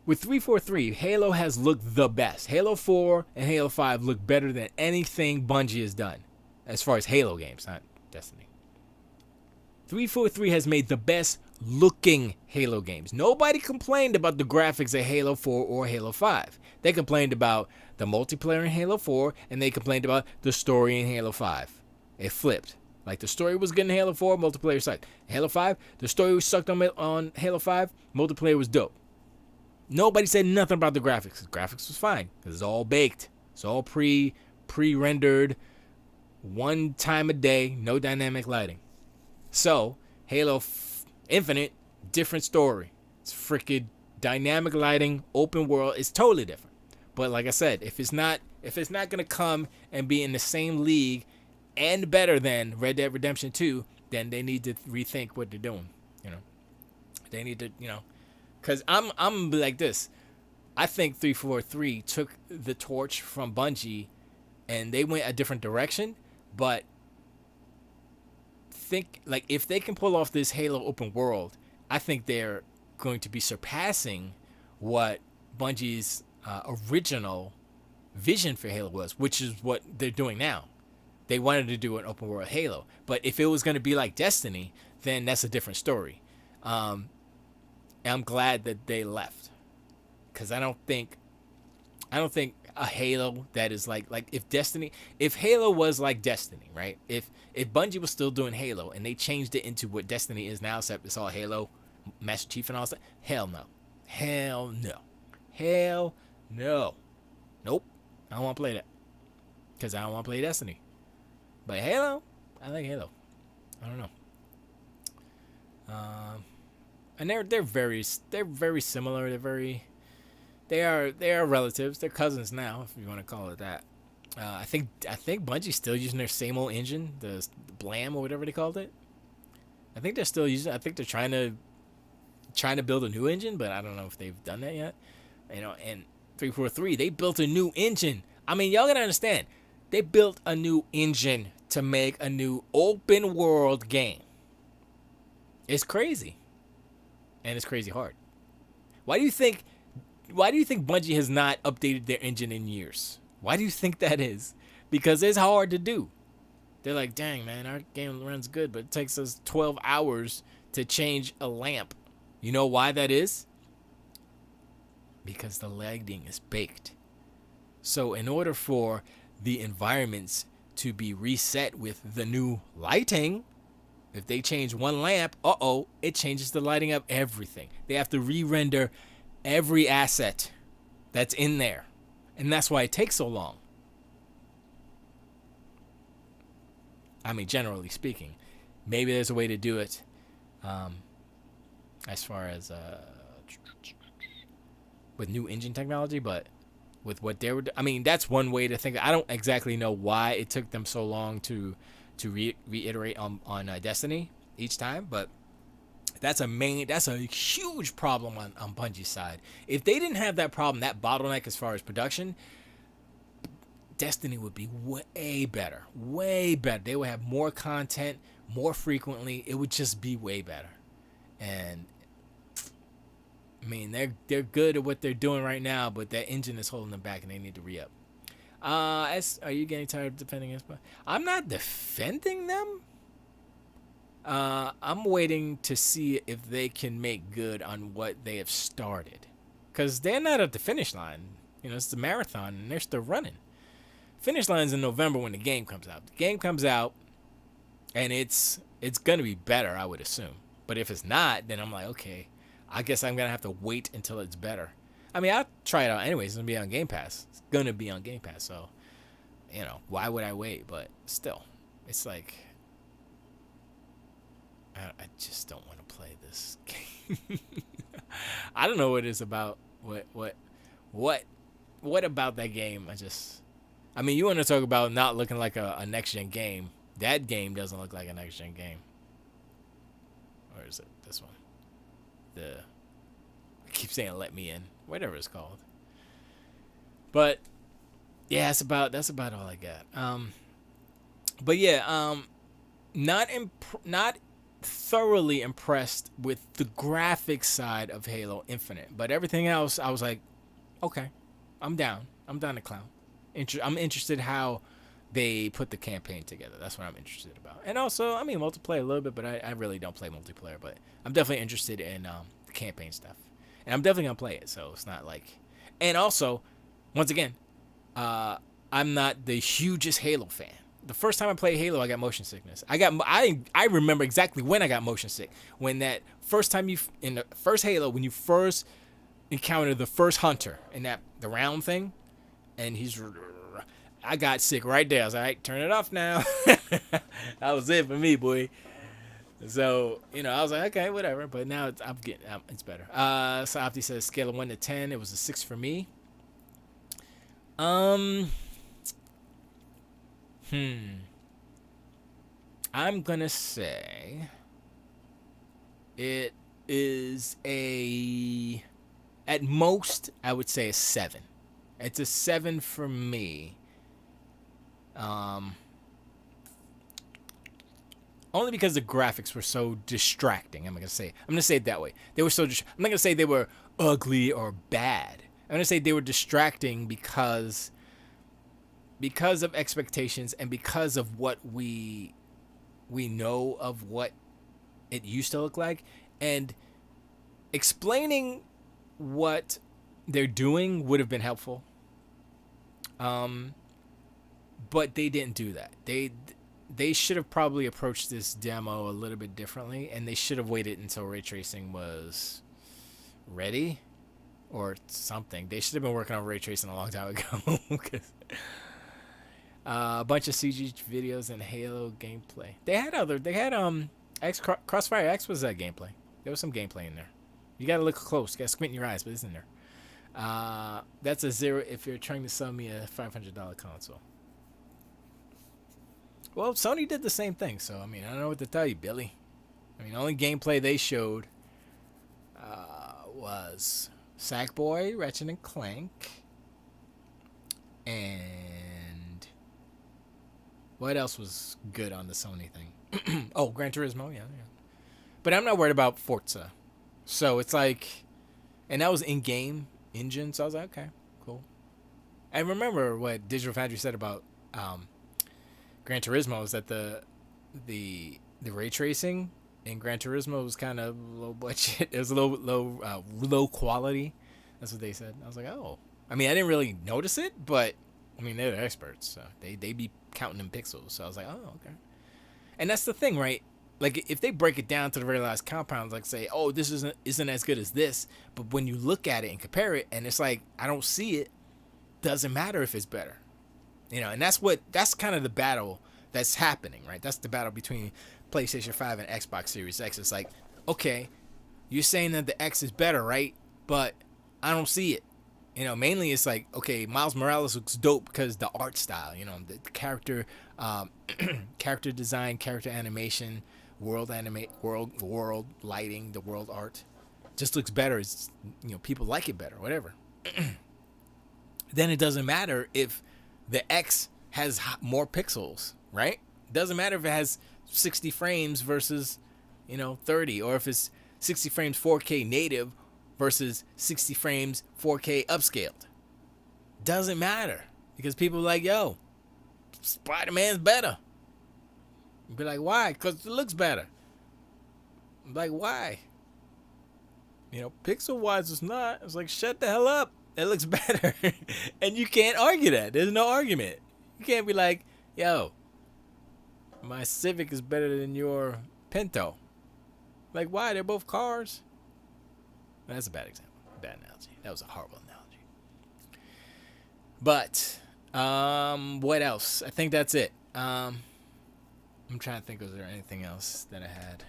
With 343, Halo has looked the best. Halo 4 and Halo 5 look better than anything Bungie has done. As far as Halo games, not Destiny. 343 has made the best looking Halo games. Nobody complained about the graphics of Halo 4 or Halo 5. They complained about the multiplayer in Halo 4, and they complained about the story in Halo 5. It flipped. Like, the story was good in Halo 4, multiplayer sucked. Halo 5, the story sucked on Halo 5, multiplayer was dope. Nobody said nothing about the graphics. The graphics was fine, because it's all baked. It's all pre-rendered, one time a day, no dynamic lighting. So, Halo Infinite, different story. It's freaking dynamic lighting, open world. It's totally different. But like I said, if it's not gonna come and be in the same league and better than Red Dead Redemption 2, then they need to rethink what they're doing. They need to, because I'm like this. I think 343 took the torch from Bungie, and they went a different direction. But think, like, if they can pull off this Halo open world, I think they're going to be surpassing what Bungie's original vision for Halo was, which is what they're doing now. They wanted to do an open world Halo, but if it was going to be like Destiny, then that's a different story. I'm glad that they left, because I don't think a Halo that is like if Halo was like Destiny, right? If Bungie was still doing Halo and they changed it into what Destiny is now, except it's all Halo, Master Chief and all that, hell no. Nope. I don't want to play that, because I don't want to play Destiny. But Halo, I like Halo. I don't know. And they're very similar. They are relatives. They're cousins now, if you want to call it that. I think Bungie's still using their same old engine, the Blam or whatever they called it. I think they're still using. I think they're trying to build a new engine, but I don't know if they've done that yet. And 343, they built a new engine. I mean, y'all gotta understand. They built a new engine to make a new open world game. It's crazy. And it's crazy hard. Why do you think Bungie has not updated their engine in years? Why do you think that is? Because it's hard to do. They're like, dang, man, our game runs good, but it takes us 12 hours to change a lamp. You know why that is? Because the lighting is baked. So in order for the environments to be reset with the new lighting, if they change one lamp, it changes the lighting of everything. They have to re-render every asset that's in there. And that's why it takes so long. I mean, generally speaking. Maybe there's a way to do it as far as with new engine technology, but with what they were, I mean, that's one way to think. I don't exactly know why it took them so long to reiterate on Destiny each time, but that's a huge problem on Bungie's side. If they didn't have that problem, that bottleneck as far as production, Destiny would be way better. Way better. They would have more content more frequently. It would just be way better. And I mean, they're good at what they're doing right now, but that engine is holding them back, and they need to re-up. Are you getting tired of defending us? I'm not defending them. I'm waiting to see if they can make good on what they have started, because they're not at the finish line. You know, it's the marathon, and they're still running. Finish line's in November when the game comes out. The game comes out, and it's gonna be better, I would assume. But if it's not, then I'm like, okay, I guess I'm gonna have to wait until it's better. I mean, I'll try it out anyways. It's gonna be on Game Pass. It's gonna be on Game Pass, so you know, why would I wait? But still, it's like I just don't want to play this game. I don't know what it is about what about that game. I mean, you want to talk about not looking like a next gen game? That game doesn't look like a next gen game. Or is it this one? I keep saying "Let Me In," whatever it's called. But yeah, that's about all I got. But yeah, not thoroughly impressed with the graphics side of Halo Infinite, but everything else, I was like, okay, I'm down to clown. I'm interested how they put the campaign together. That's what I'm interested about. And also, I mean, multiplayer a little bit, but I really don't play multiplayer. But I'm definitely interested in the campaign stuff, and I'm definitely gonna play it. So it's not like, and also, once again, I'm not the hugest Halo fan. The first time I played Halo, I got motion sickness. I remember exactly when I got motion sick. When that first time in the first Halo, when you first encounter the first hunter in the round thing, and I got sick right there. I was like, all right, turn it off now. That was it for me, boy. So, you know, I was like, okay, whatever. But now it's better. Softy says scale of 1 to 10. It was a 6 for me. I'm gonna say it is at most, I would say a 7. It's a 7 for me. Only because the graphics were so distracting. I'm gonna say it that way. They were I'm not gonna say they were ugly or bad. I'm gonna say they were distracting because of expectations and because of what we know of what it used to look like, and explaining what they're doing would have been helpful. But they didn't do that. They should have probably approached this demo a little bit differently, and they should have waited until ray tracing was ready or something. They should have been working on ray tracing a long time ago. A bunch of CG videos and Halo gameplay. They had Crossfire X was that gameplay. There was some gameplay in there. You gotta look close. You gotta squint your eyes, but it's in there. That's a 0 if you're trying to sell me a $500 console. Well, Sony did the same thing, so I mean, I don't know what to tell you, Billy. I mean, the only gameplay they showed was Sackboy, Ratchet and Clank, and What else was good on the Sony thing? Oh, Gran Turismo, yeah. But I'm not worried about Forza. So it's like, and that was in-game engine, so I was like, okay, cool. And remember what Digital Foundry said about Gran Turismo is that the ray tracing in Gran Turismo was kind of low budget. It was low quality. That's what they said. I was like, oh. I mean, I didn't really notice it, but I mean, they're the experts, so they be counting in pixels. So I was like, oh, okay. And that's the thing, right? Like, if they break it down to the very last compounds, like say, oh, this isn't as good as this, but when you look at it and compare it, and it's like, I don't see it, doesn't matter if it's better. You know, and that's kind of the battle that's happening, right? That's the battle between PlayStation 5 and Xbox Series X. It's like, okay, you're saying that the X is better, right? But I don't see it. You know, mainly it's like, okay, Miles Morales looks dope because the art style, you know, the character, character design, character animation, world lighting, the world art, just looks better. It's, you know, people like it better, whatever. Then it doesn't matter if the X has more pixels, right? Doesn't matter if it has 60 frames versus, 30, or if it's 60 frames 4K native versus 60 frames 4K upscaled. Doesn't matter, because people are like, yo, Spider-Man's better. You'd be like, why? Because it looks better. I'm like, why? Pixel-wise it's not. It's like, shut the hell up. It looks better. And you can't argue that. There's no argument. You can't be like, yo, my Civic is better than your Pinto. Like, why? They're both cars. That's a bad example. Bad analogy. That was a horrible analogy. But, what else? I think that's it. I'm trying to think, was there anything else that I had?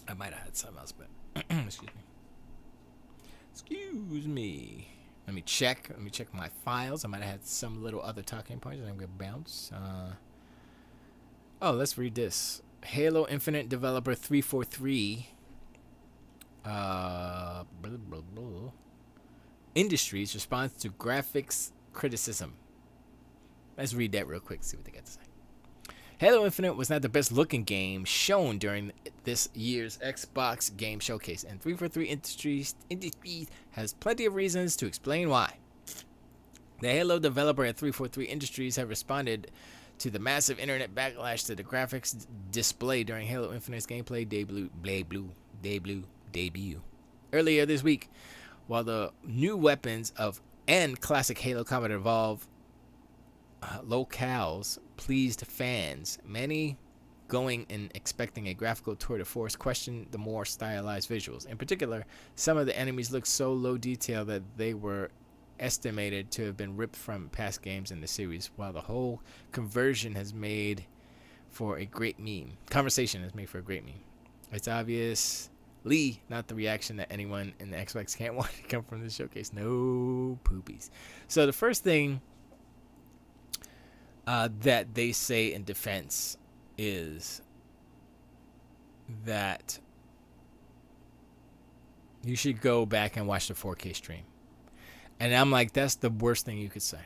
I might have had something else, but excuse me. Let me check my files. I might have had some little other talking points, and I'm gonna bounce. Let's read this. Halo Infinite developer 343 Industries response to graphics criticism. Let's read that real quick, see what they got to say. Halo Infinite was not the best looking game shown during this year's Xbox Game Showcase, and 343 Industries has plenty of reasons to explain why. The Halo developer at 343 Industries have responded to the massive internet backlash to the graphics display during Halo Infinite's gameplay debut earlier this week. While the new weapons and classic Halo Combat Evolved locales pleased fans, many going and expecting a graphical tour de force questioned the more stylized visuals. In particular, some of the enemies looked so low detail that they were estimated to have been ripped from past games in the series, while the whole conversation has made for a great meme. It's obviously not the reaction that anyone in the Xbox can't want to come from this showcase. No poopies. So the first thing that they say in defense is that you should go back and watch the 4K stream. And I'm like, that's the worst thing you could say.